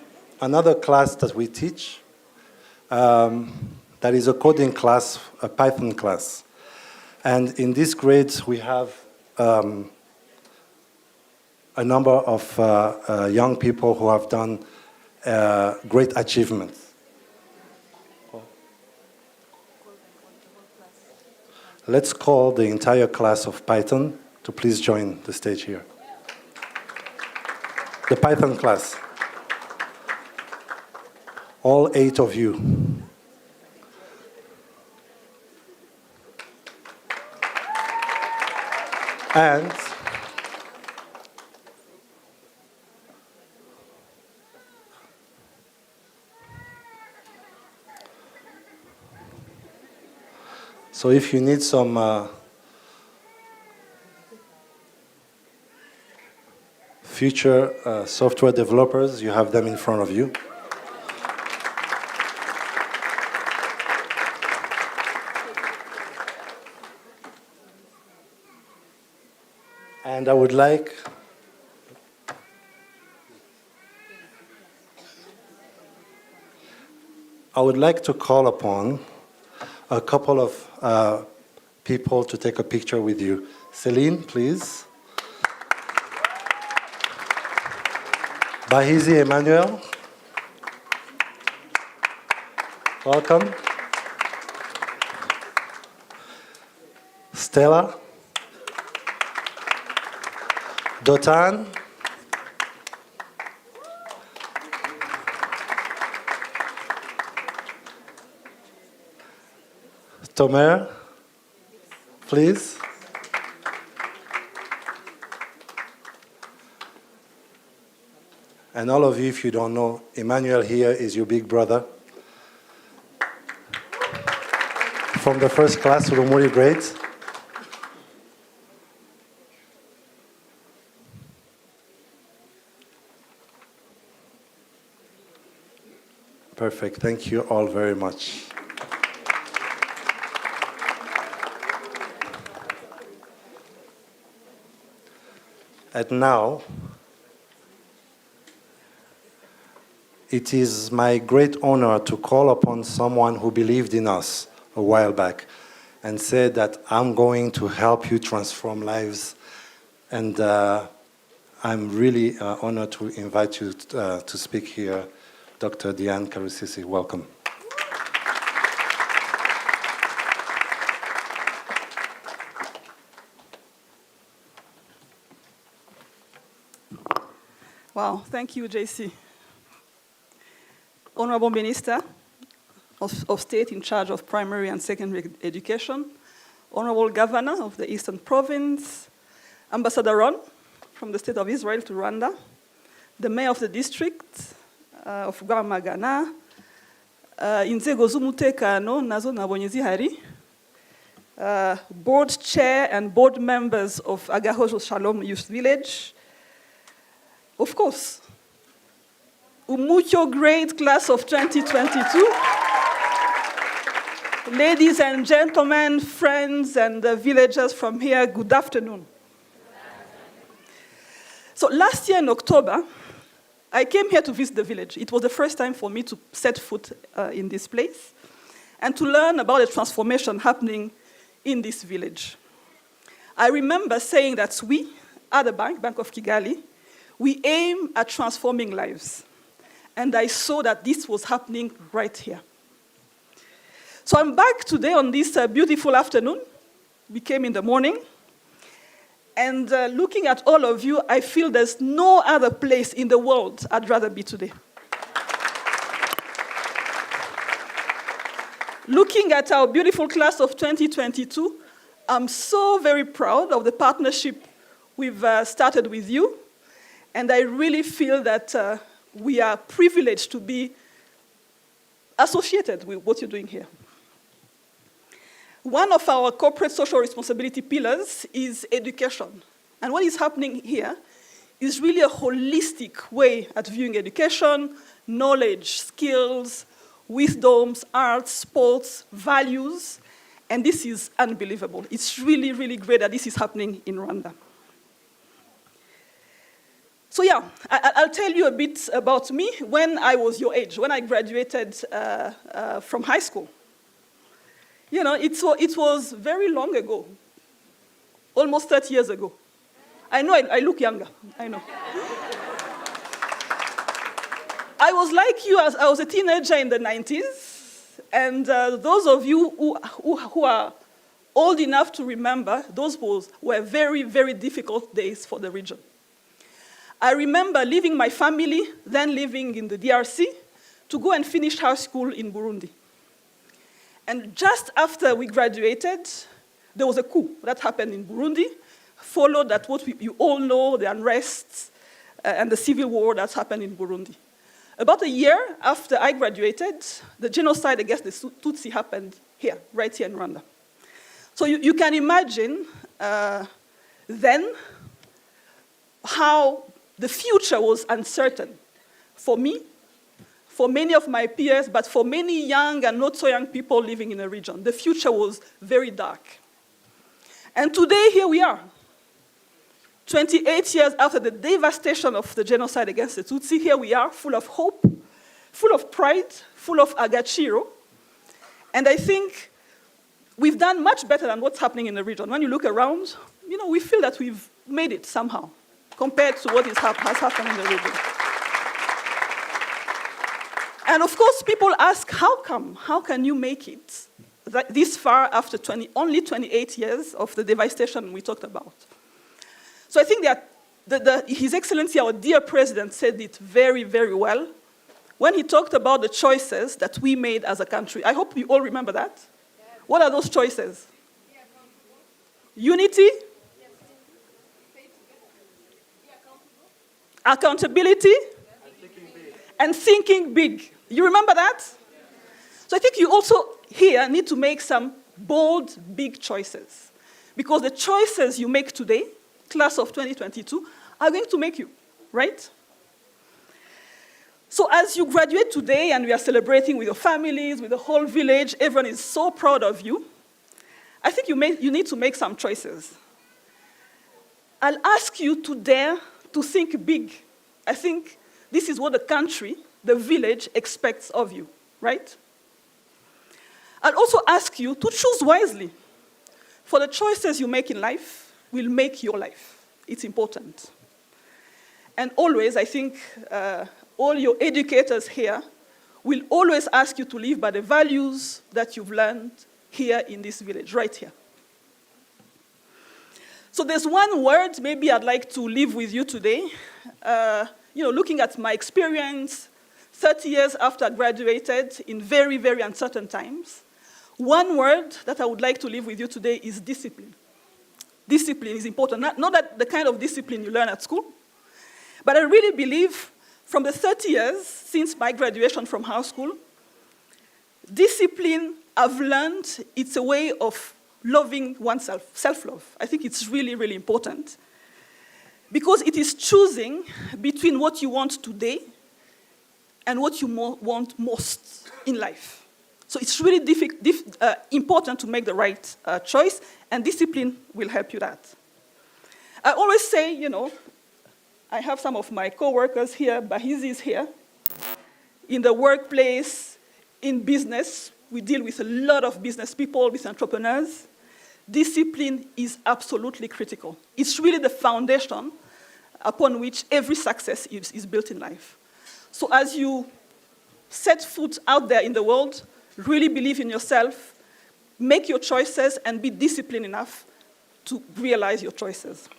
another class that we teach, that is a coding class, a Python class. And in this grade, we have a number of young people who have done great achievements. Let's call the entire class of Python to please join the stage here. The Python class. All 8 of you. And So if you need some future software developers, you have them in front of you. And I would like to call upon a couple of people to take a picture with you. Celine, please. Bahizi Emmanuel. Welcome. Stella. Dotan. Tomer, please. And all of you, if you don't know, Emmanuel here is your big brother. From the first class to the Muri grades. Perfect. Thank you all very much. And now, it is my great honor to call upon someone who believed in us a while back and said that I'm going to help you transform lives. And I'm really honored to invite you to speak here, Dr. Diane Karusisi. Welcome. Wow, thank you, JC. Honorable Minister of State in charge of primary and secondary education, Honorable Governor of the Eastern Province, Ambassador Ron from the State of Israel to Rwanda, the Mayor of the District of Rwamagana, inzego z'umutekano nazo nabonye zihari, board chair and board members of Agahozo-Shalom Youth Village, of course, Umucyo grade class of 2022. Ladies and gentlemen, friends and villagers from here, good afternoon. So last year in October, I came here to visit the village. It was the first time for me to set foot in this place and to learn about the transformation happening in this village. I remember saying that we, at the Bank of Kigali, we aim at transforming lives. And I saw that this was happening right here. So I'm back today on this beautiful afternoon. We came in the morning. And looking at all of you, I feel there's no other place in the world I'd rather be today. Looking at our beautiful class of 2022, I'm so very proud of the partnership we've started with you. And I really feel that we are privileged to be associated with what you're doing here. One of our corporate social responsibility pillars is education. And what is happening here is really a holistic way at viewing education, knowledge, skills, wisdoms, arts, sports, values. And this is unbelievable. It's really, really great that this is happening in Rwanda. So yeah, I'll tell you a bit about me when I was your age, when I graduated from high school. You know, it was very long ago, almost 30 years ago. I know I look younger, I know. I was like you, I was a teenager in the 90s, and those of you who are old enough to remember, those were very, very difficult days for the region. I remember leaving my family, then living in the DRC, to go and finish high school in Burundi. And just after we graduated, there was a coup that happened in Burundi, followed that what you all know, the unrest and the civil war that's happened in Burundi. About a year after I graduated, the genocide against the Tutsi happened here, right here in Rwanda. So you can imagine then how the future was uncertain for me, for many of my peers, but for many young and not so young people living in the region. The future was very dark. And today, here we are. 28 years after the devastation of the genocide against the Tutsi, here we are, full of hope, full of pride, full of agachiro. And I think we've done much better than what's happening in the region. When you look around, we feel that we've made it somehow, compared to what has happened in the region. And of course, people ask, how come? How can you make it this far after only 28 years of the devastation we talked about? So I think that His Excellency, our dear President, said it very, very well when he talked about the choices that we made as a country. I hope you all remember that. What are those choices? Unity, accountability, and thinking big. You remember that? So I think you also here need to make some bold, big choices. Because the choices you make today, class of 2022, are going to make you, right? So as you graduate today and we are celebrating with your families, with the whole village, everyone is so proud of you, I think you need to make some choices. I'll ask you to dare to think big. I think this is what the country, the village, expects of you, right? I'll also ask you to choose wisely. For the choices you make in life will make your life. It's important. And always, I think, all your educators here will always ask you to live by the values that you've learned here in this village, right here. So there's one word maybe I'd like to leave with you today. Looking at my experience 30 years after I graduated in very, very uncertain times, one word that I would like to leave with you today is discipline. Discipline is important. Not that the kind of discipline you learn at school, but I really believe from the 30 years since my graduation from high school, discipline, I've learned it's a way of loving oneself, self-love. I think it's really, really important. Because it is choosing between what you want today and what you want most in life. So it's really important to make the right choice, and discipline will help you that. I always say, I have some of my co-workers here, Bahizi is here. In the workplace, in business, we deal with a lot of business people, with entrepreneurs. Discipline is absolutely critical. It's really the foundation upon which every success is built in life. So as you set foot out there in the world, really believe in yourself, make your choices, and be disciplined enough to realize your choices.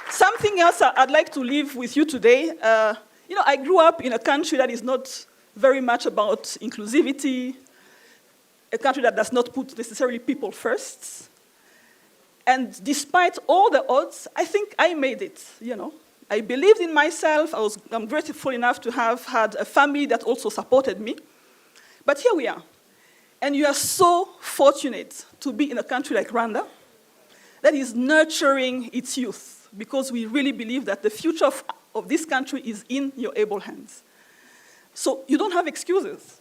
Something else I'd like to leave with you today. I grew up in a country that is not very much about inclusivity, a country that does not put necessarily people first. And despite all the odds, I think I made it, I believed in myself. I'm grateful enough to have had a family that also supported me. But here we are. And you are so fortunate to be in a country like Rwanda that is nurturing its youth, because we really believe that the future of this country is in your able hands. So you don't have excuses,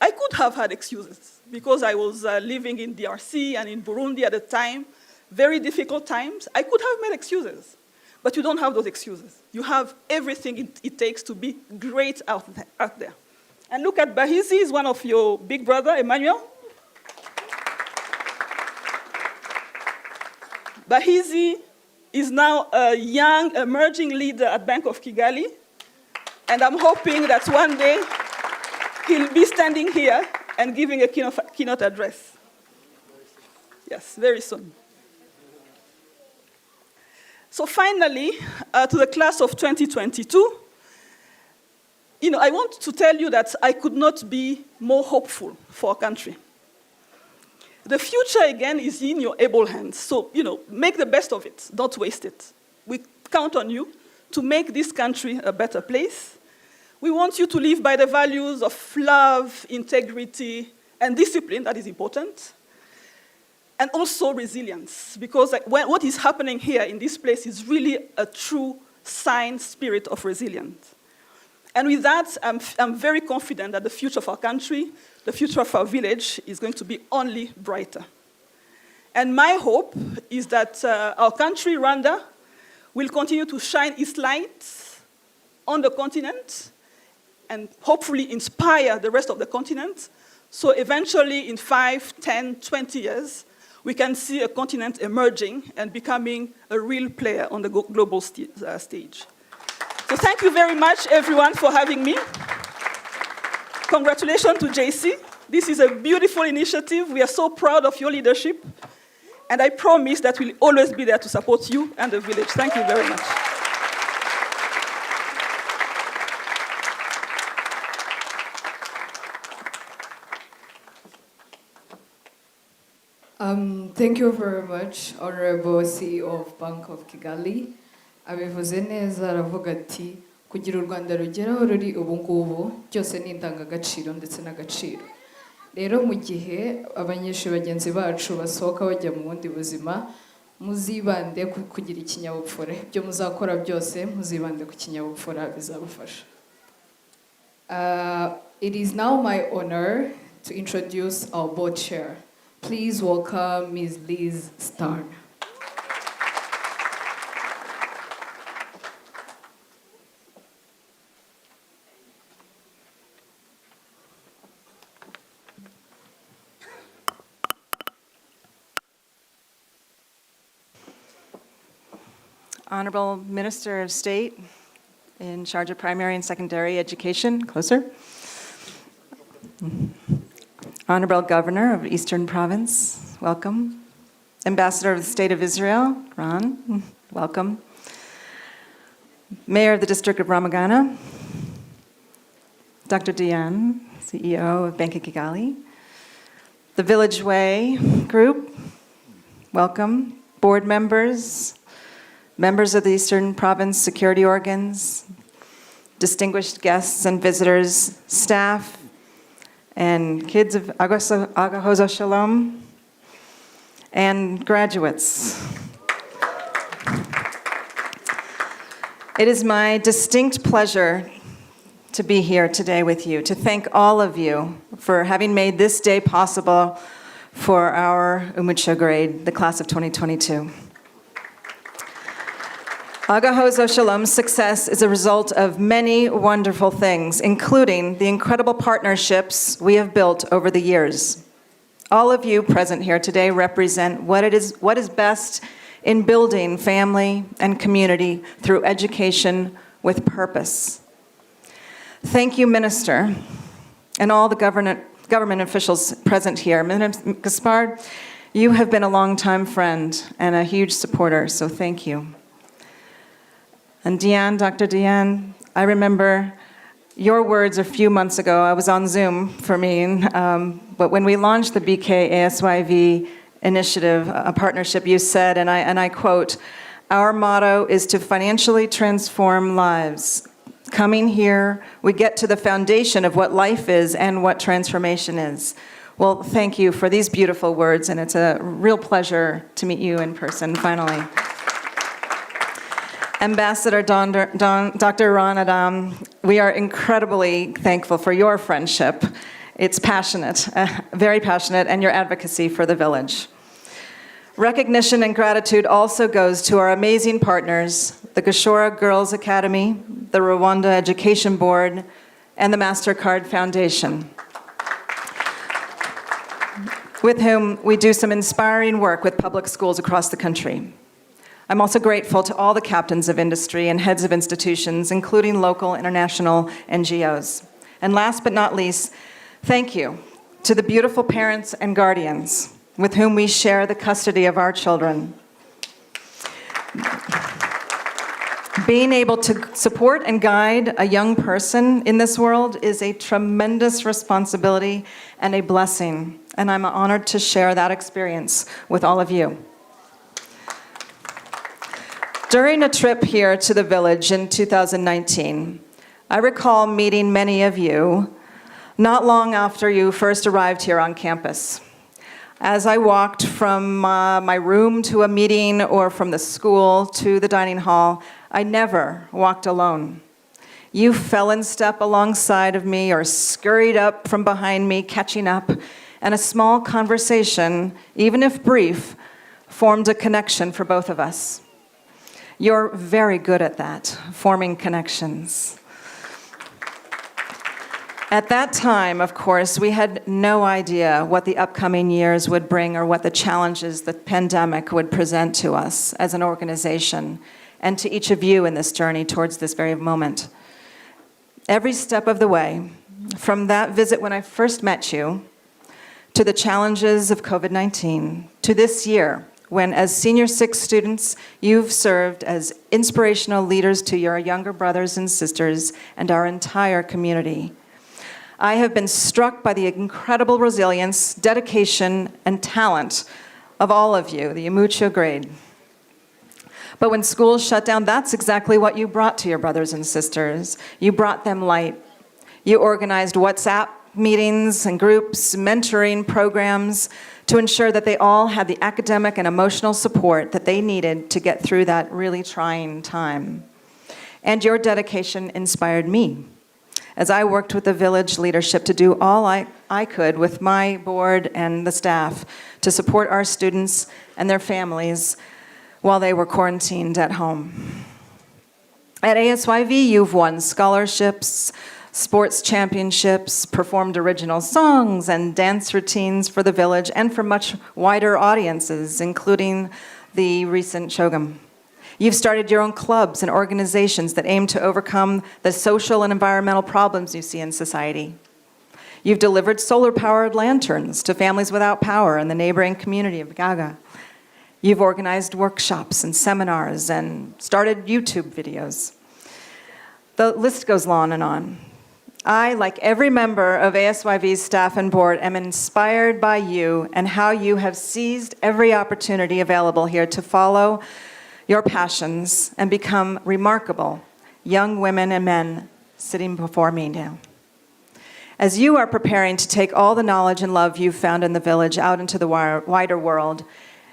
I could have had excuses because I was living in DRC and in Burundi at the time, very difficult times. I could have made excuses, but you don't have those excuses. You have everything it takes to be great out there. And look at Bahizi, he's one of your big brother, Emmanuel. Bahizi is now a young, emerging leader at Bank of Kigali, and I'm hoping that one day he'll be standing here and giving a keynote address. Yes, very soon. So finally, to the class of 2022, I want to tell you that I could not be more hopeful for our country. The future, again, is in your able hands. So, make the best of it. Don't waste it. We count on you to make this country a better place. We want you to live by the values of love, integrity, and discipline, that is important, and also resilience, because what is happening here in this place is really a true sign spirit of resilience. And with that, I'm very confident that the future of our country, the future of our village is going to be only brighter. And my hope is that our country, Rwanda, will continue to shine its light on the continent and hopefully inspire the rest of the continent. So eventually, in 5, 10, 20 years, we can see a continent emerging and becoming a real player on the global stage. So thank you very much, everyone, for having me. Congratulations to JC. This is a beautiful initiative. We are so proud of your leadership. And I promise that we'll always be there to support you and the village. Thank you very much. Thank you very much, Honorable CEO of Bank of Kigali. Abivuze neza aravuga ati kugira u Rwanda rugeraho ruri ubu ngubu byose ni indangagaciro ndetse n'agaciro. Rero mu gihe abanyeshuri bagenzi bacu basohoka bajya mu bundi buzima, muzibande kugira ikinyabupfura. Ibyo muzakora byose muzibande ku kinyabupfura bizabafasha. It is now my honor to introduce our board chair. Please welcome Ms. Liz Starn. Honorable Minister of State in charge of primary and secondary education, closer. Honorable Governor of Eastern Province, welcome. Ambassador of the State of Israel, Ron, welcome. Mayor of the District of Ramagana, Dr. Diane, CEO of Bank of Kigali. The Village Way Group, welcome. Board members, members of the Eastern Province security organs, distinguished guests and visitors, staff, and kids of Agahozo-Shalom, and graduates. It is my distinct pleasure to be here today with you, to thank all of you for having made this day possible for our Umucyo grade, the class of 2022. Agahozo-Shalom's success is a result of many wonderful things, including the incredible partnerships we have built over the years. All of you present here today represent what is best in building family and community through education with purpose. Thank you, Minister, and all the government officials present here. Minister Gaspard, you have been a longtime friend and a huge supporter, so thank you. And Diane, Dr. Diane, I remember your words a few months ago. I was on Zoom for me, but when we launched the BK Asyv initiative, a partnership, you said, and I quote, "Our motto is to financially transform lives. Coming here, we get to the foundation of what life is and what transformation is." Well, thank you for these beautiful words, and it's a real pleasure to meet you in person, finally. Ambassador Dr. Ron Adam, we are incredibly thankful for your friendship. It's passionate, very passionate, and your advocacy for the village. Recognition and gratitude also goes to our amazing partners, the Gashora Girls Academy, the Rwanda Education Board, and the MasterCard Foundation, with whom we do some inspiring work with public schools across the country. I'm also grateful to all the captains of industry and heads of institutions, including local, international NGOs. And last but not least, thank you to the beautiful parents and guardians with whom we share the custody of our children. Being able to support and guide a young person in this world is a tremendous responsibility and a blessing, and I'm honored to share that experience with all of you. During a trip here to the village in 2019, I recall meeting many of you not long after you first arrived here on campus. As I walked from my room to a meeting or from the school to the dining hall, I never walked alone. You fell in step alongside of me or scurried up from behind me, catching up, and a small conversation, even if brief, formed a connection for both of us. You're very good at that, forming connections. At that time, of course, we had no idea what the upcoming years would bring or what the challenges the pandemic would present to us as an organization and to each of you in this journey towards this very moment. Every step of the way, from that visit when I first met you, to the challenges of COVID-19, to this year, when as Senior 6 students, you've served as inspirational leaders to your younger brothers and sisters and our entire community. I have been struck by the incredible resilience, dedication, and talent of all of you, the Umucyo grade. But when schools shut down, that's exactly what you brought to your brothers and sisters. You brought them light. You organized WhatsApp meetings and groups, mentoring programs to ensure that they all had the academic and emotional support that they needed to get through that really trying time. And your dedication inspired me as I worked with the village leadership to do all I could with my board and the staff to support our students and their families while they were quarantined at home. At ASYV, you've won scholarships, sports championships, performed original songs and dance routines for the village and for much wider audiences, including the recent Shogam. You've started your own clubs and organizations that aim to overcome the social and environmental problems you see in society. You've delivered solar-powered lanterns to families without power in the neighboring community of Gaga. You've organized workshops and seminars and started YouTube videos. The list goes on and on. I, like every member of ASYV's staff and board, am inspired by you and how you have seized every opportunity available here to follow your passions and become remarkable young women and men sitting before me now. As you are preparing to take all the knowledge and love you've found in the village out into the wider world,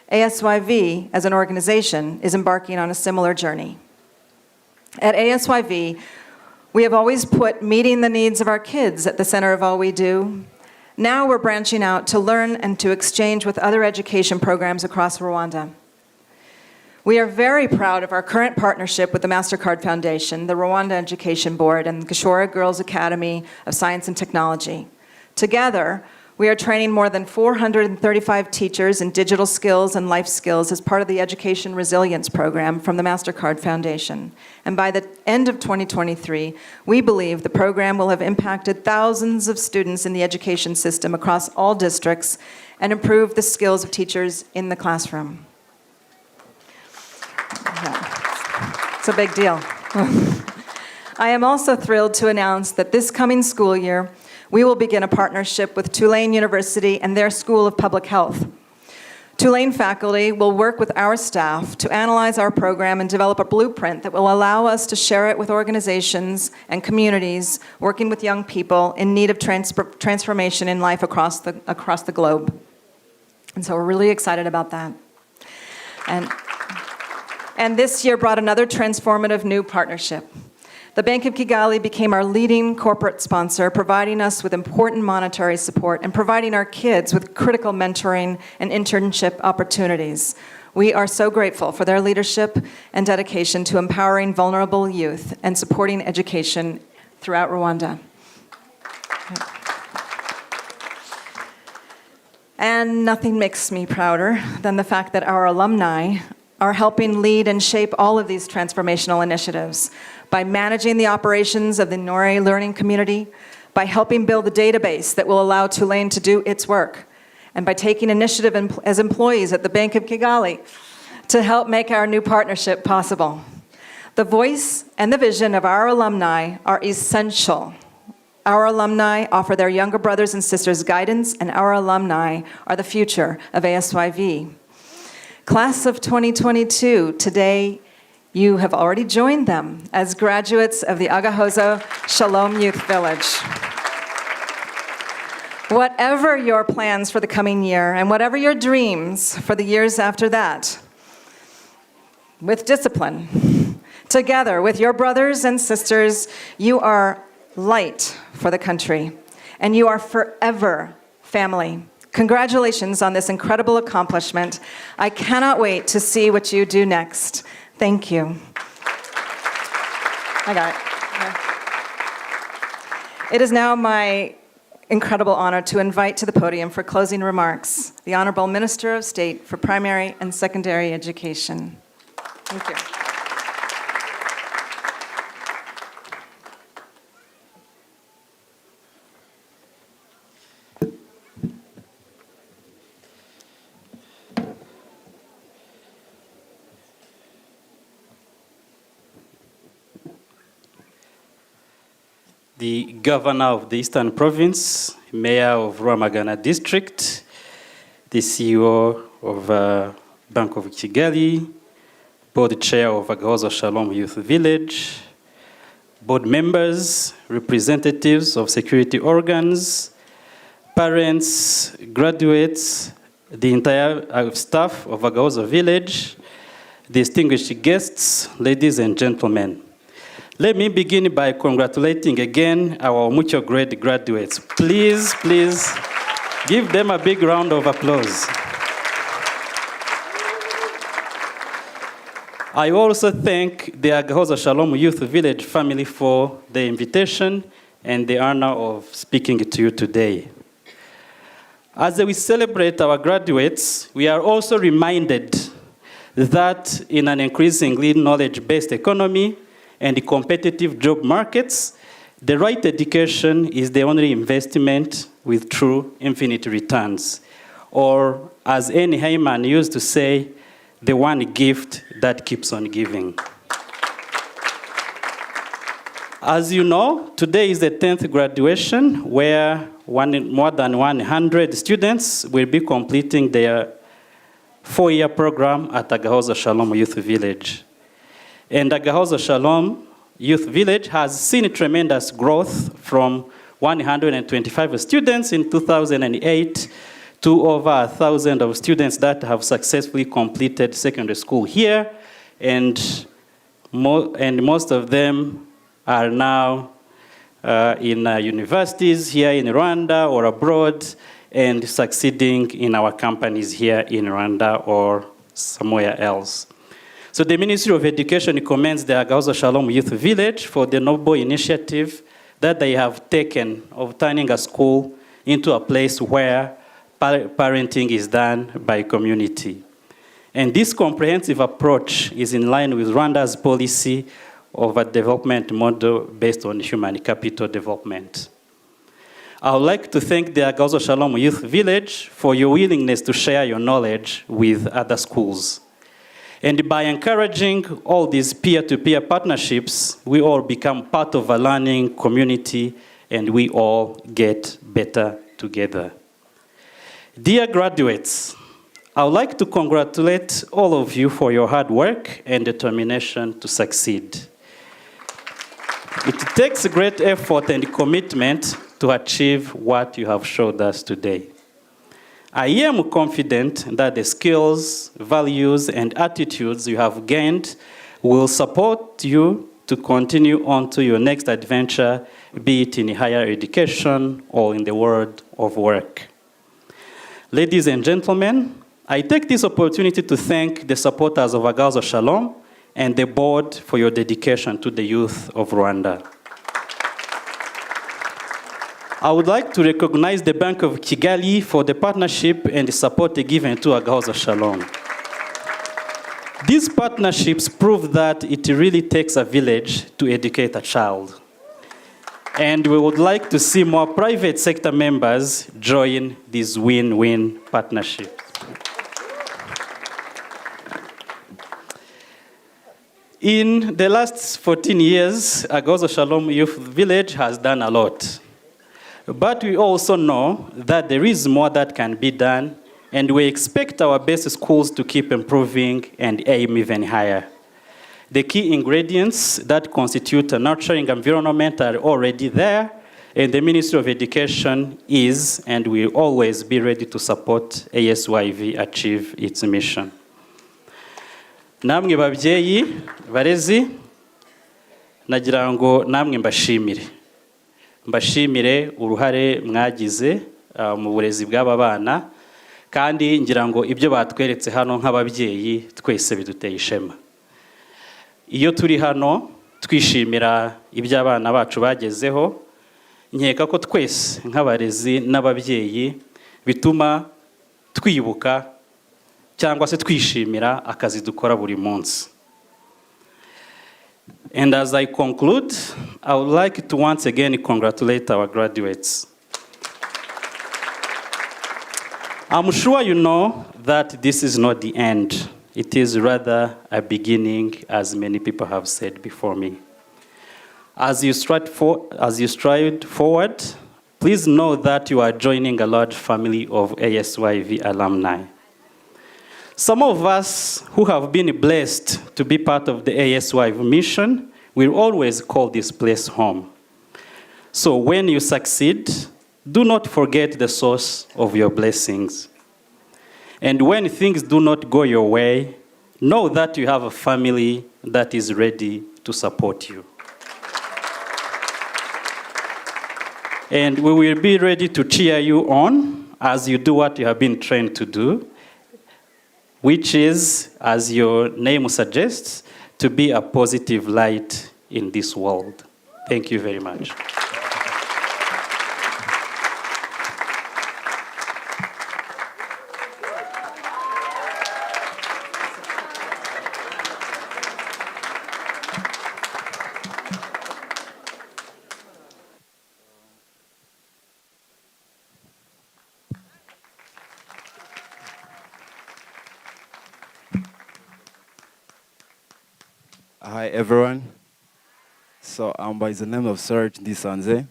ASYV, as an organization, is embarking on a similar journey. At ASYV, we have always put meeting the needs of our kids at the center of all we do. Now we're branching out to learn and to exchange with other education programs across Rwanda. We are very proud of our current partnership with the MasterCard Foundation, the Rwanda Education Board, and the Gashora Girls Academy of Science and Technology. Together, we are training more than 435 teachers in digital skills and life skills as part of the Education Resilience Program from the MasterCard Foundation. And by the end of 2023, we believe the program will have impacted thousands of students in the education system across all districts and improved the skills of teachers in the classroom. It's a big deal. I am also thrilled to announce that this coming school year, we will begin a partnership with Tulane University and their School of Public Health. Tulane faculty will work with our staff to analyze our program and develop a blueprint that will allow us to share it with organizations and communities working with young people in need of transformation in life across the globe. And so we're really excited about that. And this year brought another transformative new partnership. The Bank of Kigali became our leading corporate sponsor, providing us with important monetary support and providing our kids with critical mentoring and internship opportunities. We are so grateful for their leadership and dedication to empowering vulnerable youth and supporting education throughout Rwanda. And nothing makes me prouder than the fact that our alumni are helping lead and shape all of these transformational initiatives by managing the operations of the Nore learning community, by helping build the database that will allow Tulane to do its work, and by taking initiative as employees at the Bank of Kigali to help make our new partnership possible. The voice and the vision of our alumni are essential. Our alumni offer their younger brothers and sisters guidance, and our alumni are the future of ASYV. Class of 2022, today you have already joined them as graduates of the Agahozo-Shalom Youth Village. Whatever your plans for the coming year and whatever your dreams for the years after that, with discipline, together with your brothers and sisters, you are light for the country, and you are forever family. Congratulations on this incredible accomplishment. I cannot wait to see what you do next. Thank you. I got it. It is now my incredible honor to invite to the podium for closing remarks the Honorable Minister of State for Primary and Secondary Education. Thank you. The Governor of the Eastern Province, Mayor of Rwamagana District, the CEO of Bank of Kigali, Board Chair of Agahozo-Shalom Youth Village, board members, representatives of security organs, parents, graduates, the entire staff of Agahozo Village, distinguished guests, ladies and gentlemen. Let me begin by congratulating again our Umucyo grade graduates. Please, please, give them a big round of applause. I also thank the Agahozo-Shalom Youth Village family for the invitation and the honor of speaking to you today. As we celebrate our graduates, we are also reminded that in an increasingly knowledge-based economy and competitive job markets, the right education is the only investment with true infinite returns. Or, as Annie Hyman used to say, the one gift that keeps on giving. As you know, today is the 10th graduation where more than 100 students will be completing their 4-year program at Agahozo-Shalom Youth Village. And Agahozo-Shalom Youth Village has seen tremendous growth from 125 students in 2008 to over 1,000 of students that have successfully completed secondary school here, and most of them are now in universities here in Rwanda or abroad, and succeeding in our companies here in Rwanda or somewhere else. So the Ministry of Education commends the Agahozo-Shalom Youth Village for the noble initiative that they have taken of turning a school into a place where parenting is done by community. And this comprehensive approach is in line with Rwanda's policy of a development model based on human capital development. I would like to thank the Agahozo-Shalom Youth Village for your willingness to share your knowledge with other schools. And by encouraging all these peer-to-peer partnerships, we all become part of a learning community and we all get better together. Dear graduates, I would like to congratulate all of you for your hard work and determination to succeed. It takes great effort and commitment to achieve what you have showed us today. I am confident that the skills, values, and attitudes you have gained will support you to continue on to your next adventure, be it in higher education or in the world of work. Ladies and gentlemen, I take this opportunity to thank the supporters of Agahozo-Shalom and the board for your dedication to the youth of Rwanda. I would like to recognize the Bank of Kigali for the partnership and the support given to Agahozo-Shalom. These partnerships prove that it really takes a village to educate a child. And we would like to see more private sector members join this win-win partnership. In the last 14 years, Agahozo-Shalom Youth Village has done a lot. But we also know that there is more that can be done, and we expect our best schools to keep improving and aim even higher. The key ingredients that constitute a nurturing environment are already there, And the Ministry of Education is and will always be ready to support ASYV achieve its mission. Namwe babyeyi barezi, nagira ngo namwe mbashimire uruhare mwagize mu burezi bw'aba bana, kandi ngira ngo ibyo batweretse hano nk'ababyeyi twese biduteye ishema. Iyo turi hano twishimira ibyo abana bacu bagezeho, nkeka ko twese nk'abarezi n'ababyeyi bituma twibuka cyangwa se twishimira akazi dukora buri munsi. And as I conclude, I would like to once again congratulate our graduates. I'm sure you know that this is not the end. It is rather a beginning, as many people have said before me. As you stride forward, please know that you are joining a large family of ASYV alumni. Some of us who have been blessed to be part of the ASYV mission will always call this place home. So when you succeed, do not forget the source of your blessings. And when things do not go your way, know that you have a family that is ready to support you. And we will be ready to cheer you on as you do what you have been trained to do, which is, as your name suggests, to be a positive light in this world. Thank you very much. Hi everyone. So I'm by the name of Serge Ndisanze,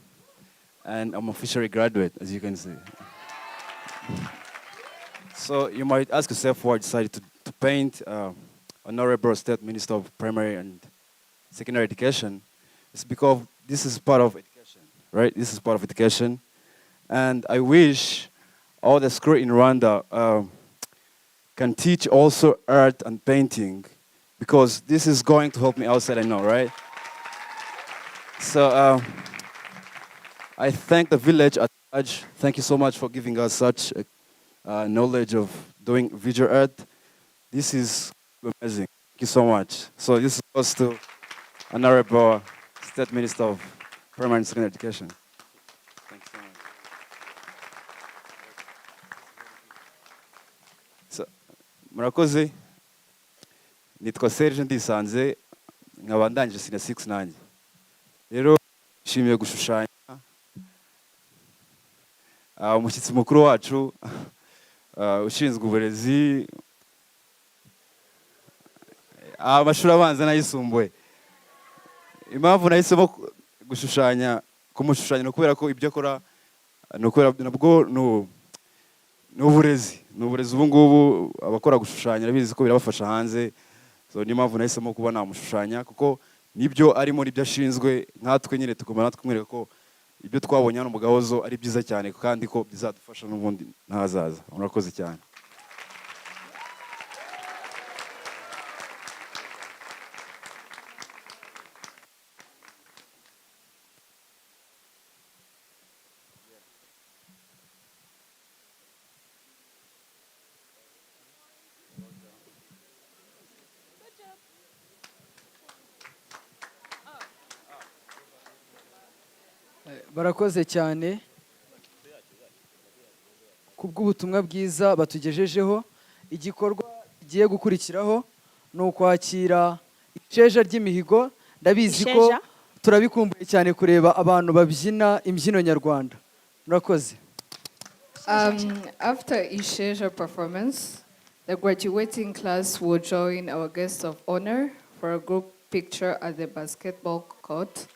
and I'm officially graduate, as you can see. So you might ask yourself why I decided to paint Honorable State Minister of Primary and Secondary Education. It's because this is part of education, right? This is part of education. And I wish all the school in Rwanda can teach also art and painting, because this is going to help me outside, I know, right? So I thank the village at large. Thank you so much for giving us such knowledge of doing visual art. This is amazing. Thank you so much. So this goes to Honorable State Minister of Primary and Secondary Education. Thank you so much. So, murakoze. Nitwa Serge Ndisanze, nkaba ndangije sina 6 nanjye. Rero nshimiye gushushanya. Umushyitsi mukuru wacu ushinzwe uburezi, amashuri abanza n'ayisumbuye. Impamvu nahisemo kumushushanya no kubera ko ibyo akora nabwo ni uburezi. Ni uburezi ubu ngubu abakora gushushanya bizi ko birabafasha hanze. So ni mpamvu nahisemo kuba namushushanya, kuko nibyo arimo nibyo ashinzwe, nkatwe nyine tugomba natwe kumwereka ko ibyo twabonye hano mu Gahozo ari byiza cyane, kandi ko bizadufasha n'ubundi ntazaza. Murakoze cyane. barakoze cyane kubw'ubutumwa bwiza batugejejeho. Igikorwa giye gukurikiraho ni ukwakira isheja ry'imihigo. Ndabizi ko turabikumbuye cyane kureba abantu babyina imbyino nyarwanda. Murakoze. After Isheja performance, the graduating class will join our guests of honor for a group picture at the basketball court.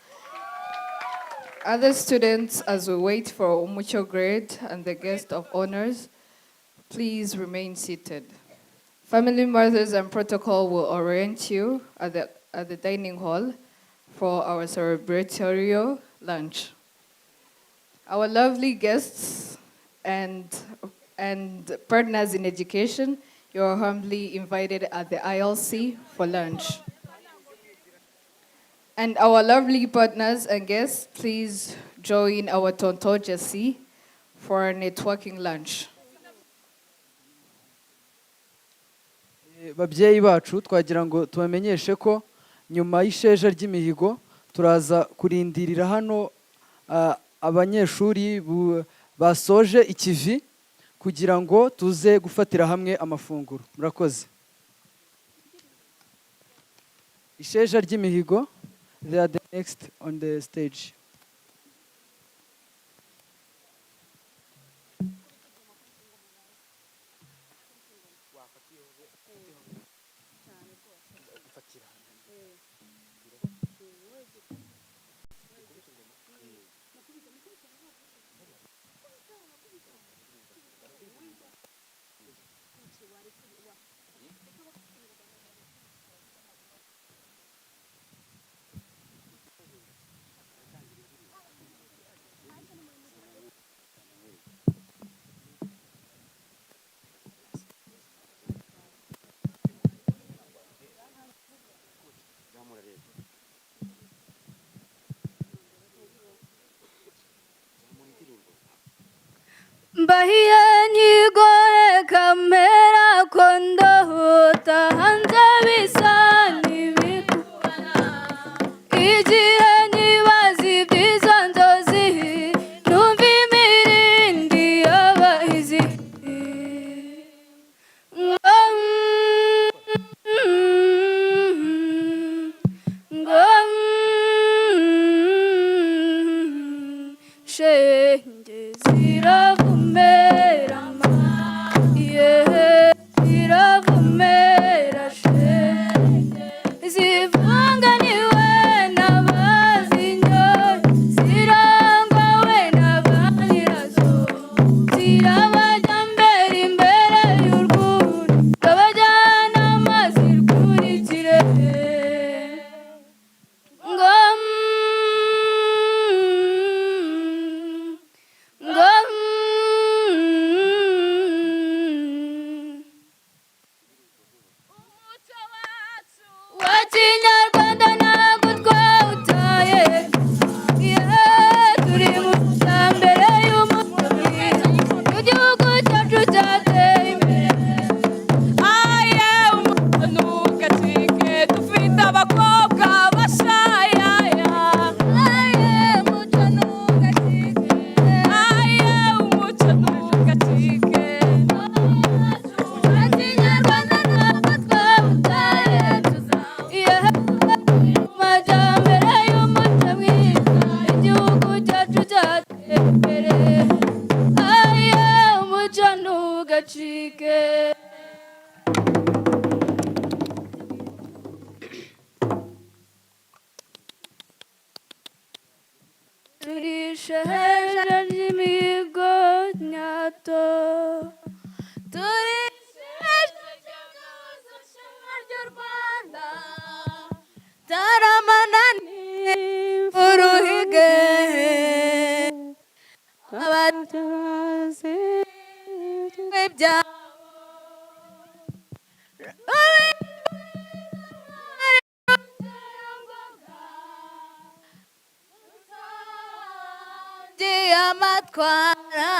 Other students, as we wait for Umucyo grade and the guest of honors, please remain seated. Family mothers and protocol will orient you at the dining hall for our celebratory lunch. Our lovely guests and partners in education, you are humbly invited at the ILC for lunch. And our lovely partners and guests, please join our Tonto Jesse for a networking lunch. babyeyi bacu twagira ngo tubamenyeshe ko nyuma y'isheja ry'imihigo turaza kurindirira hano abanyeshuri basoje ikivi kugira ngo tuze gufatira hamwe amafunguro. Murakoze. Isheja ry'imihigo, they are the next on the stage. Bahia nyigo kamera kondo tahanze bisani bikubana igihe nibazi byiza nzozi numva imirindi y'abahizi shenge ziravumera ziravumera shenge zivanganiwe n'abazinyo zirangwawe n'abanyirazo zirabajya mbere imbere y'urwuri babajyana amazi rwurikire ngo Kinyarwanda ntabwo twawutaye turi mu mbere y'umuco mwiza igihugu cyacu cyateye imbere aye umuco ntugacike dufite abakobwa bashayaya aye umuco ntugacike aye umuco ntugacike Kinyarwanda ntabwo twawutaye majyambere y'umuco mwiza igihugu cyacu cyateye imbere aye umuco ntugacike turishe hejuru ry'imihigo nyato turishe hejuru ry'Agahozo-Shalom ry'u Rwanda taramanani uruhige abatazi ibyabo amatwara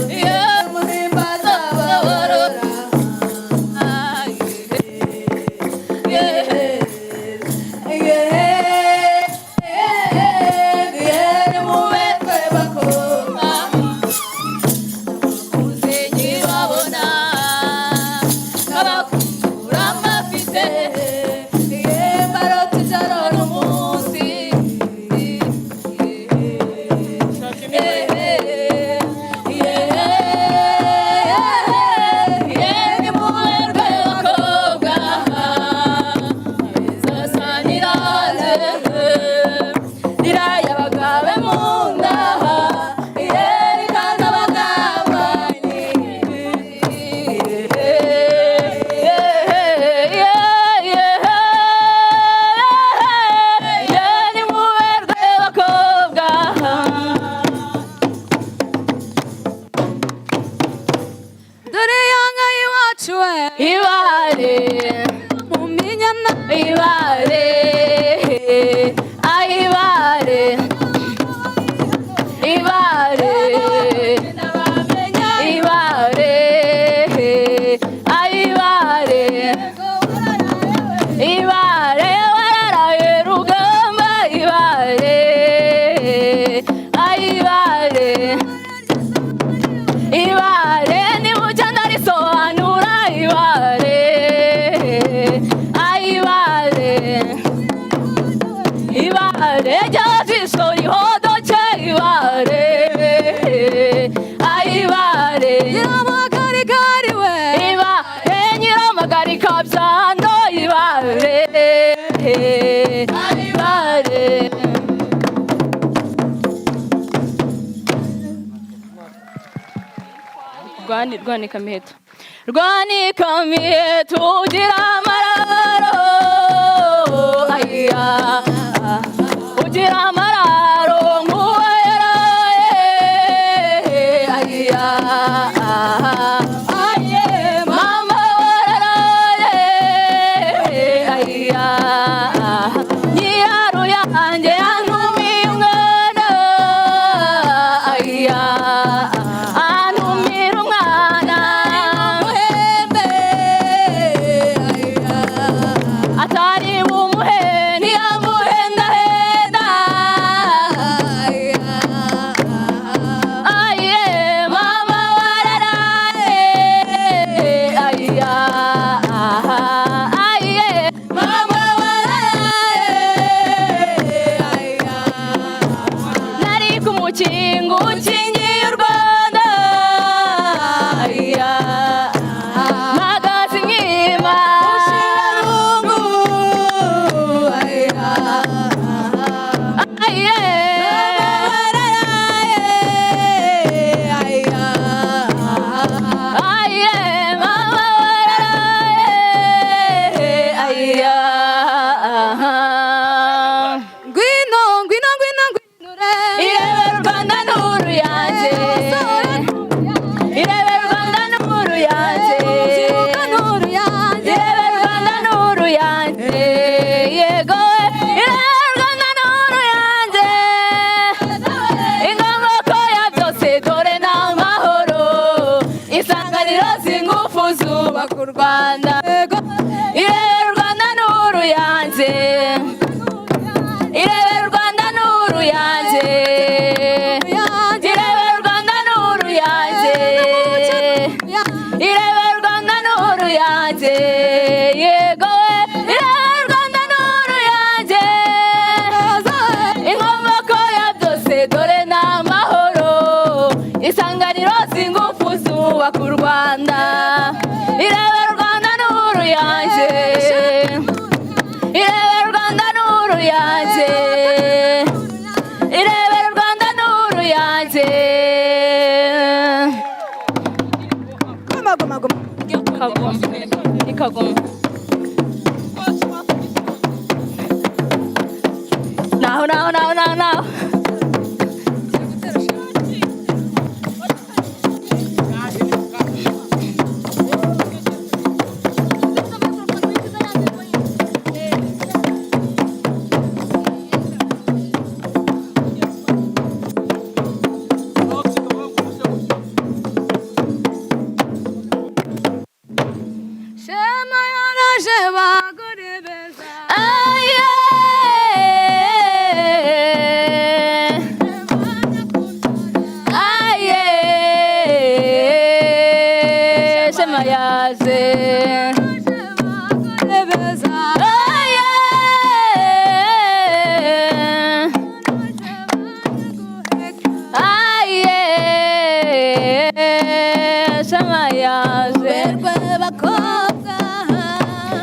Yeah. ayibare nyiramagarigari we ibare nyiramagari kabyando ibare ayibare rwanika miheto ugira amararo aya ugira amararo nk'uwo yaraye aya aye mama wararaye aya nyiyaru yanjye yantumiye umwana aya antumira umwana muhembe aya atari bumuhe ntiyamuhendahenda aya aye mama wararaye aya aye mama wararaye aya nari ku mukingo ukingiye u Rwanda aya mpagaze inkima ushirarungu aya aye aya aye mama wararaye aya ngwino ngwino ngwino ngwino irebe Rwanda n'uru yanjye irebe Rwanda n'uru yanjye irebe Rwanda n'uru yanjye yego irebe Rwanda n'uru yanjye inkomoko ya byose dore ni amahoro isanganiro z'ingufu zubaka u Rwanda irebe Rwanda n'uru yanjye irebe Rwanda n'uru yanjye irebe Rwanda n'uru yanjye irebe Rwanda n'uru yanjye yego irebe Rwanda n'uru yanjye inkomoko ya byose dore ni amahoro isanganiro z'ingufu zubaka u Rwanda irebe Rwanda n'uru yanjye irebe Rwanda n'uru yanjye irebe Rwanda n'uru yanjye ikagoma naho shema yaraje bagore beza aye aye shema yaje beza aye aye shema yaje bakobwa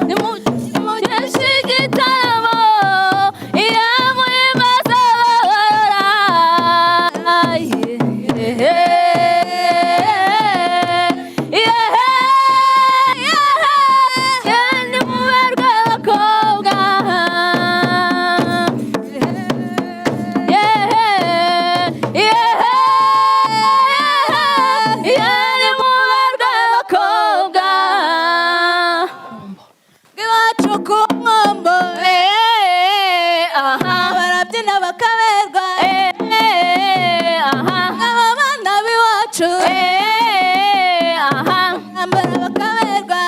nimugeshe igitaramo iya muhimbaza bahora nimuberwe bakobwa nimuberwe bakobwa iwacu ku nkombo barabyina bakaberwa aba bana b'iwacu bambara bakaberwa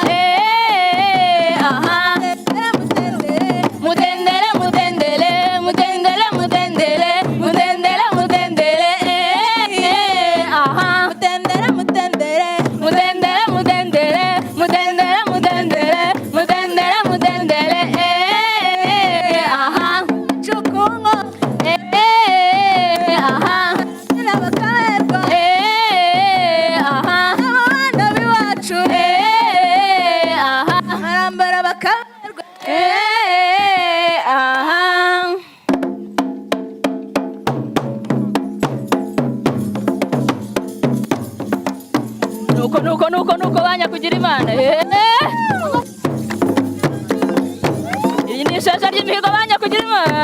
mudendere mudendere mudendere mudendere mudendere mudendere mudendere mudendere mudendere mudendere mudendere mudendere mudendere mudendere cukungo bakaberwa nuko banyakugira imana iyi ni ishasha ry'imihigo banyakugira imana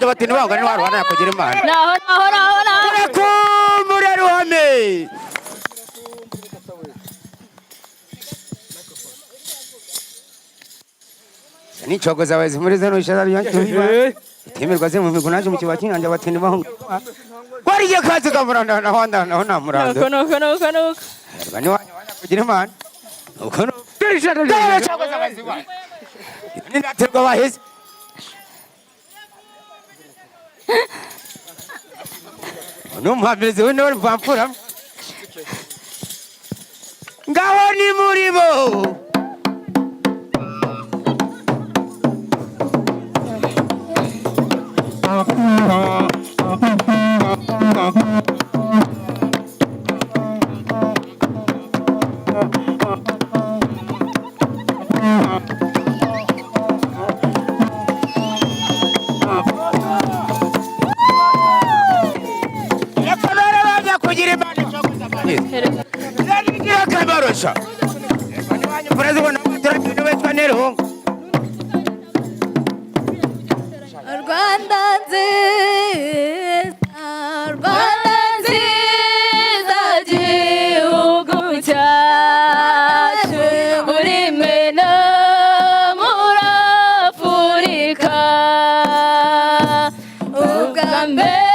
batini wangu ni wari wana kugira imana naho kumure ruhame ni chogoza wezi muri zeno ishara ryanjye temerwa ze mu migo naje mu kiba kinyanjye batini wangu kwari je kazi kamuranda na honda na hona muranda nuko bani wana kugira imana uko no chogoza wezi wa ni ndaterwa baheze Numhamirize we none vampura ngaho ni muribo Kabarosha. Prezo wana mutara wetwa nero. Rwanda nziza gihugu cyacu uri mena muri Afurika ubwa mbere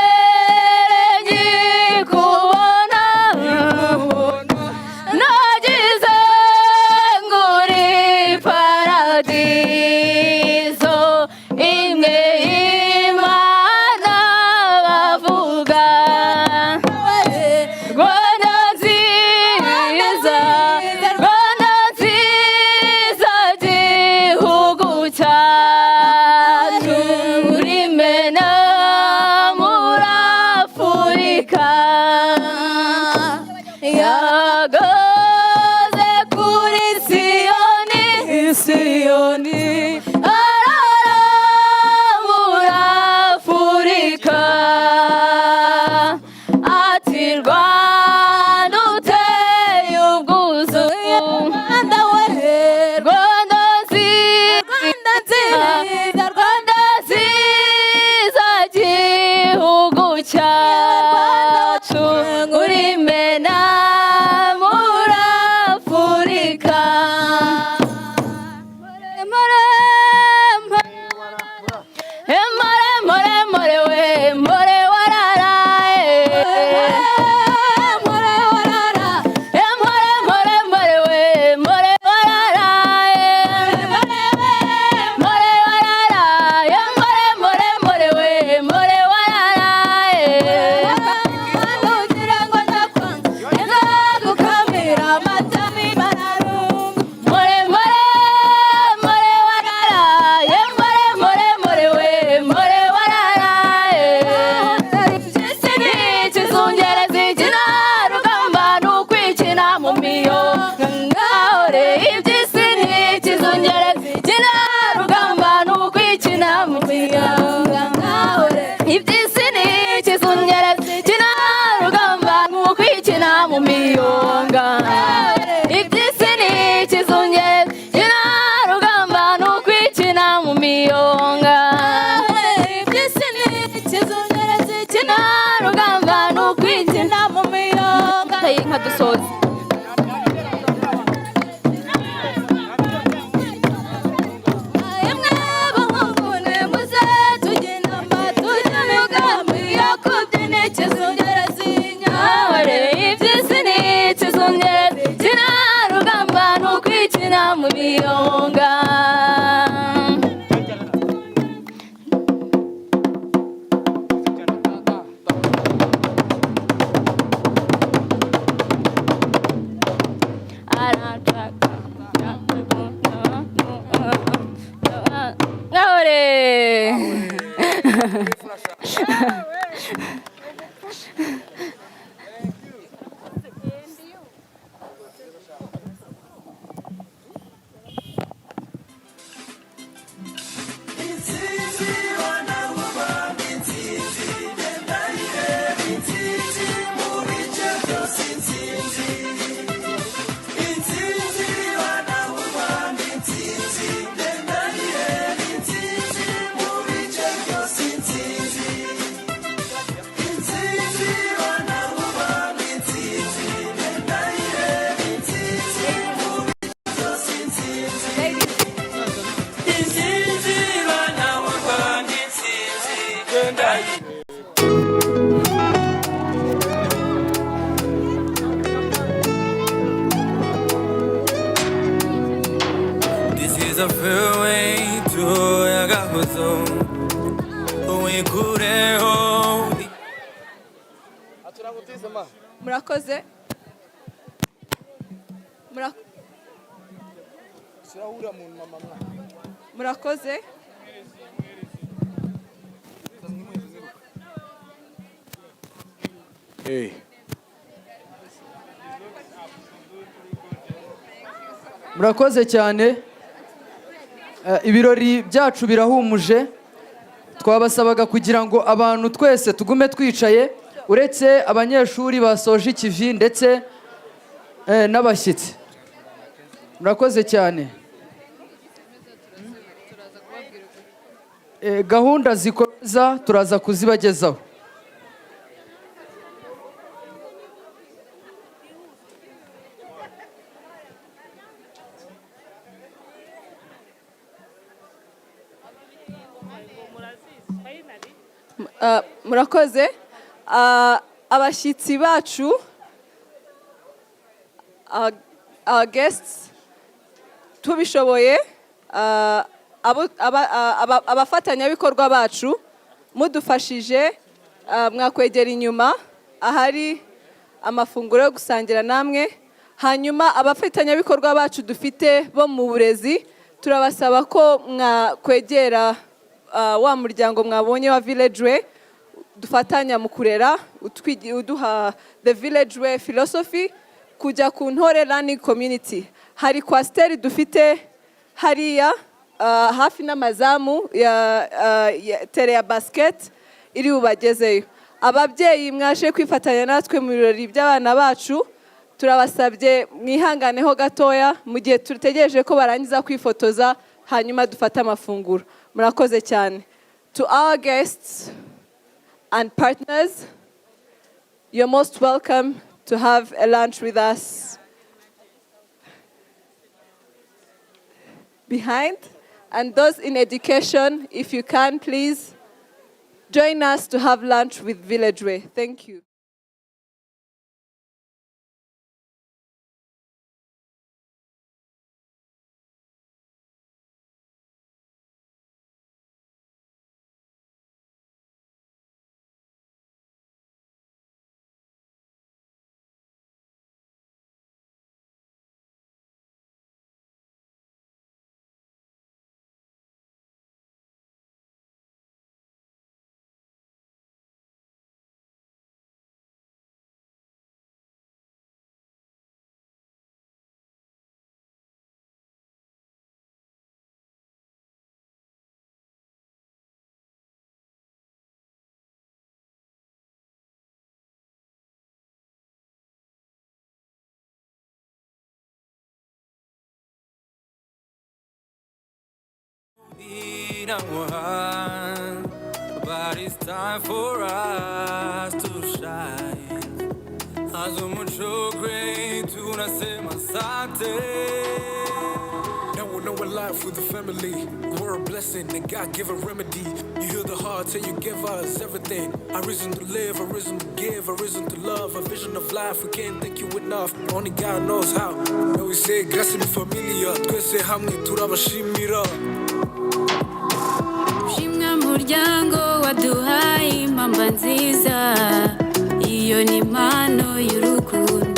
cyacu uri mena muri muriyonga This is a fareway to Agahozo. Uikureho. Murakoze. Murakoze. Hey. murakoze cyane. Ibirori byacu birahumuje. Twabasabaga kugira ngo abantu twese tugume twicaye uretse abanyeshuri basoje ikivi ndetse n'abashyitsi. Murakoze cyane. Gahunda zikomeza turaza kuzibagezaho. Murakoze. Abashyitsi bacu, our guests, tubishoboye, abafatanyabikorwa bacu mudufashije, mwakwegera inyuma ahari amafunguro yo gusangira namwe. Hanyuma abafatanyabikorwa bacu dufite bo mu burezi turabasaba ko mwakwegera wa muryango mwabonye wa Village Way dufatanya mu kurera, uduha the Village Way philosophy kujya ku Ntore Learning Community. Hari kwasteri dufite hariya hafi n'amazamu ya tere ya basket iri bubagezeyo. Ababyeyi mwaje kwifatanya natwe mu birori by'abana bacu, turabasabye mwihanganeho gatoya mu gihe tutegereje ko barangiza kwifotoza hanyuma dufata amafunguro. Murakoze cyane. To our guests and partners, you're most welcome to have a lunch with us behind. And those in education, if you can, please join us to have lunch with Village Way. Thank you. But it's time for us to shine. As Umucyo great, tunasema asante. Now life with the family. We're a blessing and God give a remedy. You heal the heart and you give us everything. A reason to live, a reason to give, a reason to love, a vision of life. We can't thank you enough. Only God knows how. And we say grazie mi famiglia. Twese hamwe turabashimira. Shimwa muryango waduhaye impamba nziza. Iyo ni impano y'urukundo.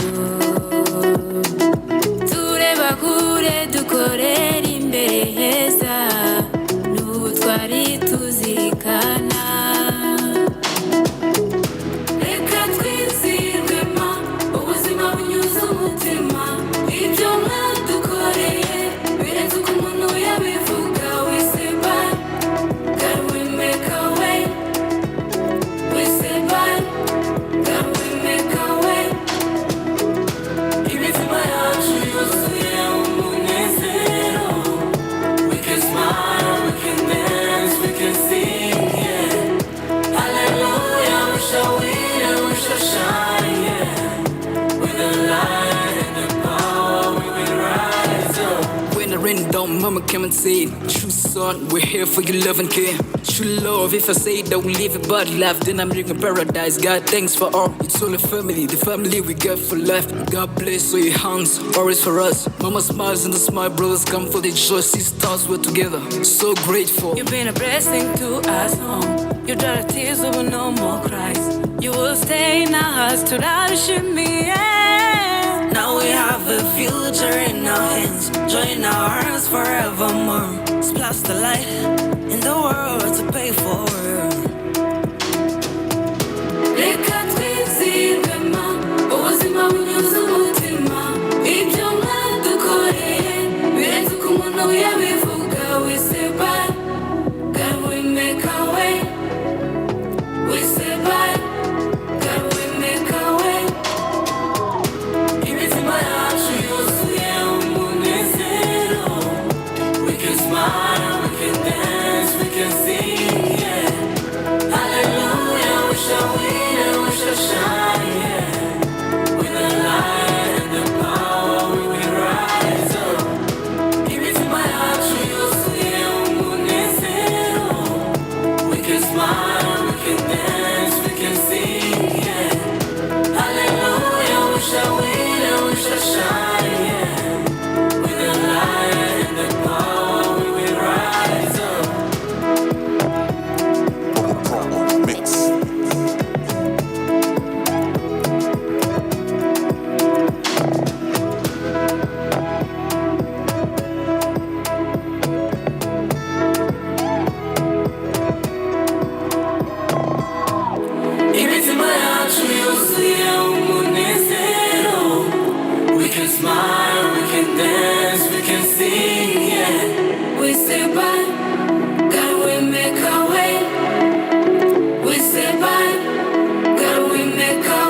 Tureba kure dukorera imbere heza. N'ubu twari tuzirikana. Reka twizirwema ubuzima bunyuze umutima. Ibyo mwadukoreye birenze uko umuntu yabivuga. We say bye, God we make a way. We say bye, God we make a way. Imitima yacu yuzuye umunezero. We can smile, we can dance, we can sing, yeah. Hallelujah, we shall win and we shall shine, yeah. With the light and the power, we will rise up. When the rain down, mama come and say it. True son, we're here for your love and care. True love, if I say it, don't live it, but life, then I'm living paradise. God, thanks for all. It's all a family, the family we got for life. God bless all your hands, always for us. Mama smiles and the smile, brothers come for the joy. Sisters, we're together, so grateful. You've been a blessing to us home. You dried the tears over no more cries. You will stay in our hearts to me, yeah. Now we have a future in our hands, joy in our hearts forevermore. Splash the light in the world to pay for. Reka